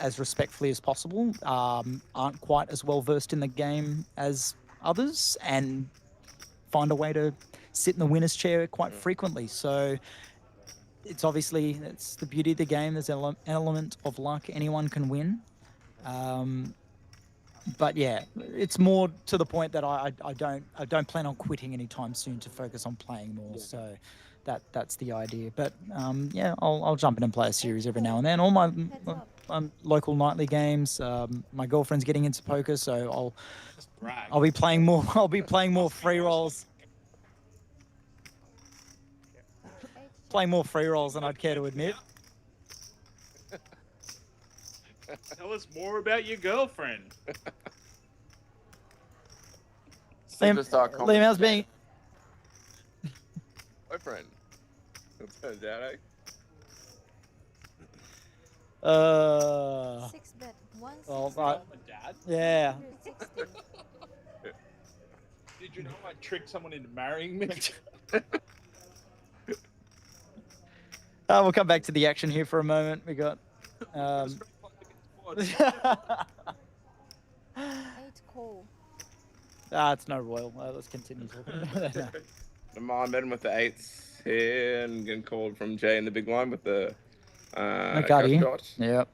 as respectfully as possible, aren't quite as well versed in the game as others and find a way to sit in the winner's chair quite frequently. So it's the beauty of the game. There's an element of luck. Anyone can win. But yeah, it's more to the point that I don't plan on quitting anytime soon to focus on playing more. Yeah. So that's the idea. But yeah, I'll jump in and play a series every now and then. All my local nightly games. My girlfriend's getting into poker, so I'll be playing more. I'll be playing more free rolls. Playing more free rolls than I'd care to admit. Tell us more about your girlfriend. Liam, how's being? boyfriend. It turns out, eh? 6-bet, 160. Well, right. Dad? Yeah. 160. Did you know I tricked someone into marrying me? We'll come back to the action here for a moment. We got. 8 call. It's no royal. Let's continue talking about that. Lamar met him with the 8s here and getting called from Jay in the big line with the McGuddy. shot. Yep.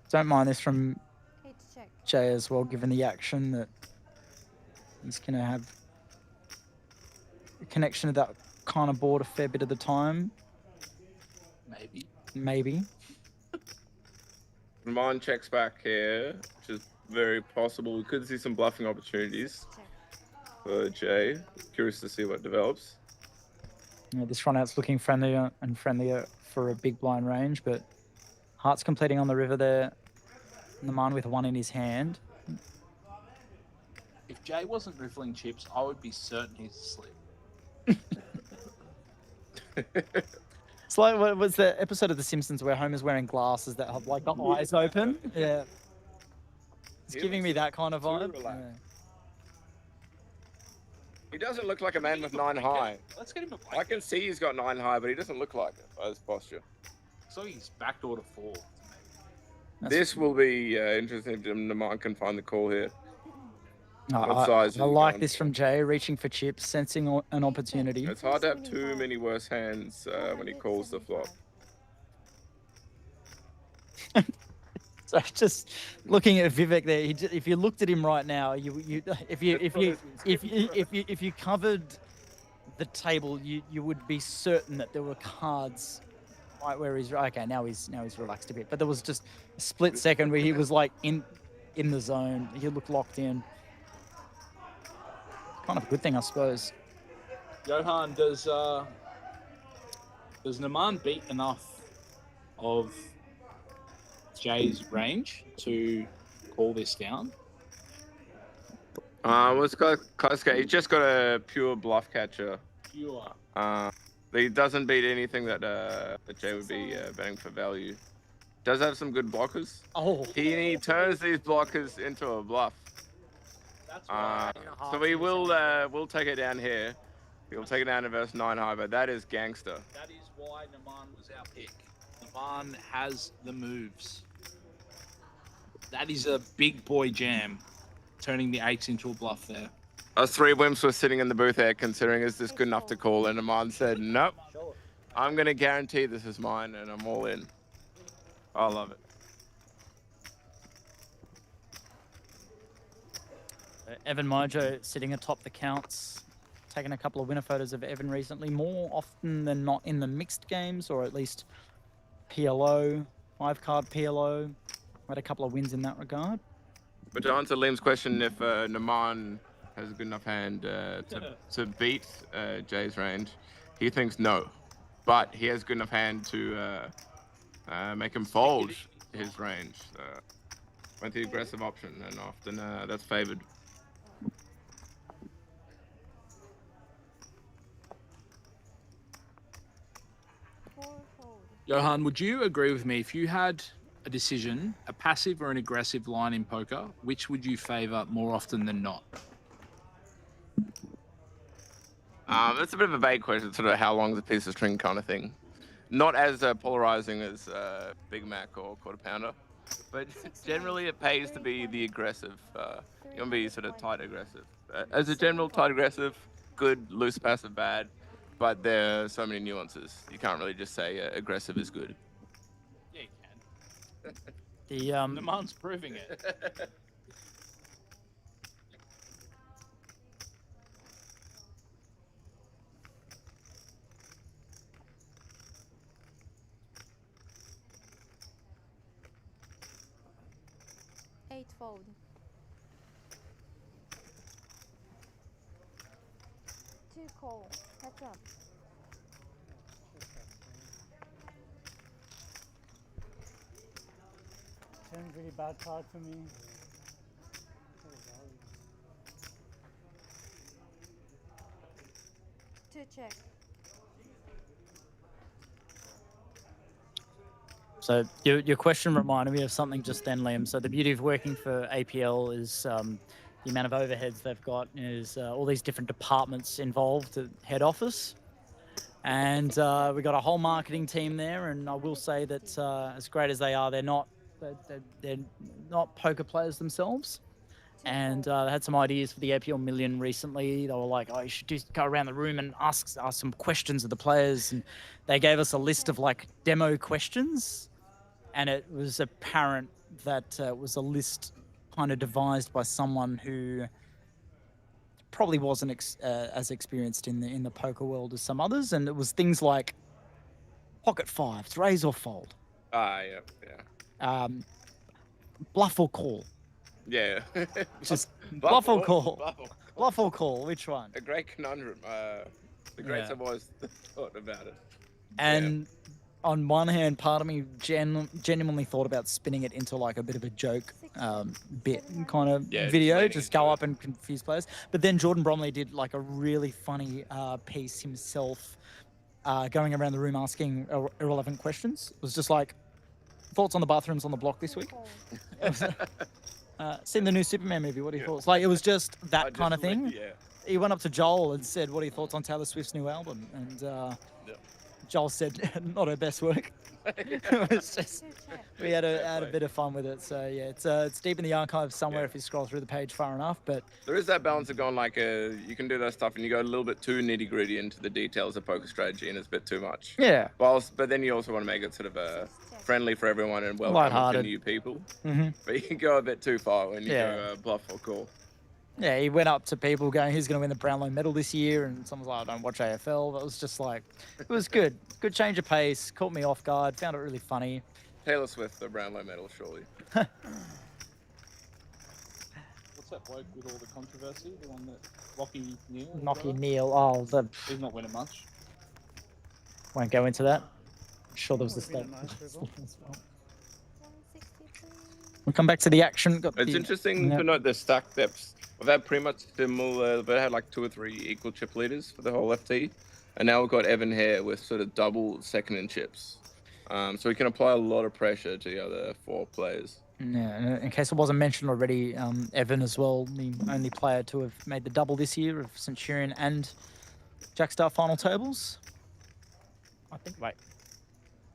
Don't mind this from 8 check. Jay as well, given the action that he's going to have a connection to that kind of board a fair bit of the time. Maybe. Lamar checks back here, which is very possible. We could see some bluffing opportunities for Jay. Curious to see what develops. Yeah, this run out's looking friendlier and friendlier for a big blind range, but Hart's completing on the river there. Naman with 1 in his hand. If Jay wasn't riffling chips, I would be certain he's asleep. It's like, what was the episode of The Simpsons where Homer's wearing glasses that have like the eyes open? Yeah. It's giving me that kind of vibe. Yeah. He doesn't look like a man with 9 high. Let's get him a blanket. I can see he's got 9 high, but he doesn't look like it by his posture. So he's backdoor to 4. This will be interesting if Naman can find the call here. I like this from Jay, reaching for chips, sensing an opportunity. It's hard to have too many worse hands when he calls the flop. So just looking at Vivek there, if you looked at him right now, if you covered the table, you would be certain that there were cards right where he's okay. Now he's relaxed a bit, but there was just a split second where he was like in the zone. He looked locked in. Kind of a good thing, I suppose. Johan, does Naman beat enough of Jay's range to call this down? He's just got a pure bluff catcher. Pure. He doesn't beat anything that Jay would be betting for value. Does have some good blockers. Oh. He turns these blockers into a bluff. So we will take it down here. We'll take it down to verse 9 high, but that is gangster. That is why Naman was our pick. Naman has the moves. That is a big boy jam, turning the 8s into a bluff there. Us 3 wimps were sitting in the booth there considering is this good enough to call, and Naman said, nope, I'm going to guarantee this is mine, and I'm all in. I love it. Evan Mojo sitting atop the counts, taking a couple of winner photos of Evan recently, more often than not in the mixed games, or at least PLO, 5-card PLO. Had a couple of wins in that regard. But to answer Liam's question, if Naman has a good enough hand to beat Jay's range, he thinks no. But he has good enough hand to make him fold his range. Went the aggressive option, and often that's favored. Johan, would you agree with me if you had a decision, a passive or an aggressive line in poker, which would you favor more often than not? It's a bit of a vague question, sort of how long is a piece of string kind of thing. Not as polarizing as Big Mac or Quarter Pounder, but generally it pays to be the aggressive. You want to be sort of tight aggressive. As a general, tight aggressive, good, loose passive, bad, but there are so many nuances. You can't really just say aggressive is good. Yeah, you can. The Naman's proving it. Eightfold. Two call. Catch up. Ten's really bad card for me. 2 check. So your question reminded me of something just then, Liam. So the beauty of working for APL is the amount of overheads they've got is all these different departments involved at head office. And we got a whole marketing team there. And I will say that as great as they are, they're not poker players themselves. And they had some ideas for the APL Million recently. They were like, oh, you should just go around the room and ask some questions of the players. And they gave us a list of like demo questions. And it was apparent that it was a list kind of devised by someone who probably wasn't as experienced in the poker world as some others. And it was things like pocket fives, raise or fold, Yeah. bluff or call. Yeah. Just bluff or call. Bluff or call, which one? A great conundrum. The greats Yeah. have always thought about it. And on one hand, part of me genuinely thought about spinning it into like a bit of a joke bit kind of video, just go up and confuse players. But then Jordan Bromley did like a really funny piece himself, going around the room asking irrelevant questions. It was just like, thoughts on the bathrooms on the block this week? Seen the new Superman movie, what are your thoughts? Like, it was just that kind of thing. He went up to Joel and said, what are your thoughts on Taylor Swift's new album? And Joel said, not her best work. It was just, we had a bit of fun with it. So yeah, it's deep in the archives somewhere if you scroll through the page far enough. But there is that balance of going like, you can do that stuff and you go a little bit too nitty gritty into the details of poker strategy and it's a bit too much. Yeah. But then you also want to make it sort of friendly for everyone and welcome to new people. But you can go a bit too far when you go bluff or call. Yeah, he went up to people going, who's going to win the Brownlow medal this year? And someone's like, I don't watch AFL. That was just like, it was good. Good change of pace. Caught me off guard. Found it really funny. Taylor Swift, the Brownlow medal, surely. What's that bloke with all the controversy? The one that Lockie Neal? Lockie Neal. Oh, he's not winning much. Won't go into that. I'm sure there was a state. We'll come back to the action. It's interesting to note the stack depths. We've had pretty much similar, but had like 2 or 3 equal chip leaders for the whole FT. And now we've got Evan here with sort of double second in chips. So we can apply a lot of pressure to the other 4 players. Yeah, in case it wasn't mentioned already, Evan as well, the only player to have made the double this year of Centurion and Jackstar final tables. I think, wait,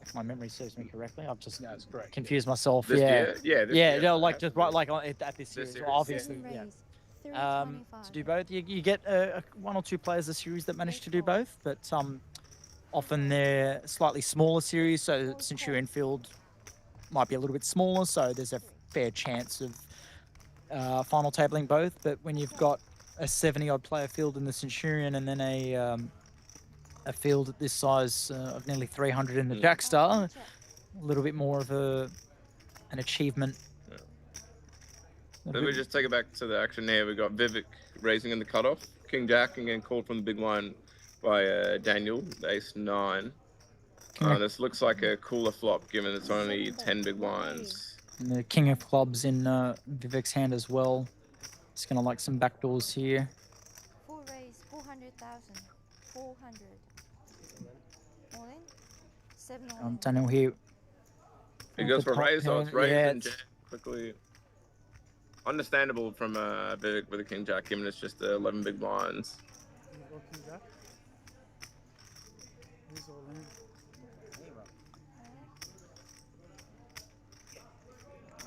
if my memory serves me correctly, I've just confused myself. This year? Yeah, this year. No, like just right, like at this year, well, obviously, yeah. To do both, you get 1 or 2 players a series that manage to do both, but often they're slightly smaller series, so Centurion field might be a little bit smaller, so there's a fair chance of final tabling both. But when you've got a 70-odd player field in the Centurion and then a field at this size of nearly 300 in the Jackstar, a little bit more of an achievement. Then we just take it back to the action here. We got Vivek raising in the cutoff, King Jack, and getting called from the big line by Daniel, the Ace 9. This looks like a cooler flop given it's only 10 big blinds. And the King of Clubs in Vivek's hand as well. It's gonna like some backdoors here. Full raise, 400,000. 400. All in? 7 all in. Daniel here. He goes for raise, so it's raised Yeah, and Jack quickly. Understandable from Vivek with a King Jack, given it's just 11 big blinds.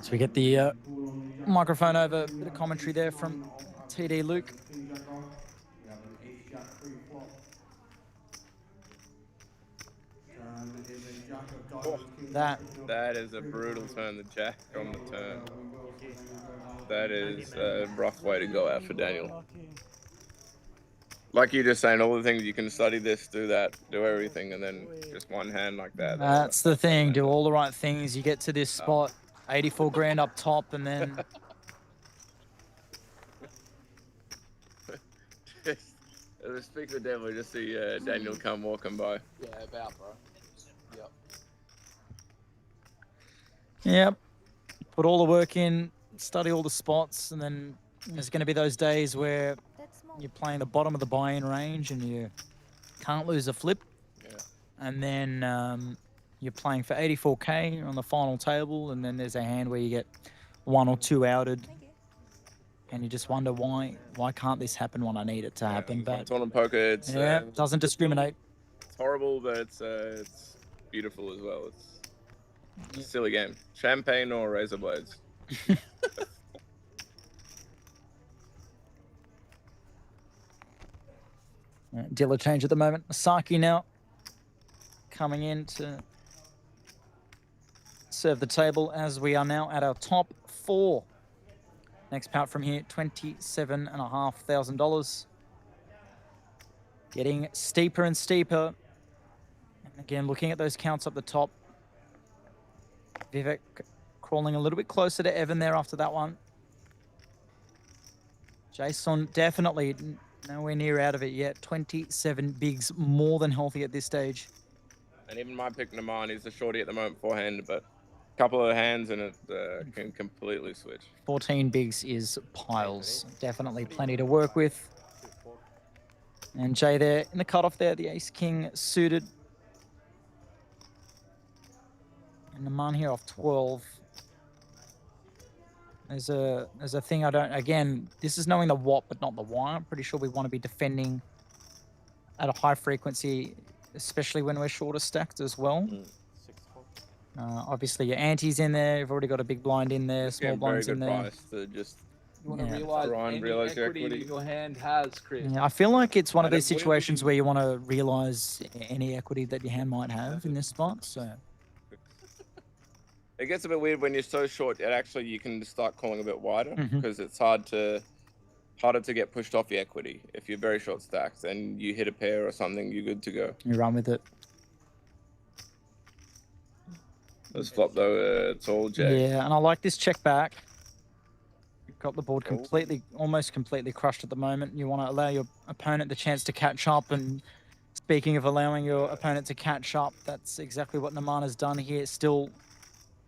So we get the microphone over, a bit of commentary there from TD Luke. Oh, that is a brutal turn, the Jack on the turn. That is a rough way to go out for Daniel. Like you just saying, all the things you can study this, do that, do everything, and then just one hand like that. That's the thing, do all the right things, you get to this spot, 84 grand up top, and then... Speak of the devil, just see Daniel come walking by. Yeah, about, bro. Yep. Yep. Put all the work in, study all the spots, and then there's going to be those days where you're playing the bottom of the buy-in range and you're Can't lose a flip. Yeah. And then you're playing for 84k on the final table, and then there's a hand where you get 1 or 2 outed. And you just wonder why can't this happen when I need it to happen? But tournament poker, it's doesn't discriminate. It's horrible, but it's beautiful as well. It's a silly game. Champagne or razor blades. Dealer change at the moment. Saki now coming in to serve the table as we are now at our top 4. Next pout from here, $27,500. Getting steeper and steeper. And again, looking at those counts up the top. Vivek crawling a little bit closer to Evan there after that one. Jason definitely nowhere near out of it yet. 27 bigs, more than healthy at this stage. And even my pick, Naman, he's a shorty at the moment beforehand, but a couple of hands and it can completely switch. 14 bigs is piles. Definitely plenty to work with. And Jay there in the cutoff there, the ace-king suited. And Naman here off 12. There's a thing I don't, again, this is knowing the what but not the why. I'm pretty sure we want to be defending at a high frequency, especially when we're shorter stacked as well. Obviously your ante's in there, you've already got a big blind in there, small blinds in there. Price to just You want to realize any equity your hand has, Chris. Yeah, I feel like it's one of those situations where you want to realize any equity that your hand might have in this spot. So it gets a bit weird when you're so short. Actually, you can start calling a bit wider Mhm. because it's harder to get pushed off the equity. If you're very short stacked and you hit a pair or something, you're good to go. you run with it. This flop though, it's all jack. Yeah, and I like this check back. You've got the board completely, almost completely crushed at the moment. You want to allow your opponent the chance to catch up. And speaking of allowing your opponent to catch up, that's exactly what Naman has done here. Still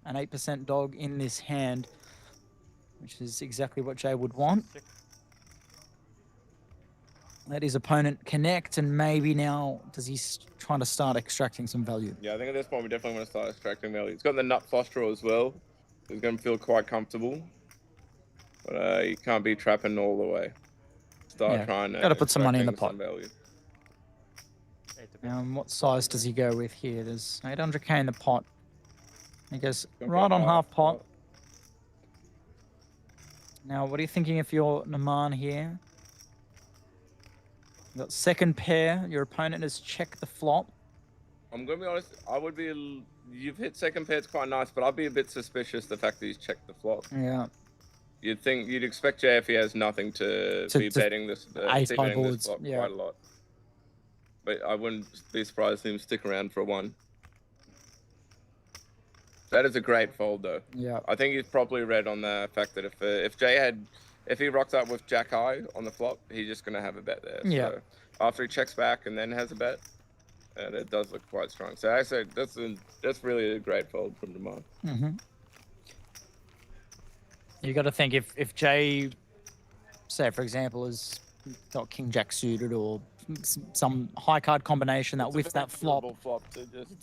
an 8% dog in this hand, which is exactly what Jay would want. Let his opponent connect, and maybe now does he trying to start extracting some value? Yeah, I think at this point we definitely want to start extracting value. It's got the nut flush draw as well. He's going to feel quite comfortable, but you can't be trapping all the way. Start trying to. Got to put some money in the extract pot. value. What size does he go with here? There's 800k in the pot. He goes right on half pot. Now, what are you thinking if you're Naman here? You got second pair. Your opponent has checked the flop. I'm going to be honest. I would be. You've hit second pair. It's quite nice, but I'd be a bit suspicious the fact that he's checked the flop. Yeah. You'd expect Jay if he has nothing to be betting this, ace high betting this boards, flop yeah. quite a lot. But I wouldn't be surprised if him stick around for a 1. That is a great fold though. Yeah. I think he's probably read on the fact that if he rocks up with Jack high on the flop, he's just gonna have a bet there. Yeah. So after he checks back and then has a bet, and it does look quite strong. So actually, that's really a great fold from Naman. Mm-hmm. You got to think if Jay, say for example, has got King Jack suited or some high card combination that whiffs that flop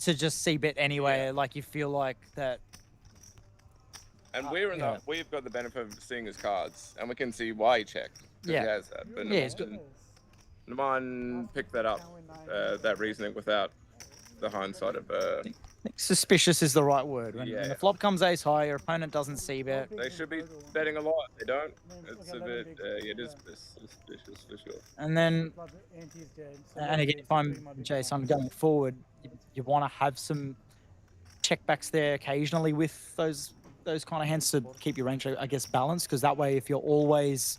to just see bet anyway, like you feel like that. And we've got the benefit of seeing his cards, and we can see why he checked. 'Cause Yeah. He has that. But Yeah, he's good. Naman picked that up, that reasoning without the hindsight of. Suspicious is the right word. When Yeah. the flop comes ace high, your opponent doesn't see bet. They should be betting a lot. They don't. It's a bit. It is suspicious for sure. And then, and again, if I'm Jason going forward, you want to have some checkbacks there occasionally with those kind of hands to keep your range, I guess, balanced. Because that way, if you're always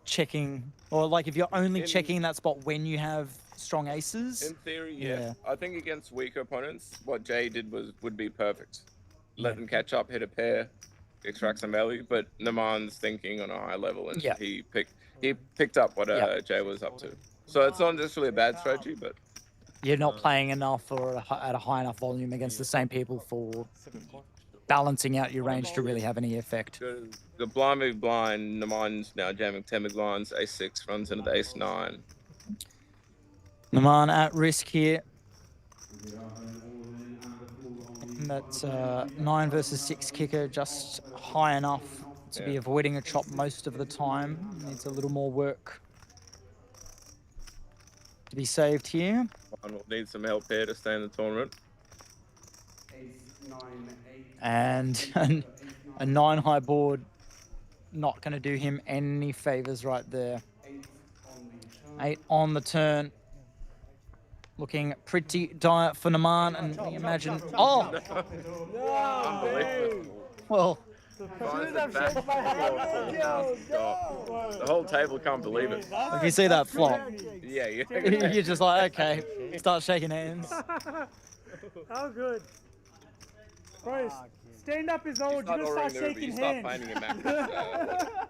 checking, or like if you're only checking that spot when you have strong aces. In theory, yeah. I think against weaker opponents, what Jay did would be perfect. Let them catch up, hit a pair, extract some value. But Naman's thinking on a high level, and he picked up what Jay was up to. So it's not necessarily a bad strategy, but You're not playing enough or at a high enough volume against the same people for balancing out your range to really have any effect. the blind v blind, Naman's now jamming 10 big blinds, ace 6 runs into the ace 9. Naman at risk here. That 9 versus 6 kicker just high enough to be avoiding a chop most of the time. Needs a little more work to be saved here. And we'll need some help here to stay in the tournament. And a 9 high board, not going to do him any favors right there. 8 on the turn. Looking pretty dire for Naman, and we imagine... Oh! Well... The whole table can't believe it. If you see that flop, yeah, you're just like, okay, start shaking hands. How good. Bro, stand up is old, you just start shaking hands.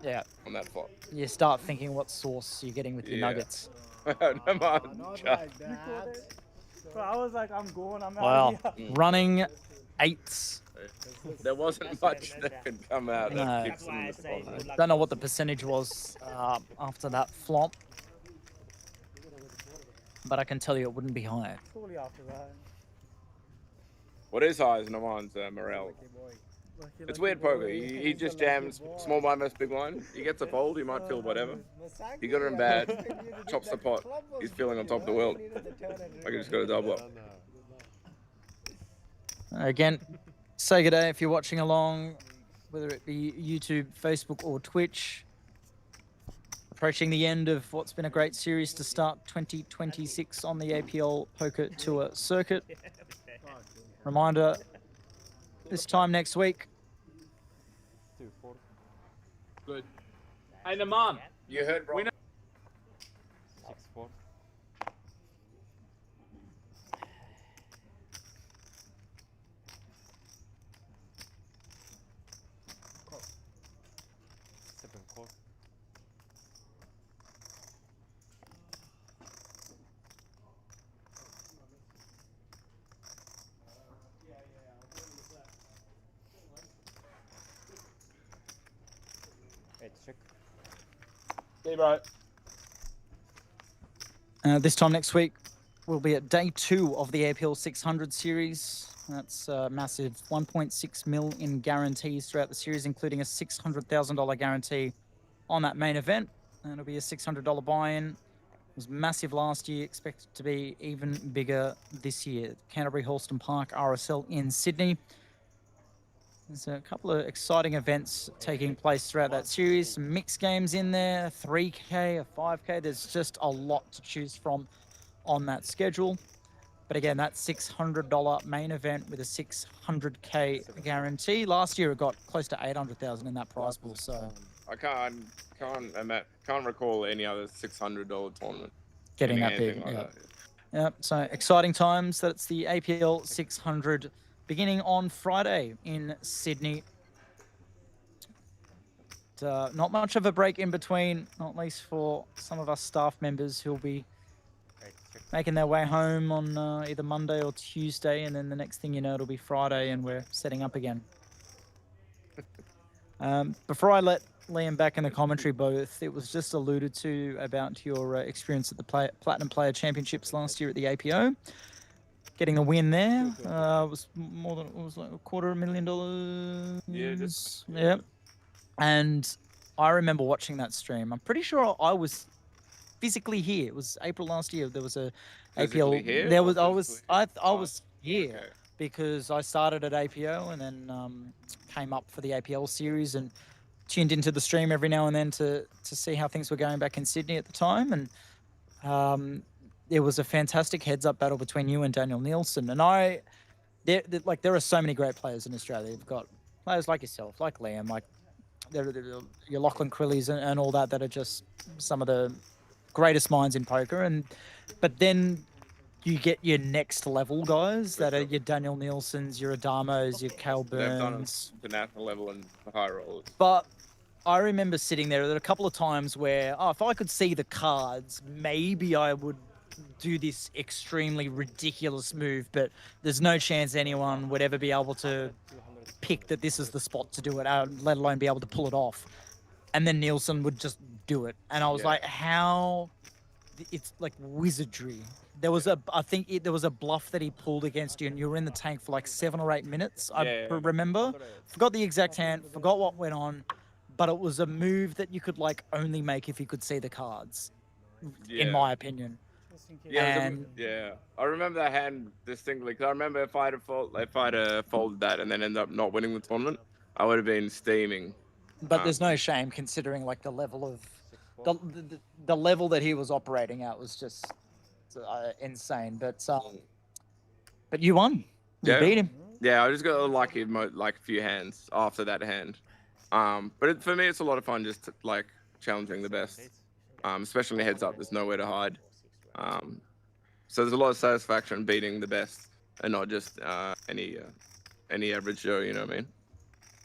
Yeah. On that flop. You start thinking what sauce you're getting with your nuggets. So I was like, I'm going, I'm Well, out here. running 8s. There wasn't much that could come out. No. That kicks in the spot. Don't know what the percentage was after that flop, but I can tell you it wouldn't be high. Surely after that. What is high is Naman's morale. It's weird poker. He just jams small blind versus big blind. He gets a fold, he might feel whatever. He got it in bad, chops the pot. He's feeling on top of the world. Like he just got a double up. Again, say good day if you're watching along, whether it be YouTube, Facebook, or Twitch. Approaching the end of what's been a great series to start 2026 on the APL Poker Tour circuit. Reminder, this time next week. Good. Hey, Naman. You heard wrong. 6-4. See, bro. This time next week, we'll be at day 2 of the APL 600 series. That's a massive 1.6 mil in guarantees throughout the series, including a $600,000 guarantee on that main event. And it'll be a $600 buy-in. It was massive last year, expected to be even bigger this year. Canterbury Halston Park RSL in Sydney. There's a couple of exciting events taking place throughout that series. Some mixed games in there, 3K, a 5K. There's just a lot to choose from on that schedule. But again, that $600 main event with a $600K guarantee. Last year it got close to $800,000 in that prize pool. So I can't recall any other $600 tournament getting that big. Like Yeah. that. Yep. So exciting times. That's the APL 600 beginning on Friday in Sydney. Not much of a break in between, not least for some of us staff members who'll be making their way home on either Monday or Tuesday, and then the next thing you know, it'll be Friday and we're setting up again. Before I let Liam back in the commentary booth, it was just alluded to about your experience at the Platinum Player Championships last year at the APO. Getting the win there was more than, it was like $250,000. Yeah, just Yep. And I remember watching that stream. I'm pretty sure I was physically here. It was April last year. There was a Physically APL. here There or was I physically? was here because I started at APO and then came up for the APL series and tuned into the stream every now and then to see how things were going back in Sydney at the time. And it was a fantastic heads-up battle between you and Daniel Nielsen. And there are so many great players in Australia. You've got players like yourself, like Liam, like your Lachlan Crillies and all that are just some of the greatest minds in poker. But then you get your next level guys that are your Daniel Nielsens, your Adamos, your Cal They've done Burns. it to national level and the high rollers. But I remember sitting there a couple of times where, if I could see the cards, maybe I would do this extremely ridiculous move, but there's no chance anyone would ever be able to pick that this is the spot to do it, let alone be able to pull it off. And then Nielsen would just do it. And I was like, how it's like wizardry. There was I think there was a bluff that he pulled against you, and you were in the tank for like 7 or 8 minutes. I remember. Forgot the exact hand. Forgot what went on, but it was a move that you could like only make if you could see the cards. In my opinion. Yeah, I remember that hand distinctly because I remember if I'd folded that and then ended up not winning the tournament, I would have been steaming. But there's no shame considering like the level of the level that he was operating at was just insane. But you won. You beat him. Yeah, I just got lucky like a few hands after that hand. But for me, it's a lot of fun just like challenging the best. Especially in heads up, there's nowhere to hide. So there's a lot of satisfaction beating the best and not just any average Joe, you know what I mean?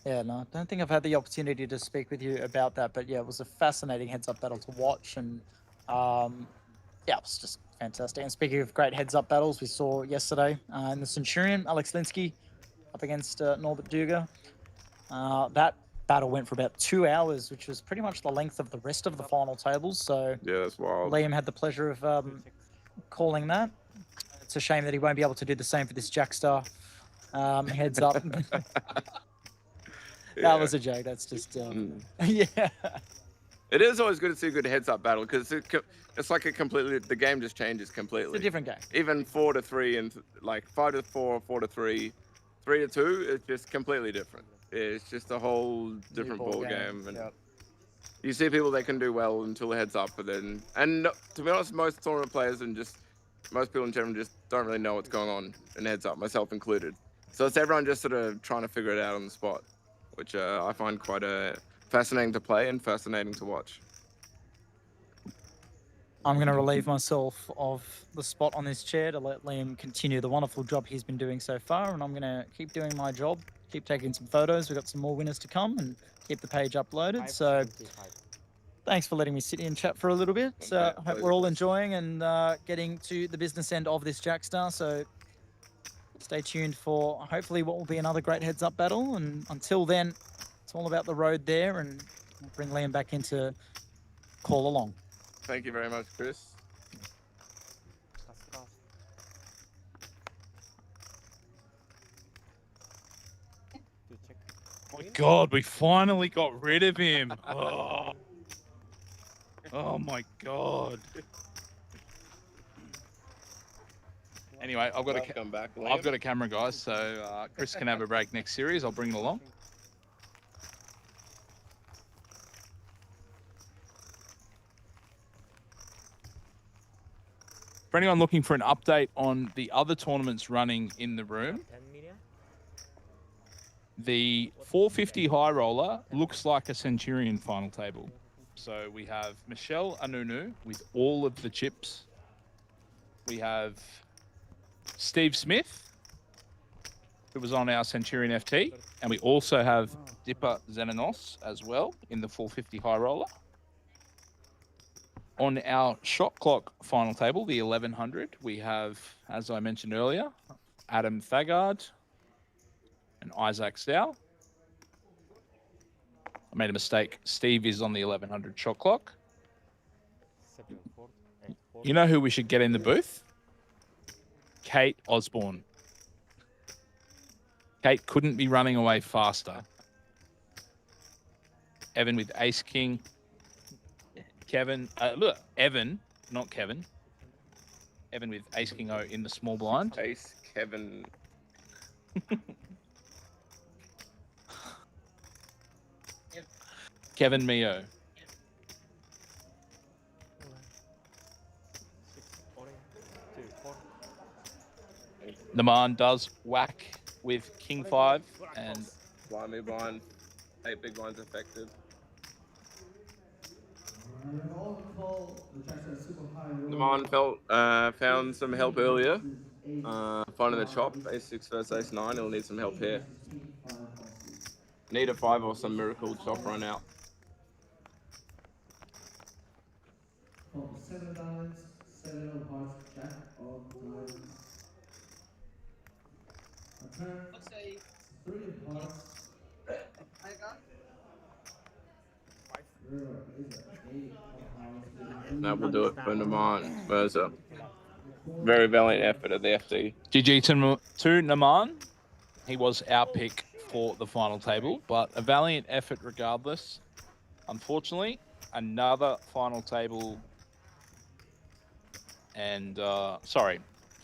Yeah, no, I don't think I've had the opportunity to speak with you about that, but yeah, it was a fascinating heads-up battle to watch, and yeah, it was just fantastic. And speaking of great heads-up battles, we saw yesterday in the Centurion, Alex Linsky up against Norbert Duga. That battle went for about 2 hours, which was pretty much the length of the rest of the final tables. So yeah, that's wild. Liam had the pleasure of calling that. It's a shame that he won't be able to do the same for this Jackstar heads up. That was a joke. That's just yeah. It is always good to see a good heads-up battle because it's like the game just changes completely. It's a different game. Even 4-3 and like 5-4, 4-3, 3-2, it's just completely different. It's just a whole different ball game. And you see people that can do well until heads up, but then, and to be honest, most tournament players and just most people in general just don't really know what's going on in heads up, myself included. So it's everyone just sort of trying to figure it out on the spot, which I find quite fascinating to play and fascinating to watch. I'm going to relieve myself of the spot on this chair to let Liam continue the wonderful job he's been doing so far, and I'm going to keep doing my job, keep taking some photos. We've got some more winners to come, and keep the page uploaded. So thanks for letting me sit here and chat for a little bit. I hope we're all enjoying and getting to the business end of this Jackstar. So stay tuned for hopefully what will be another great heads-up battle. And until then, it's all about the road there, and I'll bring Liam back in to call along. Thank you very much, Chris. Oh my God, we finally got rid of him. Oh my God. Anyway, I've got a camera, guys. So Chris can have a break next series. I'll bring him along. For anyone looking for an update on the other tournaments running in the room, the 450 high roller looks like a Centurion final table. So we have Michelle Anunu with all of the chips. We have Steve Smith, who was on our Centurion FT. And we also have Dipper Zenanos as well in the 450 high roller. On our shot clock final table, the 1100, we have, as I mentioned earlier, Adam Thagard and Isaac Stow. I made a mistake. Steve is on the 1100 shot clock. You know who we should get in the booth? Kate Osborne. Kate couldn't be running away faster. Evan with Ace King. Kevin, look, Evan, not Kevin. Evan with Ace King O in the small blind. Ace, Kevin. Kevin Mio. Naman does whack with King 5 and Blind me blind. 8 big blinds affected. Naman found some help earlier. Finding the chop, Ace6 versus Ace9. He'll need some help here. Need a 5 or some miracle chop run out. 7 of diamonds, 7 of hearts, Jack of diamonds. A turn, 3 of hearts. that will do it for Naman Mirza. Very valiant effort at the FD. GG to Naman. He was our pick for the final table, but a valiant effort regardless. Unfortunately, another final table and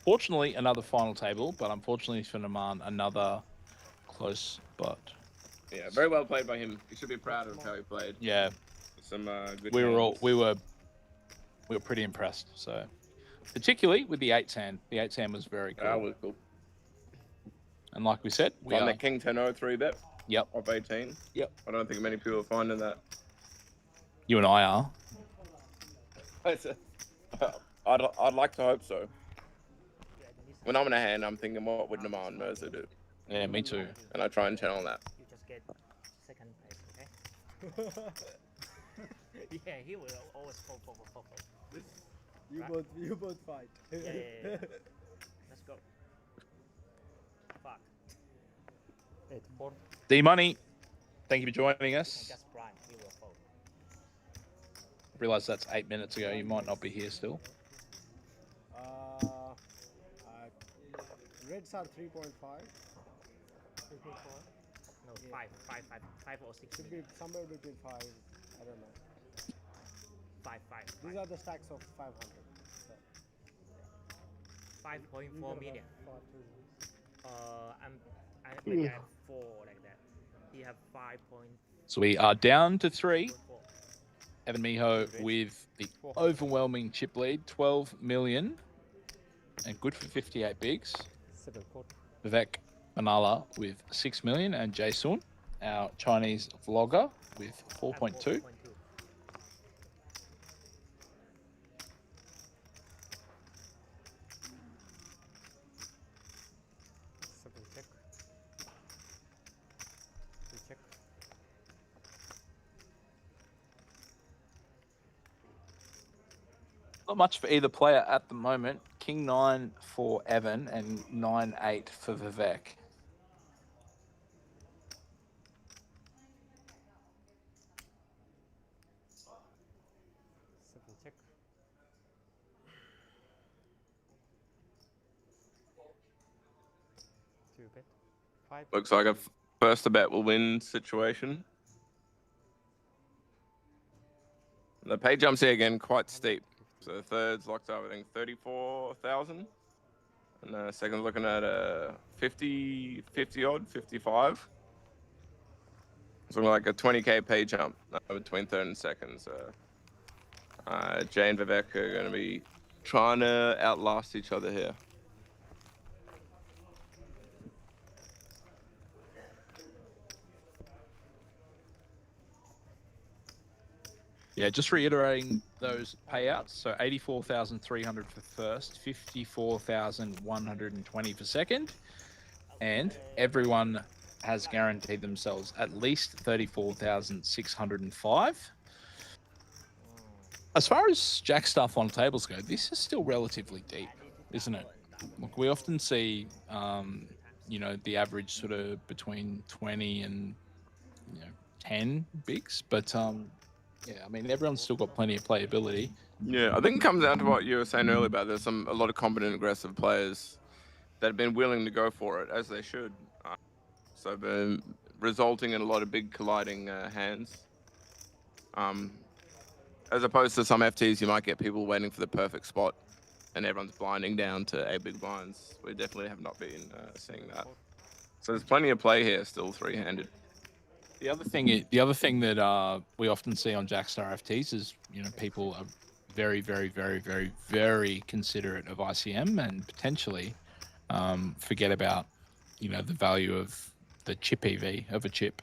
fortunately another final table, but unfortunately for Naman, another close but. Yeah, very well played by him. He should be proud of how he played. Yeah, some good. We were pretty impressed. So, particularly with the 8 hand. The 8 hand was very cool. That was cool. And like we said, we on are the King 10-3 bet. Yep. Of 18. Yep. I don't think many people are finding that. You and I are. I'd like to hope so. When I'm in a hand, I'm thinking, what would Naman Mirza do? Yeah, me too. And I try and channel that. You just get second place, okay? Yeah, he will always fall. You both fight. Yeah. Let's go. Fuck. 8-4. D Money, thank you for joining us. Just prime, he will fall. I realised that's 8 minutes ago. You might not be here still. Reds are 3.5. 3.4? No, 5 or 6. Should be somewhere between 5. I don't know. 5. These are the stacks of 500. So. 5.4 million. I have 4 like that. He have 5. So we are down to 3. Evan Miho with the overwhelming chip lead, 12 million. And good for 58 bigs. Vivek Manala with 6 million. And Jason, our Chinese vlogger, with 4.2. Not much for either player at the moment. King 9 for Evan and 9-8 for Vivek. Check. Bet. 5. Looks like a first to bet will win situation. The pay jumps here again quite steep. So the third's locked up, I think, 34,000. And the second's looking at 50 odd, 55. It's looking like a 20k pay jump between third and second. So Jay and Vivek are going to be trying to outlast each other here. Yeah, just reiterating those payouts. So 84,300 for first, 54,120 for second, and everyone has guaranteed themselves at least 34,605. As far as Jackstar final tables go, this is still relatively deep, isn't it? Look, we often see, the average sort of between 20 and 10 bigs, but yeah, I mean, everyone's still got plenty of playability. Yeah, I think it comes down to what you were saying earlier about there's a lot of competent, aggressive players that have been willing to go for it, as they should. So been resulting in a lot of big colliding hands. As opposed to some FTs, you might get people waiting for the perfect spot and everyone's blinding down to 8 big blinds. We definitely have not been seeing that. So there's plenty of play here still, three-handed. The other thing that we often see on Jackstar FTs is, people are very, very, very, very, very considerate of ICM and potentially forget about, the value of the chip EV of a chip.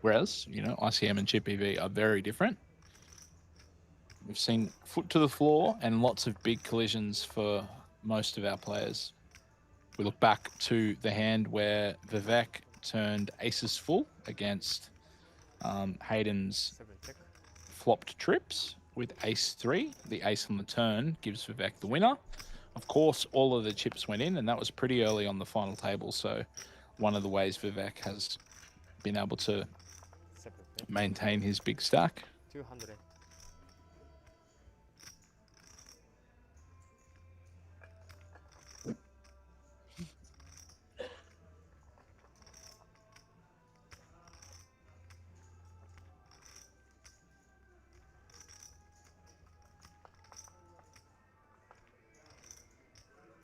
Whereas, ICM and chip EV are very different. We've seen foot to the floor and lots of big collisions for most of our players. We look back to the hand where Vivek turned aces full against Hayden's flopped trips with ace 3. The ace on the turn gives Vivek the winner. Of course, all of the chips went in, and that was pretty early on the final table. So one of the ways Vivek has been able to maintain his big stack. 200.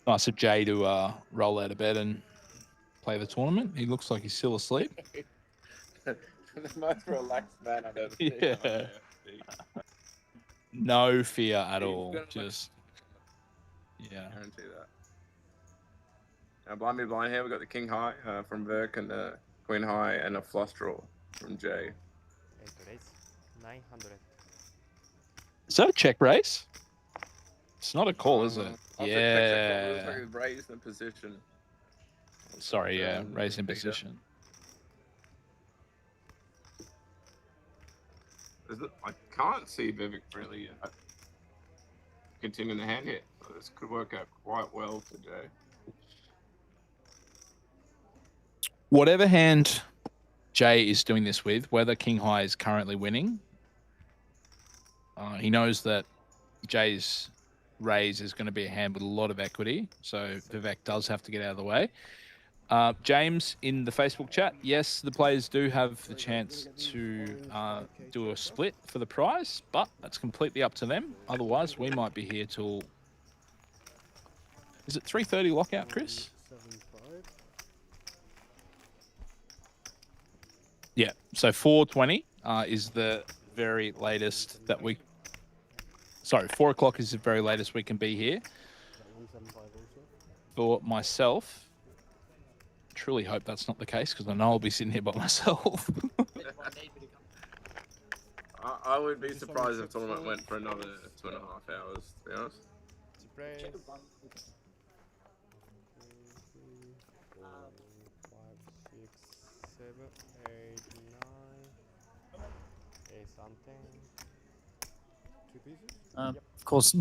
Nice of Jay to roll out of bed and play the tournament. He looks like he's still asleep. The most relaxed man I've ever seen. Yeah. No fear at all. Just yeah. Guarantee that. Now, blind me blind here. We've got the King High from Verk and the Queen High and a flush draw from Jay. 900. Is that a check raise? It's not a call, is it? Yeah. Like raised in position. Sorry, yeah, raised in position. I can't see Vivek really continuing the hand here. So this could work out quite well for Jay. Whatever hand Jay is doing this with, whether King High is currently winning, he knows that Jay's raise is going to be a hand with a lot of equity, so Vivek does have to get out of the way. James in the Facebook chat, yes, the players do have the chance to do a split for the prize, but that's completely up to them. Otherwise, we might be here till... Is it 3:30 lockout, Chris? Yeah, so 4:20 is the very latest that we... Sorry, 4 o'clock is the very latest we can be here. For myself, truly hope that's not the case, because I know I'll be sitting here by myself. I would be surprised if the tournament went for another 2.5 hours, to be honest. 8 something. 2 pieces? Of course,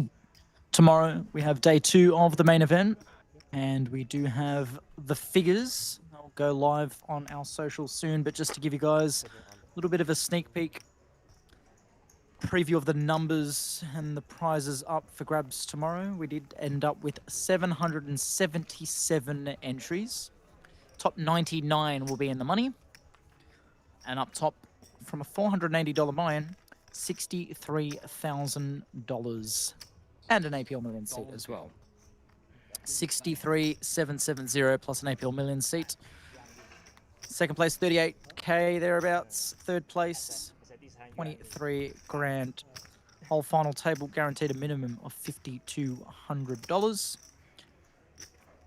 tomorrow we have day 2 of the main event, and we do have the figures. I'll go live on our social soon, but just to give you guys a little bit of a sneak peek preview of the numbers and the prizes up for grabs tomorrow. We did end up with 777 entries. Top 99 will be in the money, and up top from a $480 buy-in, $63,000 and an APL million seat as well. 63,770 plus an APL million seat. Second place, 38K thereabouts. Third place, 23 grand. Whole final table guaranteed a minimum of $5,200.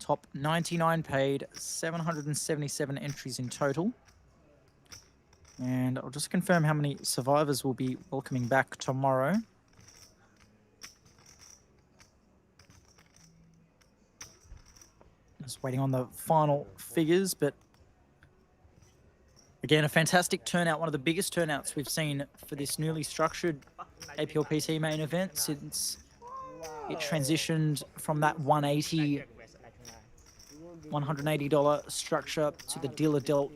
Top 99 paid, 777 entries in total. And I'll just confirm how many survivors will be welcoming back tomorrow. Just waiting on the final figures, but again, a fantastic turnout, one of the biggest turnouts we've seen for this newly structured Aplpt main event since it transitioned from that $180 structure to the dealer dealt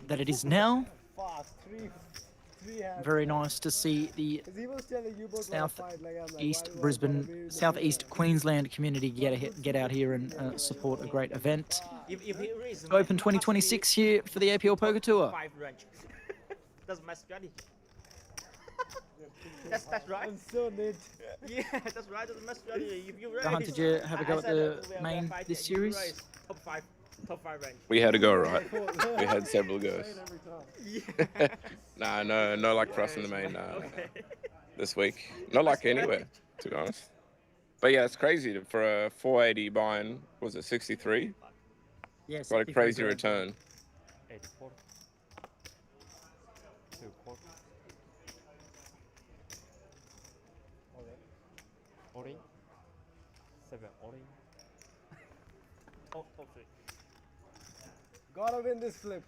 that it is now. Very nice to see the Southeast Queensland community get out here and support a great event. Open 2026 here for the APL Poker Tour. That's my strategy. That's right. I'm so neat. Yeah, that's right. That's my strategy. If you Gahan, did you have a go at the main this series? Top 5 range. We had a go, right? We had several goes. Nah, no luck for us in the main this week. No luck anywhere, to be honest. But yeah, it's crazy. For a 480 buy-in, was it 63? Yes. What a crazy return. 84. 2 4. Orange. 7 orange. Top 3. Gotta win this flip.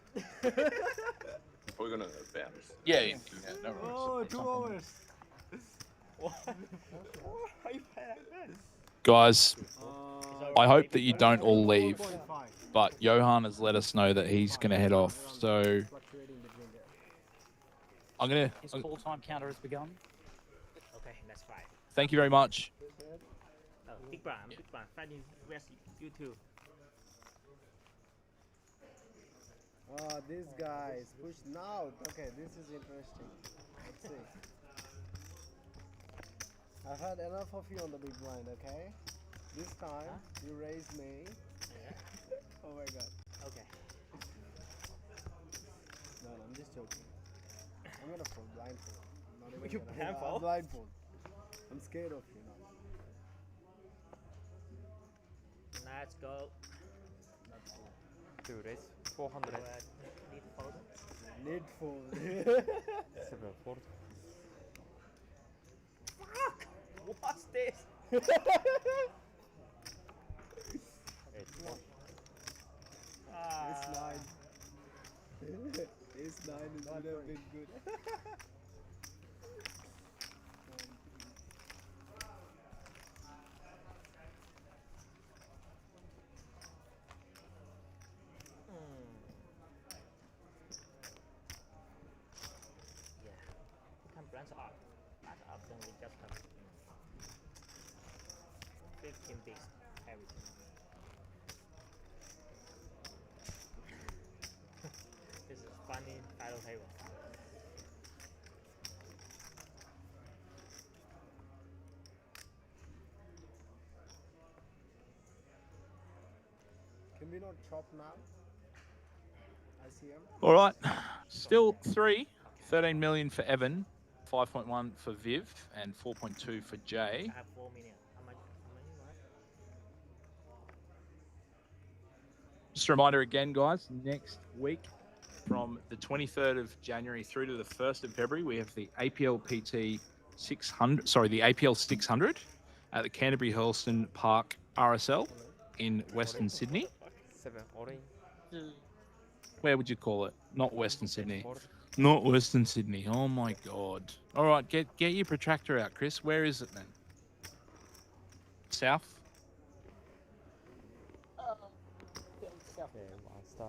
We're gonna bounce. Yeah, no worries. Oh, 2 overs. Guys, I hope that you don't all leave, but Johan has let us know that he's going to head off, so I'm going to... His full time counter has begun. Okay, that's fine. Thank you very much. Big bang. Finding rest you too. Oh, these guys push now. Okay, this is interesting. Let's see. I've had enough of you on the big blind, okay? This time you raise me. Oh my god. Okay. No, I'm just joking. I'm gonna fold blindfold. I'm not even You gonna blindfold? I'm blindfold. I'm scared of you now. Let's go. That's cool. Dude, it's 400. Need fold. Need fold. 740. Fuck! What's this? It's 9. It's 9 is would have been good. Yeah. We can branch up. Branch up, then we just have 15 bigs. Everything. This is funny battle table. Can we not chop now? I see him. All right. Still 13 million for Evan, 5.1 for Viv, and 4.2 for Jay. I have 4 million. How many what? Just a reminder again, guys, next week from the 23rd of January through to the 1st of February, we have the Aplpt 600, sorry, the APL 600 at the Canterbury Hurlston Park RSL in Western Sydney. 740. Where would you call it? Not Western Sydney. Not Western Sydney. Oh my God. All right, get your protractor out, Chris. Where is it then? South?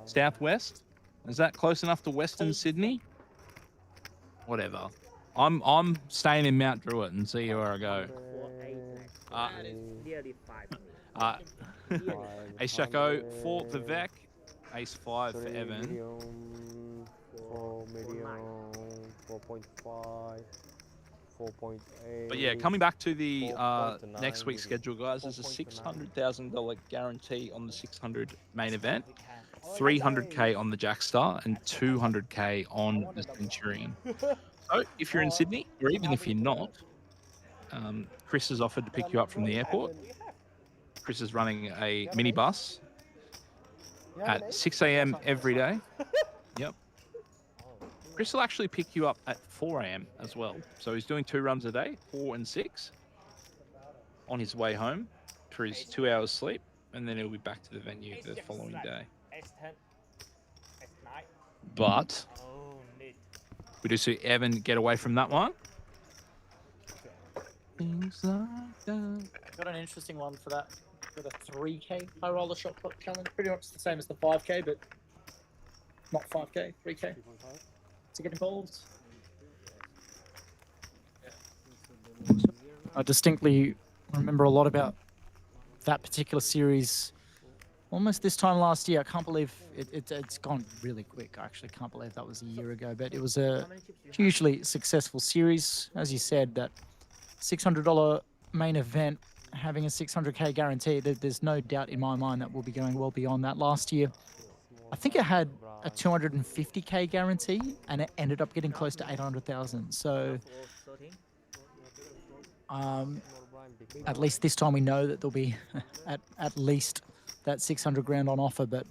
Southwest? Is that close enough to Western Sydney? Whatever. I'm staying in Mount Druitt and see where I go. Nearly 5 million. Ace Jacko for Vivek. Ace 5 for Evan. Medium, 4 medium, 4.5, 4.8. But yeah, coming back to the 4.9 next week's schedule, guys, there's a $600,000 guarantee on the 600 main event, 300K on the Jackstar, and 200K on the Centurion. So if you're in Sydney, or even if you're not, Chris has offered to pick you up from the airport. Chris is running a minibus at 6 a.m. every day. Yep. Chris will actually pick you up at 4 a.m. as well. So he's doing 2 runs a day, 4 and 6, on his way home for his 2 hours sleep, and then he'll be back to the venue the following day. S10. S9. But we do see Evan get away from that one. Things like that. Got an interesting one for that. With a 3K high roller shot clock challenge. Pretty much the same as the 5K, but not 5K, 3K. To get involved. I distinctly remember a lot about that particular series almost this time last year. I can't believe it's gone really quick. I actually can't believe that was a year ago, but it was a hugely successful series. As you said, that $600 main event having a 600K guarantee, there's no doubt in my mind that we'll be going well beyond that. Last year, I think it had a 250K guarantee, and it ended up getting close to 800,000. So, at least this time we know that there'll be at least that 600 grand on offer, but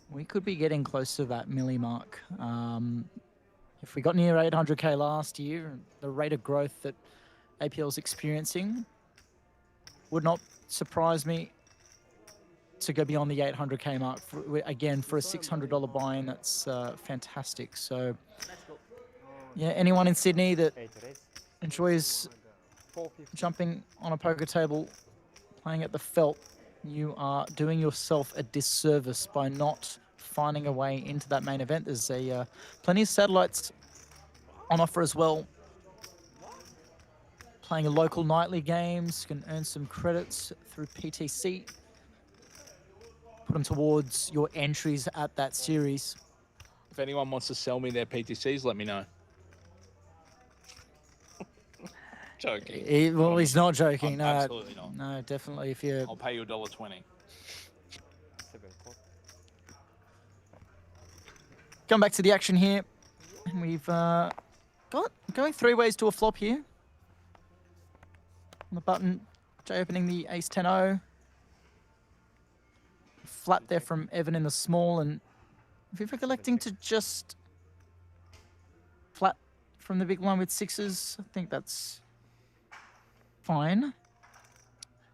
we could be getting close to that milli mark. If we got near 800K last year, the rate of growth that APL's experiencing would not surprise me to go beyond the 800K mark again for a $600 buy-in. That's fantastic. So yeah, anyone in Sydney that enjoys jumping on a poker table, playing at the felt, you are doing yourself a disservice by not finding a way into that main event. There's plenty of satellites on offer as well. Playing local nightly games, you can earn some credits through PTC. Put them towards your entries at that series. If anyone wants to sell me their PTCs, let me know. joking. Well, he's not joking. I'm No, absolutely not. No, definitely. If you I'll pay you $1.20. come back to the action here, and we've got going 3 ways to a flop here. On the button, Jay opening the ace 10-0. Flat there from Evan in the small, and Vivic electing to just flat from the big line with sixes. I think that's fine.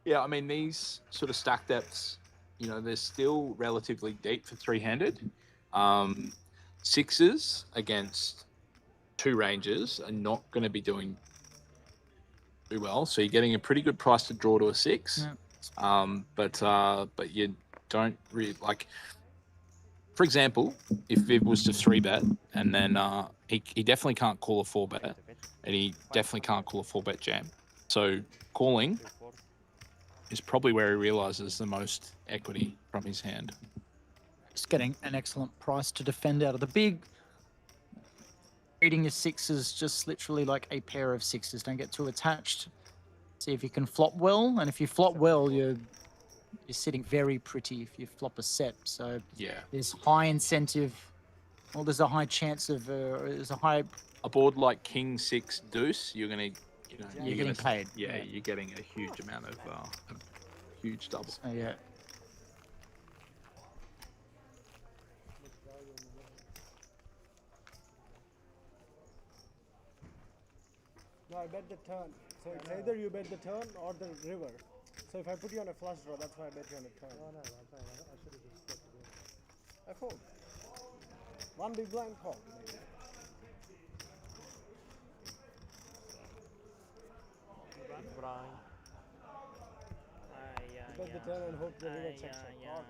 Yeah, I mean, these sort of stack depths, you know, they're still relatively deep for three-handed. Sixes against two ranges are not going to be doing too well. So you're getting a pretty good price to draw to a six. Yeah. But you don't really like. For example, if Viv was to 3-bet and then he definitely can't call a 4-bet, and he definitely can't call a 4-bet jam. So calling is probably where he realizes the most equity from his hand. Just getting an excellent price to defend out of the big. Reading your sixes, just literally like a pair of sixes. Don't get too attached. See if you can flop well, and if you flop well, you're sitting very pretty if you flop a set. So yeah, there's high incentive. Well, there's a high chance of a board like King 6 Deuce. You're gonna, you're getting paid. Yeah, you're getting a huge amount of a huge double. So, yeah. No, I bet the turn. So it's either you bet the turn or the river. So if I put you on a flush draw, that's why I bet you on a turn. No, that's fine. I should have just stepped away. I fold. One big blind call. Blind. You bet the turn and hope the river checks out.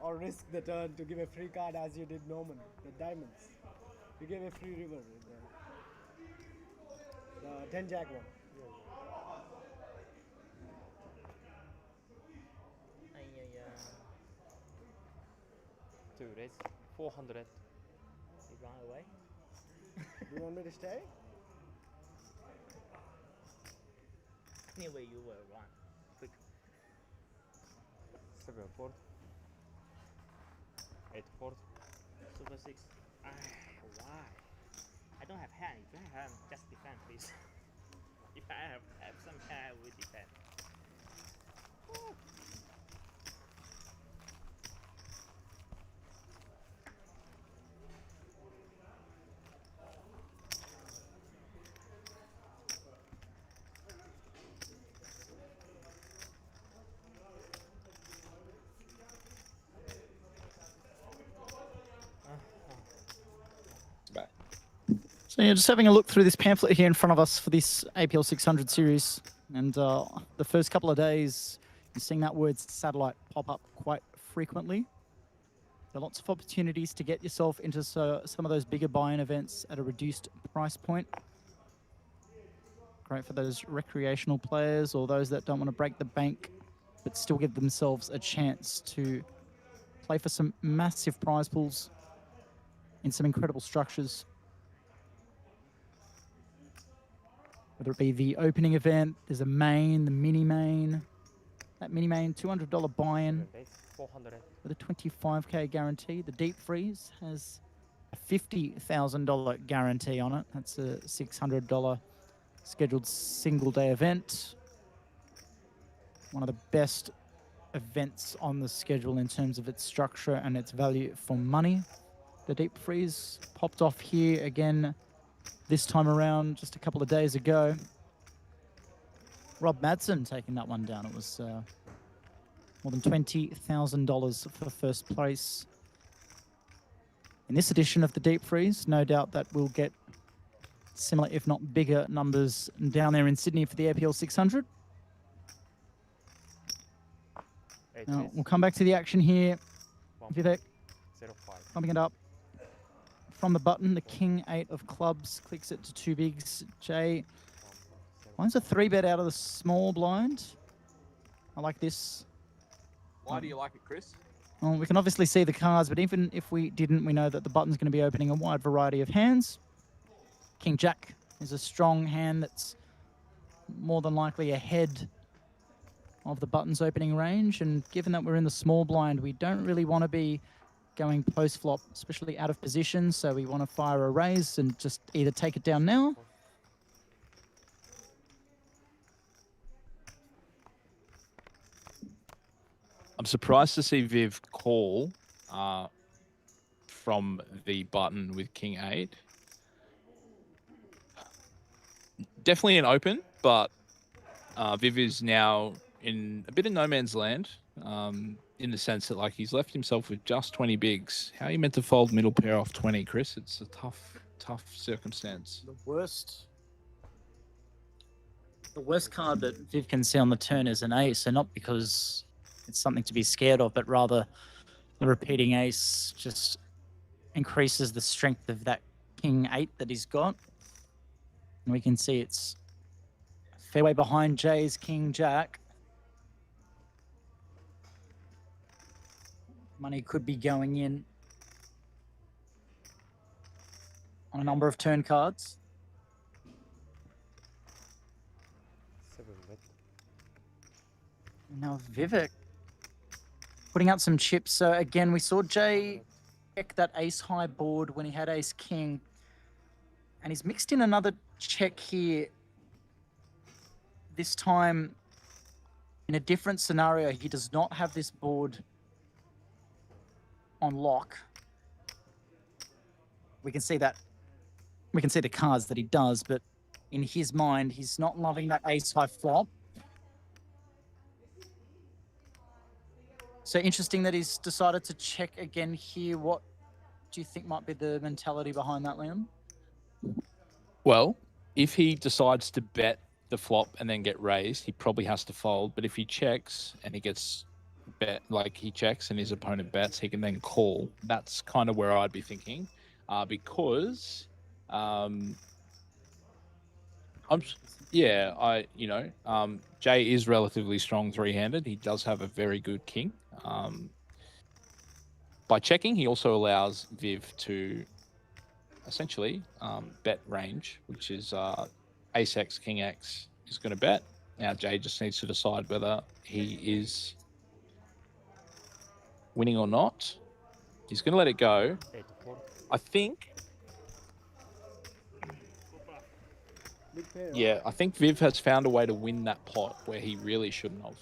Or risk the turn to give a free card as you did Norman, the diamonds. You gave a free river with the 10 jack one. Two raise 400. You run away. Do you want me to stay? Anyway, you will run quick. 7-4. 8-4. Super 6. Why? I don't have hand. If I have, just defend, please. If I have some hand, we defend. So yeah, just having a look through this pamphlet here in front of us for this APL 600 series, and the first couple of days, you're seeing that word satellite pop up quite frequently. There are lots of opportunities to get yourself into some of those bigger buy-in events at a reduced price point. Great for those recreational players or those that don't want to break the bank, but still give themselves a chance to play for some massive prize pools in some incredible structures. Whether it be the opening event, there's a main, the mini main. That mini main, $200 buy-in with a 25K guarantee. The deep freeze has a $50,000 guarantee on it. That's a $600 scheduled single day event. One of the best events on the schedule in terms of its structure and its value for money. The deep freeze popped off here again this time around, just a couple of days ago. Rob Madsen taking that one down. It was more than $20,000 for first place. In this edition of the Deep Freeze, no doubt that we'll get similar, if not bigger, numbers down there in Sydney for the APL 600. Now, we'll come back to the action here. Vivek, pumping it up. From the button, the King 8 of clubs clicks it to two bigs. Jay finds a 3-bet out of the small blind. I like this. Why do you like it, Chris? Well, we can obviously see the cards, but even if we didn't, we know that the button's going to be opening a wide variety of hands. King Jack is a strong hand that's more than likely ahead of the button's opening range. And given that we're in the small blind, we don't really want to be going post-flop, especially out of position. So we want to fire a raise and just either take it down now. I'm surprised to see Viv call from the button with King 8. Definitely an open, but Viv is now in a bit of no man's land, in the sense that like he's left himself with just 20 bigs. How are you meant to fold middle pair off 20, Chris? It's a tough circumstance. The worst card that Viv can see on the turn is an ace, and not because it's something to be scared of, but rather the repeating ace just increases the strength of that King 8 that he's got. And we can see it's a fair way behind Jay's King Jack. Money could be going in on a number of turn cards. Now Vivek putting out some chips. So again, we saw Jay check that ace high board when he had ace king. And he's mixed in another check here. This time in a different scenario. He does not have this board on lock. We can see that. We can see the cards that he does, but in his mind, he's not loving that ace high flop. So interesting that he's decided to check again here. What do you think might be the mentality behind that, Liam? Well, if he decides to bet the flop and then get raised, he probably has to fold. But if he checks and he gets bet, like he checks and his opponent bets, he can then call. That's kind of where I'd be thinking, because Jay is relatively strong three-handed. He does have a very good king. By checking, he also allows Viv to essentially bet range, which is ace X, king X is going to bet. Now Jay just needs to decide whether he is winning or not. He's going to let it go. I think Viv has found a way to win that pot where he really shouldn't have.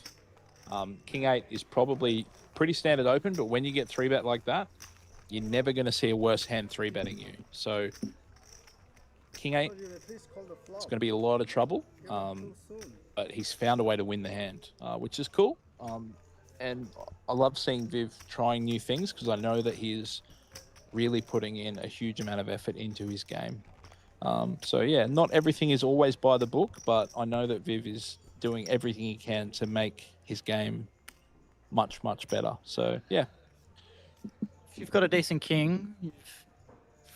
King 8 is probably pretty standard open, but when you get 3-bet like that, you're never going to see a worse hand 3-betting you. So King 8, it's going to be a lot of trouble, but he's found a way to win the hand, which is cool. And I love seeing Viv trying new things because I know that he is really putting in a huge amount of effort into his game. So yeah, not everything is always by the book, but I know that Viv is doing everything he can to make his game much, much better. So yeah. If you've got a decent king,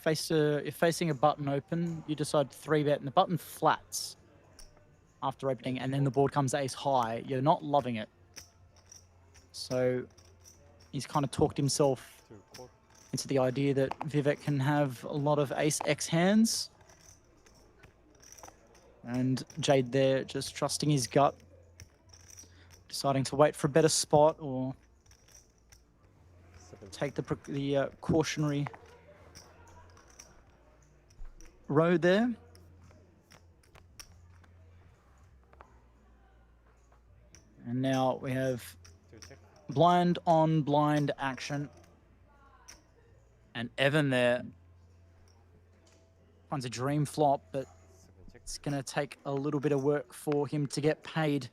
you're facing a button open, you decide 3-bet and the button flats after opening, and then the board comes ace high, you're not loving it. So he's kind of talked himself into the idea that Vivek can have a lot of ace X hands. And Jade there just trusting his gut, deciding to wait for a better spot or take the cautionary road there. And now we have blind on blind action. And Evan there finds a dream flop, but it's going to take a little bit of work for him to get paid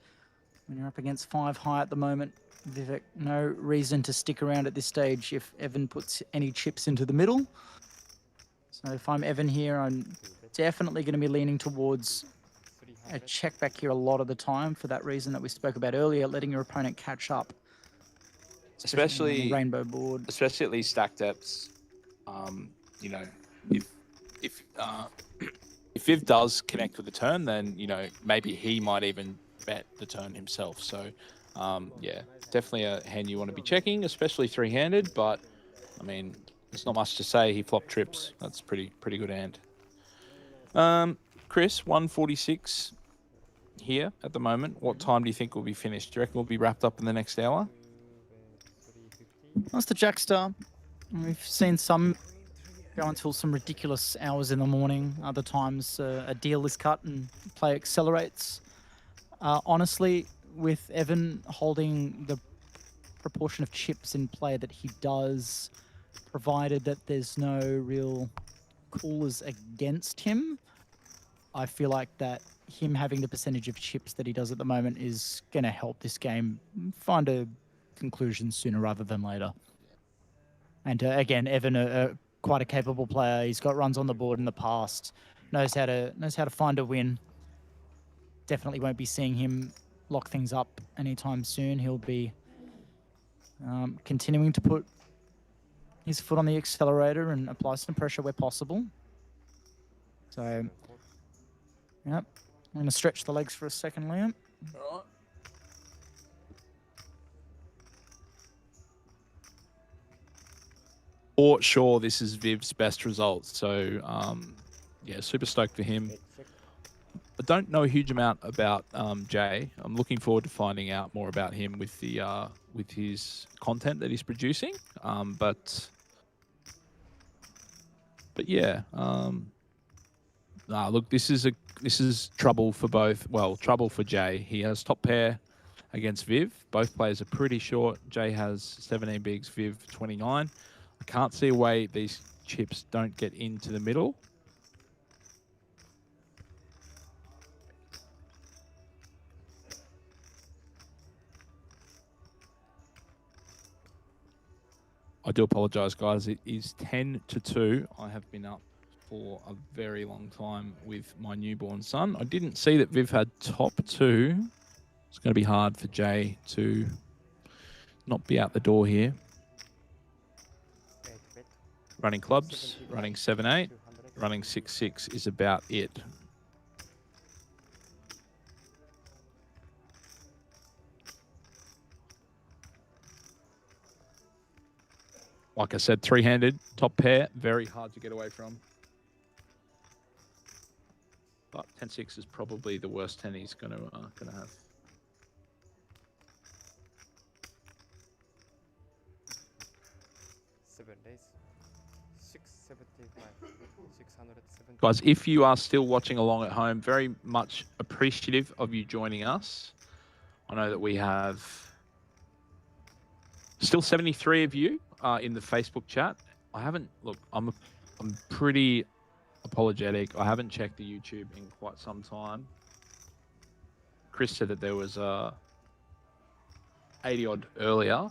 when you're up against 5 high at the moment. Vivek, no reason to stick around at this stage if Evan puts any chips into the middle. So if I'm Evan here, I'm definitely going to be leaning towards a check back here a lot of the time for that reason that we spoke about earlier, letting your opponent catch up. Especially on the rainbow board. Especially at these stack depths. You know, if Viv does connect with the turn, then, you know, maybe he might even bet the turn himself. So, yeah, definitely a hand you want to be checking, especially three-handed. But, I mean, there's not much to say. He flopped trips. That's pretty good hand. Chris, 146. here at the moment. What time do you think we'll be finished? Do you reckon we'll be wrapped up in the next hour? That's the Jackstar. We've seen some go until some ridiculous hours in the morning. Other times a deal is cut and play accelerates. Honestly, with Evan holding the proportion of chips in play that he does, provided that there's no real coolers against him, I feel like that him having the percentage of chips that he does at the moment is going to help this game find a conclusion sooner rather than later. And again, Evan, quite a capable player. He's got runs on the board in the past. Knows how to find a win. Definitely won't be seeing him lock things up anytime soon. He'll be continuing to put his foot on the accelerator and apply some pressure where possible. So, yep. I'm going to stretch the legs for a second, Liam. All right. For sure, this is Viv's best result. So, yeah, super stoked for him. I don't know a huge amount about Jay. I'm looking forward to finding out more about him with the with his content that he's producing. But yeah, look, this is trouble for both. Well, trouble for Jay. He has top pair against Viv. Both players are pretty short. Jay has 17 bigs, Viv 29. I can't see a way these chips don't get into the middle. I do apologize, guys. It is 10-2. I have been up for a very long time with my newborn son. I didn't see that Viv had top 2. It's going to be hard for Jay to not be out the door here. Running clubs, running 7-8, running 6-6 is about it. Like I said, three-handed, top pair, very hard to get away from. But 10-6 is probably the worst 10 he's going to have. Guys, if you are still watching along at home, very much appreciative of you joining us. I know that we have still 73 of you in the Facebook chat. I haven't, look, I'm pretty apologetic. I haven't checked the YouTube in quite some time. Chris said that there was 80 odd earlier.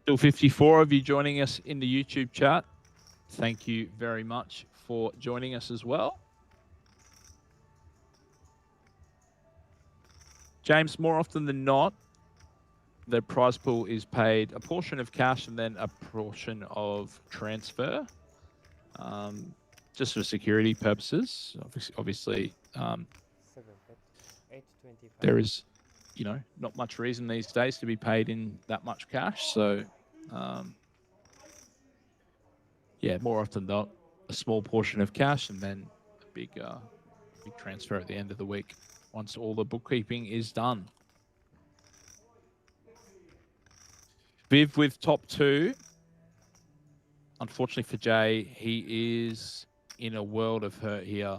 Still 54 of you joining us in the YouTube chat. Thank you very much for joining us as well. James, more often than not, the prize pool is paid a portion of cash and then a portion of transfer, just for security purposes. Obviously, there is, you know, not much reason these days to be paid in that much cash. So, yeah, more often than not, a small portion of cash and then a big transfer at the end of the week once all the bookkeeping is done. Viv with top 2. Unfortunately for Jay, he is in a world of hurt here.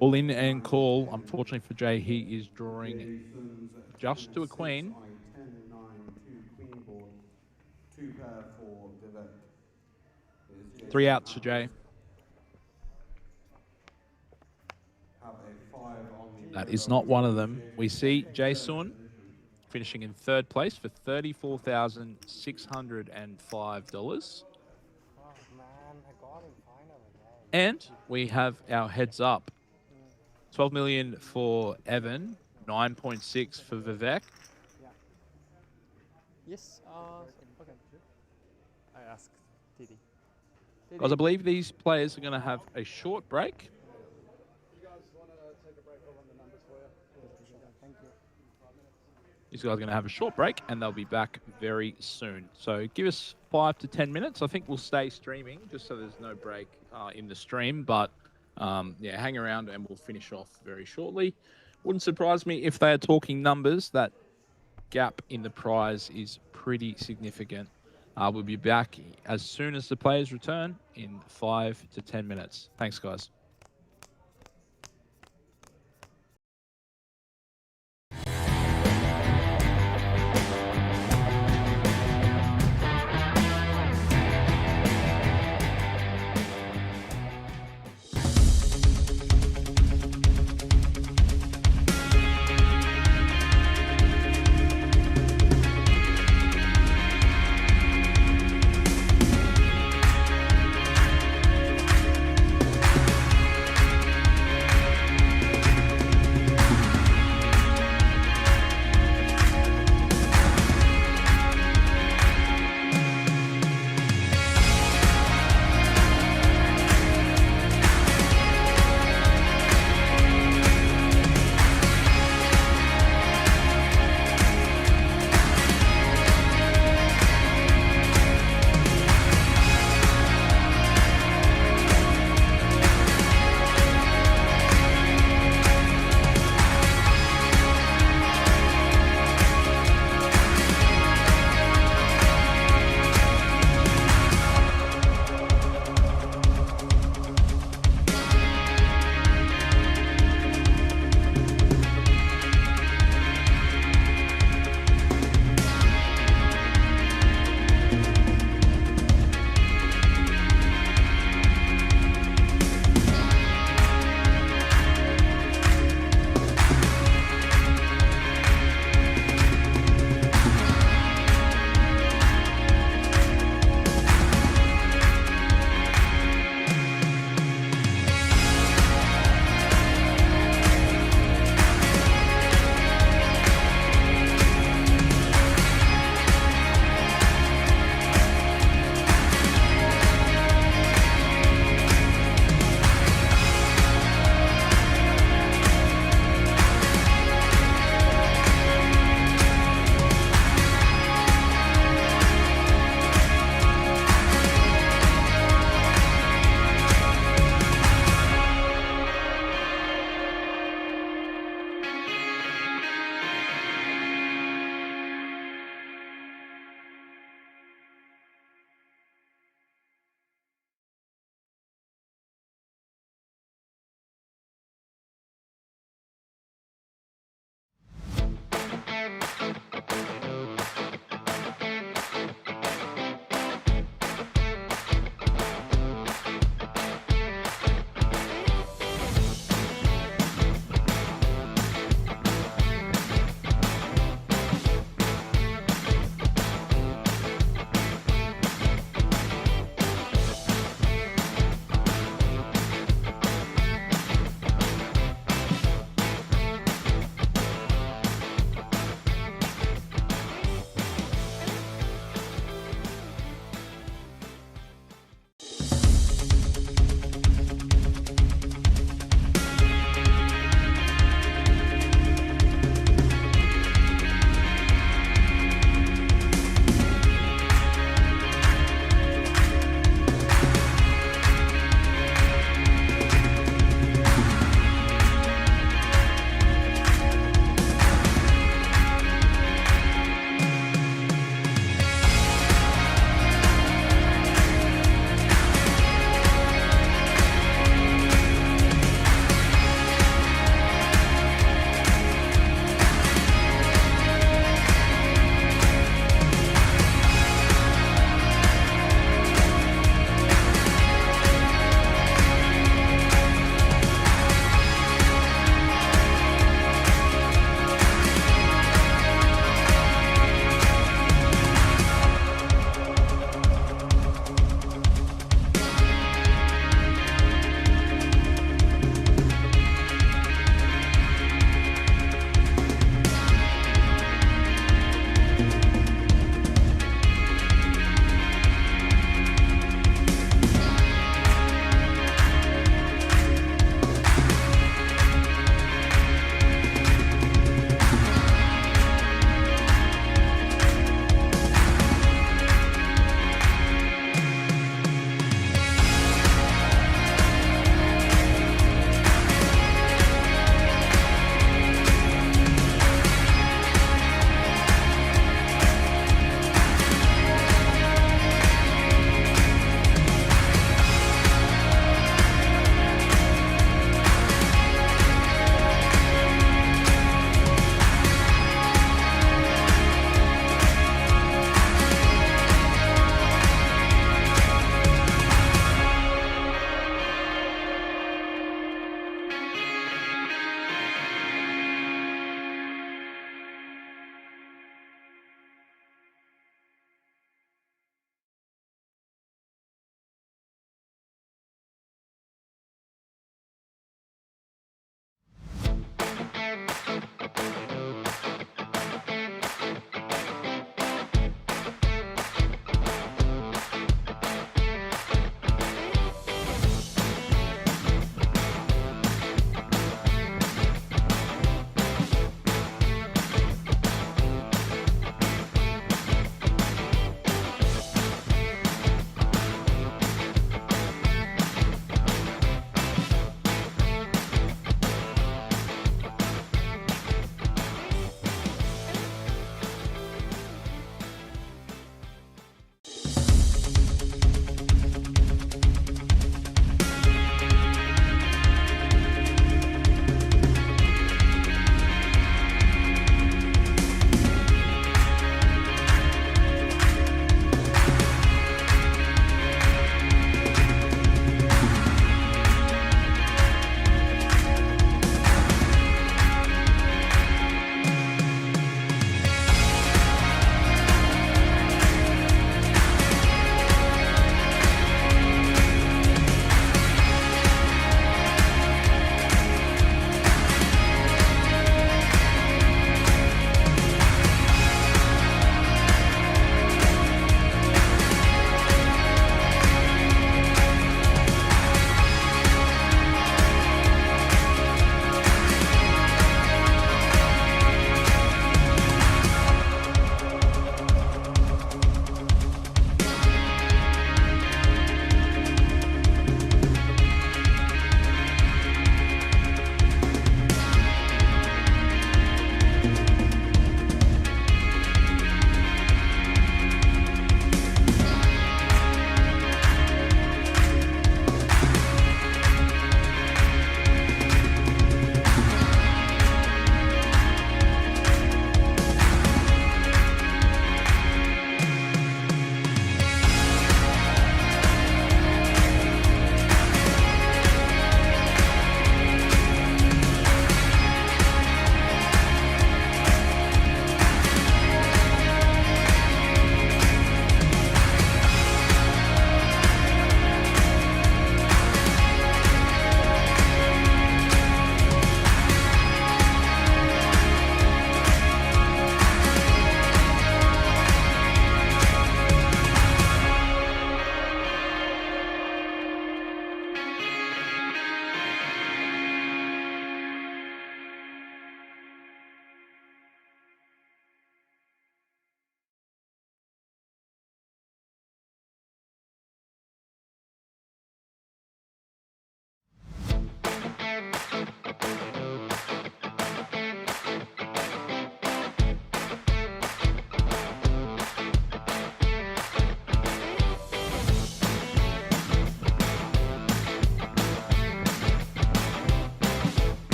All in and call. Unfortunately for Jay, he is drawing just to a queen. 3 outs for Jay. That is not one of them. We see Jason finishing in third place for $34,605. Oh man, I got him finally. And we have our heads up. 12 million for Evan, 9.6 for Vivek. Yes, okay. I asked Didi. Guys, I believe these players are going to have a short break. You guys want to take a break? I'll run the numbers for you. Thank you. These guys are going to have a short break, and they'll be back very soon. So give us 5 to 10 minutes. I think we'll stay streaming just so there's no break in the stream. But yeah, hang around and we'll finish off very shortly. Wouldn't surprise me if they are talking numbers. That gap in the prize is pretty significant. We'll be back as soon as the players return in 5 to 10 minutes. Thanks, guys.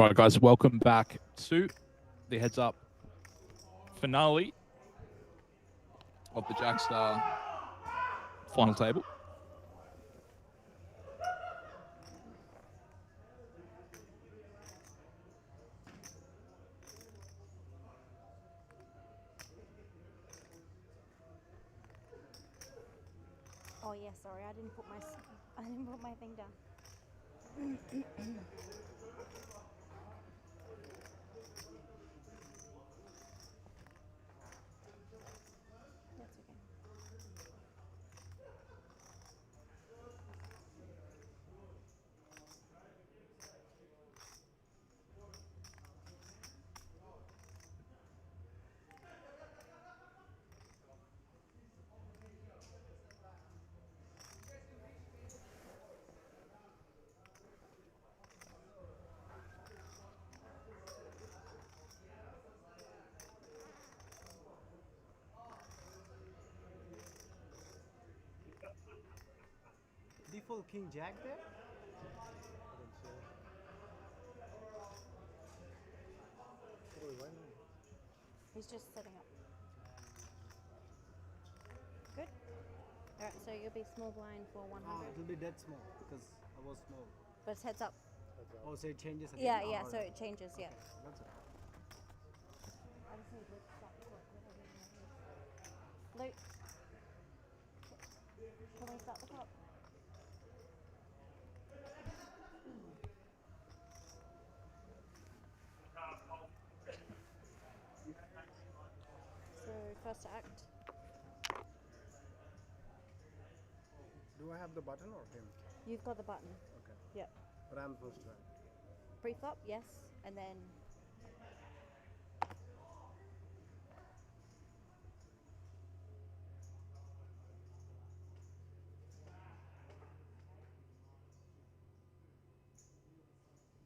All right, guys, welcome back to the Heads Up finale of the Jackstar final table. Oh yeah, sorry, I didn't put my thing down. That's okay. Default King Jack there? He's just setting up. Good. Alright, so you'll be small blind for 100. It'll be dead small because I was small. But it's heads up. Oh, so it changes again? Yeah, yeah, so it changes, yeah. That's okay. I just need Luke to start the clock. Luke. Can we start the clock? So, first act. Do I have the button or him? You've got the button. Okay. Yep. But I'm supposed to act. Pre-flop, yes, and then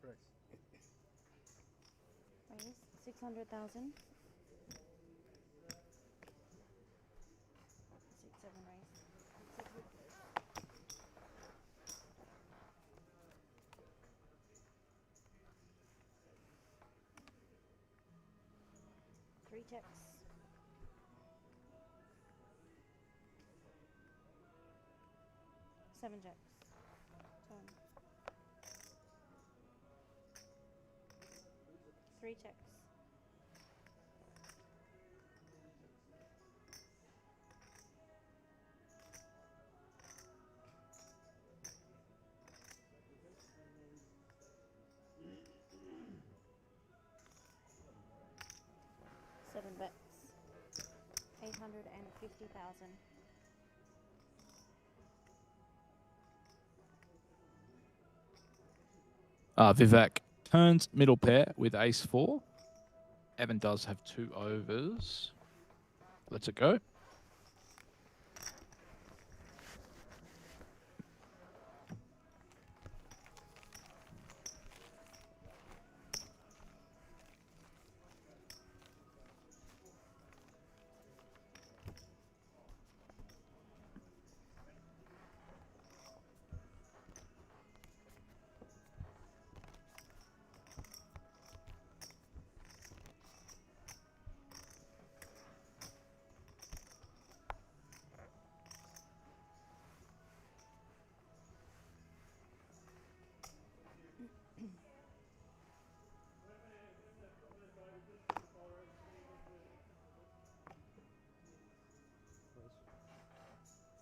Press. raise 600,000. 6-7 raise. 3 checks. 7 checks. Turn. 3 checks. Seven bets. 850,000. Vivek turns middle pair with ace-4. Evan does have 2 overs. Let's it go.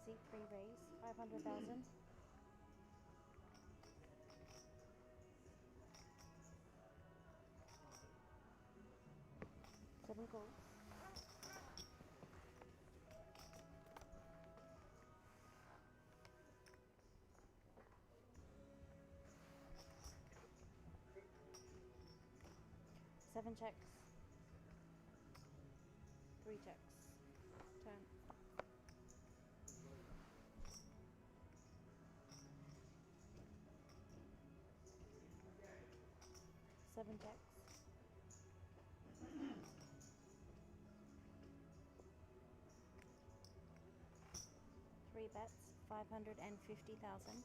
C3 raise 500,000. Seven calls. Seven checks. 3 checks. Turn. Seven checks. Three bets, 550,000.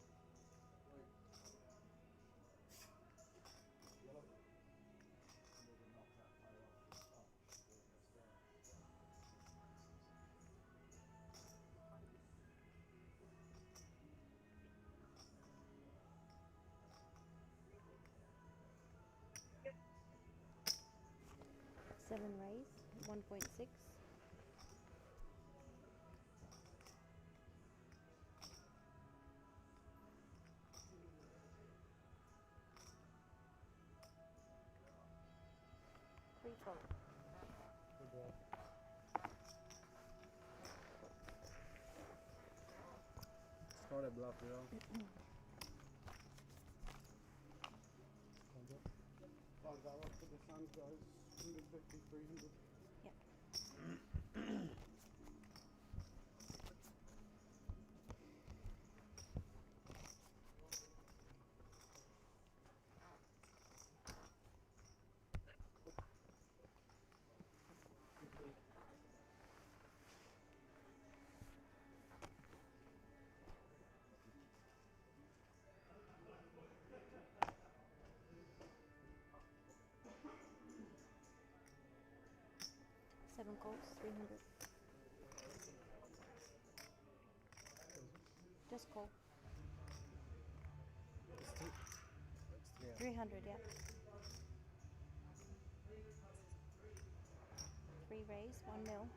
7 raise, 1.6. Three fold. Start a bluff, you know. That was for the sun, guys. 150, 300. Yep. 7 calls, 300. Just call. 300, yeah. 3 raise, 1 mil.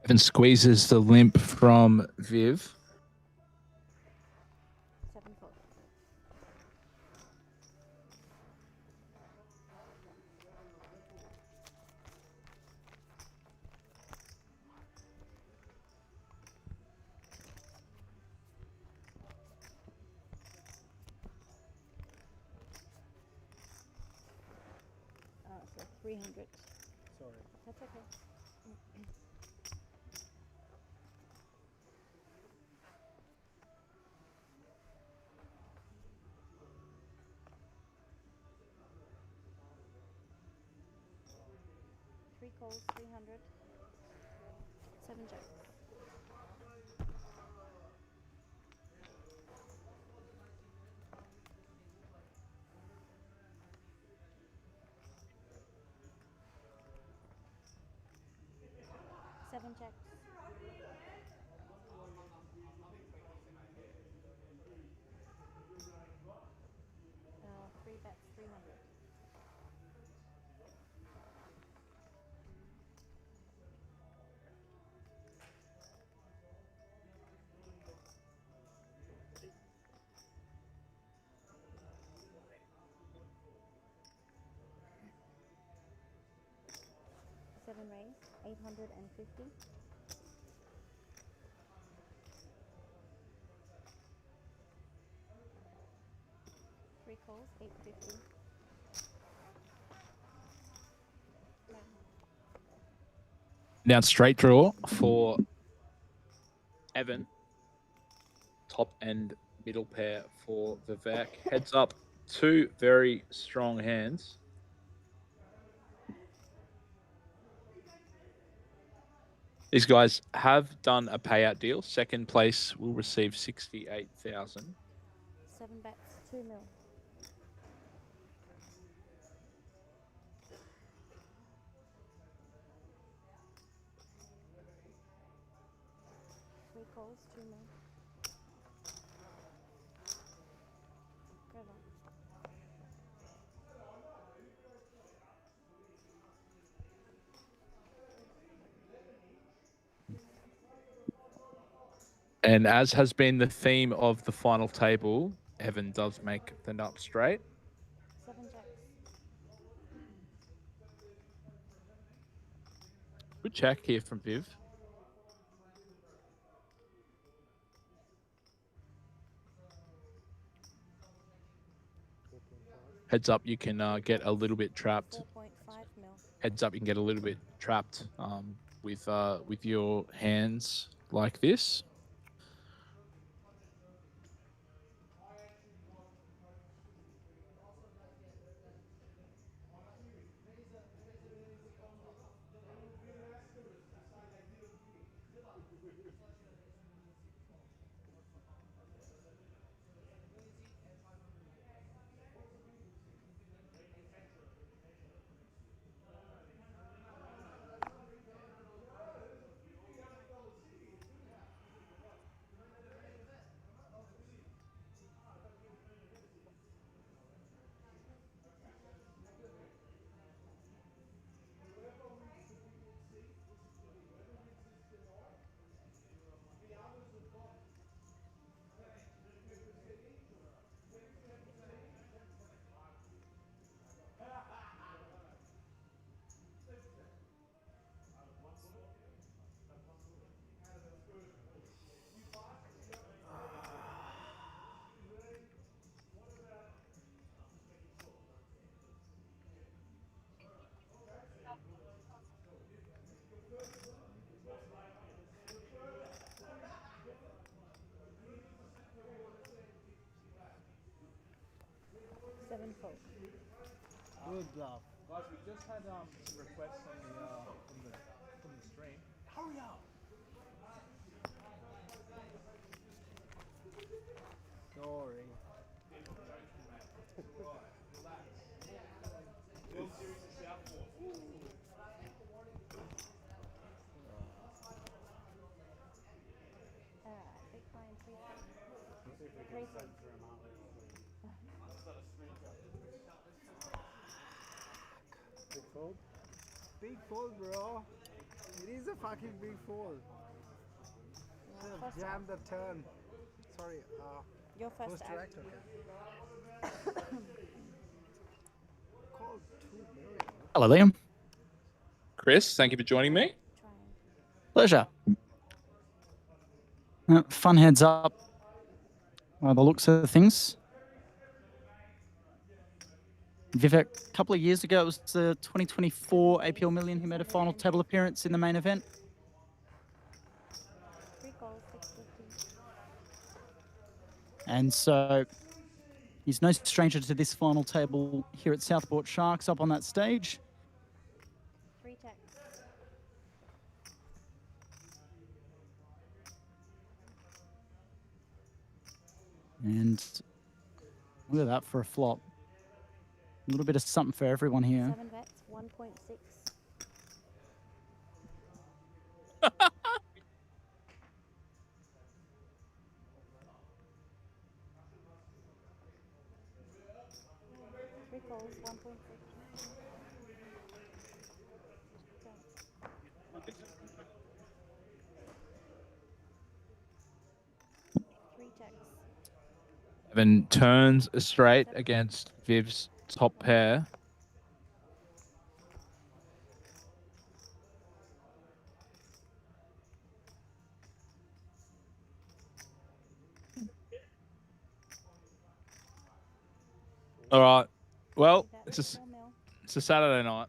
Evan squeezes the limp from Viv. 7 fold. So 300. Sorry. That's okay. 3 calls, 300. 7 jacks. Seven jacks. 3 bets, 300. Seven raise, 850. 3 calls, 850. Now straight draw for Evan. Top and middle pair for Vivek. Heads up, 2 very strong hands. These guys have done a payout deal. Second place will receive 68,000. 7 bets, 2 mil. Three calls, 2 mil. River. And as has been the theme of the final table, Evan does make the nut straight. 7 jacks. Good check here from Viv. Heads up, you can get a little bit trapped. 4.5 mil. Heads up, you can get a little bit trapped with your hands like this. 7 fold. Good bluff. Guys, we just had some requests on from the stream. Hurry up! Sorry. World Series of Southport. Big blind 3 fold. Let's see if we 3 can fold. censor him out. Big fold. Big fold, bro. It is a fucking big fold. Should have jammed the turn. Sorry. Your first to act. act. Okay. Called 2 million. Hello, Liam. Chris, thank you for joining me. Pleasure. Fun heads up. By the looks of things. Vivek, a couple of years ago, it was the 2024 APL Million who made a final table appearance in the main event. 3 calls, 650. And so he's no stranger to this final table here at Southport Sharks up on that stage. 3 texts. And look at that for a flop. A little bit of something for everyone here. 7 bets, 1.6. Three calls, 1.6. Three checks. Evan turns straight against Viv's top pair. All right. Well, it's a Saturday night.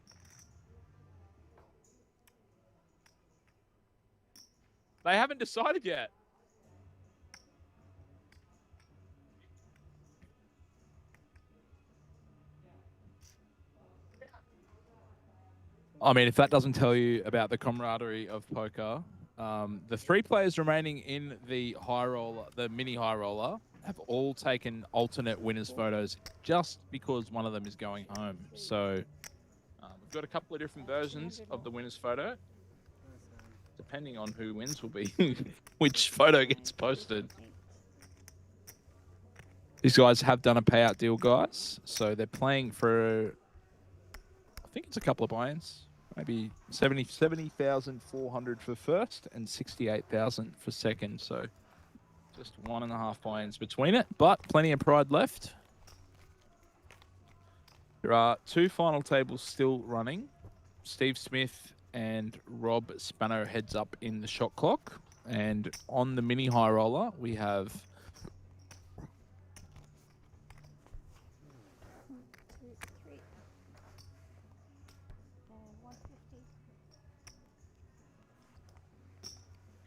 They haven't decided yet. I mean, if that doesn't tell you about the camaraderie of poker, the 3 players remaining in the high roller, the mini high roller, have all taken alternate winners photos just because one of them is going home. So we've got a couple of different versions of the winners photo. Depending on who wins will be which photo gets posted. These guys have done a payout deal, guys. So they're playing for, I think it's a couple of buy-ins. Maybe 70,400 for first and 68,000 for second. So just 1.5 buy-ins between it, but plenty of pride left. There are 2 final tables still running. Steve Smith and Rob Spano heads up in the shot clock. And on the mini high roller, we have 1, 2, 3. And 150.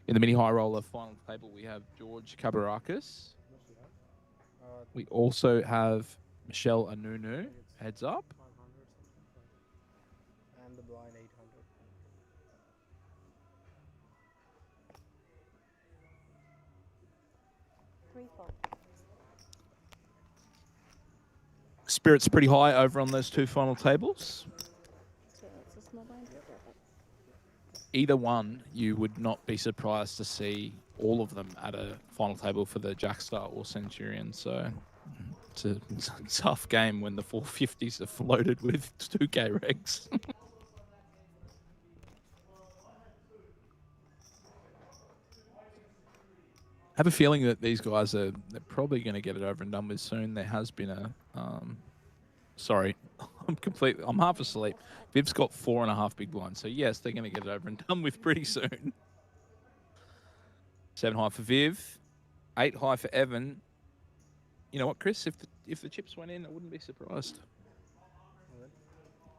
in the mini high roller final table, we have George Kabarakis. We also have Michelle Anunu heads up. And the blind 800. Fold. Spirit's pretty high over on those 2 final tables. So it's a small blind. Either one, you would not be surprised to see all of them at a final table for the Jackstar or Centurion. So it's a tough game when the 450s are floated with 2K regs. I have a feeling that these guys they're probably going to get it over and done with soon. There has been a, sorry, I'm half asleep. Viv's got 4.5 big blinds, so yes, they're going to get it over and done with pretty soon. 7 high for Viv, 8 high for Evan. You know what, Chris? If the chips went in, I wouldn't be surprised.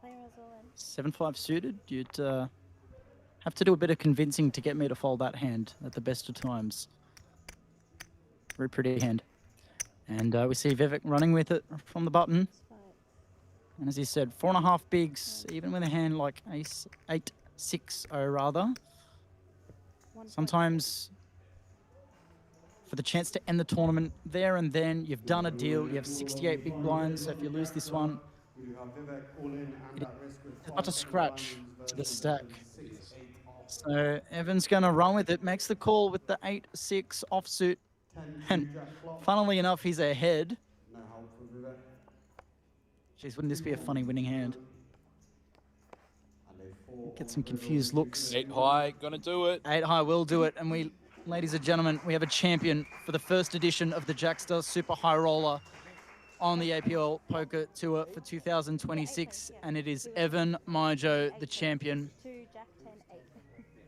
Player as well in. 7-5 suited. You'd have to do a bit of convincing to get me to fold that hand at the best of times. Very pretty hand. And we see Vivek running with it from the button. Fine. And as he said, 4.5 bigs, even with a hand like ace 8-6 rather. Sometimes for the chance to end the tournament there and then, you've done a deal. You have 68 big blinds, so if you lose this one, it's not a scratch to the stack. So Evan's going to run with it, makes the call with the 8-6 offsuit. And funnily enough, he's ahead. Jeez, wouldn't this be a funny winning hand? Get some confused looks. 8 high, gonna do it. 8 high will do it. And we, ladies and gentlemen, we have a champion for the first edition of the Jackstar Super High Roller on the APL Poker Tour for 2026. And it is Evan Maijo, the champion.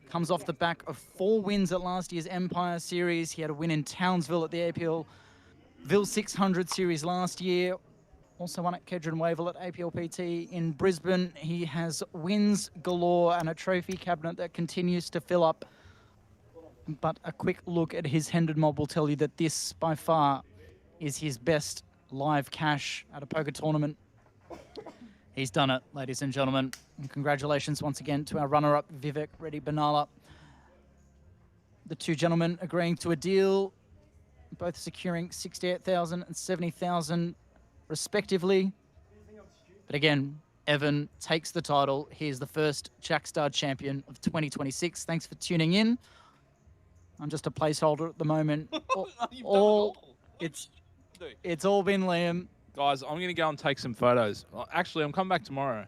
Comes off the back of 4 wins at last year's Empire Series. He had a win in Townsville at the APL Ville 600 Series last year. Also won at Kedron Wavell at Aplpt in Brisbane. He has wins galore and a trophy cabinet that continues to fill up. But a quick look at his Hendon mob will tell you that this, by far, is his best live cash at a poker tournament. He's done it, ladies and gentlemen. And congratulations once again to our runner-up, Vivek Reddy Banala. The two gentlemen agreeing to a deal, both securing 68,000 and 70,000 respectively. But again, Evan takes the title. He is the first Jackstar champion of 2026. Thanks for tuning in. I'm just a placeholder at the moment. It's all been Liam. Guys, I'm going to go and take some photos. Actually, I'm coming back tomorrow.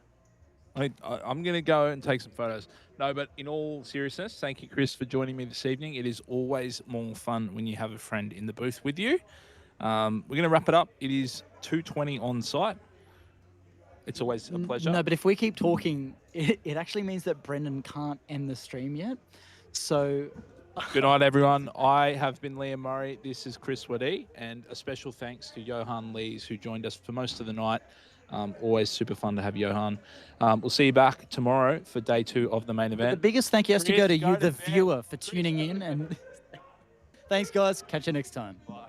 I'm going to go and take some photos. No, but in all seriousness, thank you, Chris, for joining me this evening. It is always more fun when you have a friend in the booth with you. We're going to wrap it up. It is 2:20 on site. It's always a pleasure. No, but if we keep talking, it actually means that Brendan can't end the stream yet. So... Good night, everyone. I have been Liam Murray. This is Chris Waddy, and a special thanks to Johan Lees, who joined us for most of the night. Always super fun to have Johan. We'll see you back tomorrow for day 2 of the main event. The biggest thank you has to go to you, the viewer, for tuning in. And thanks, guys. Catch you next time. Bye.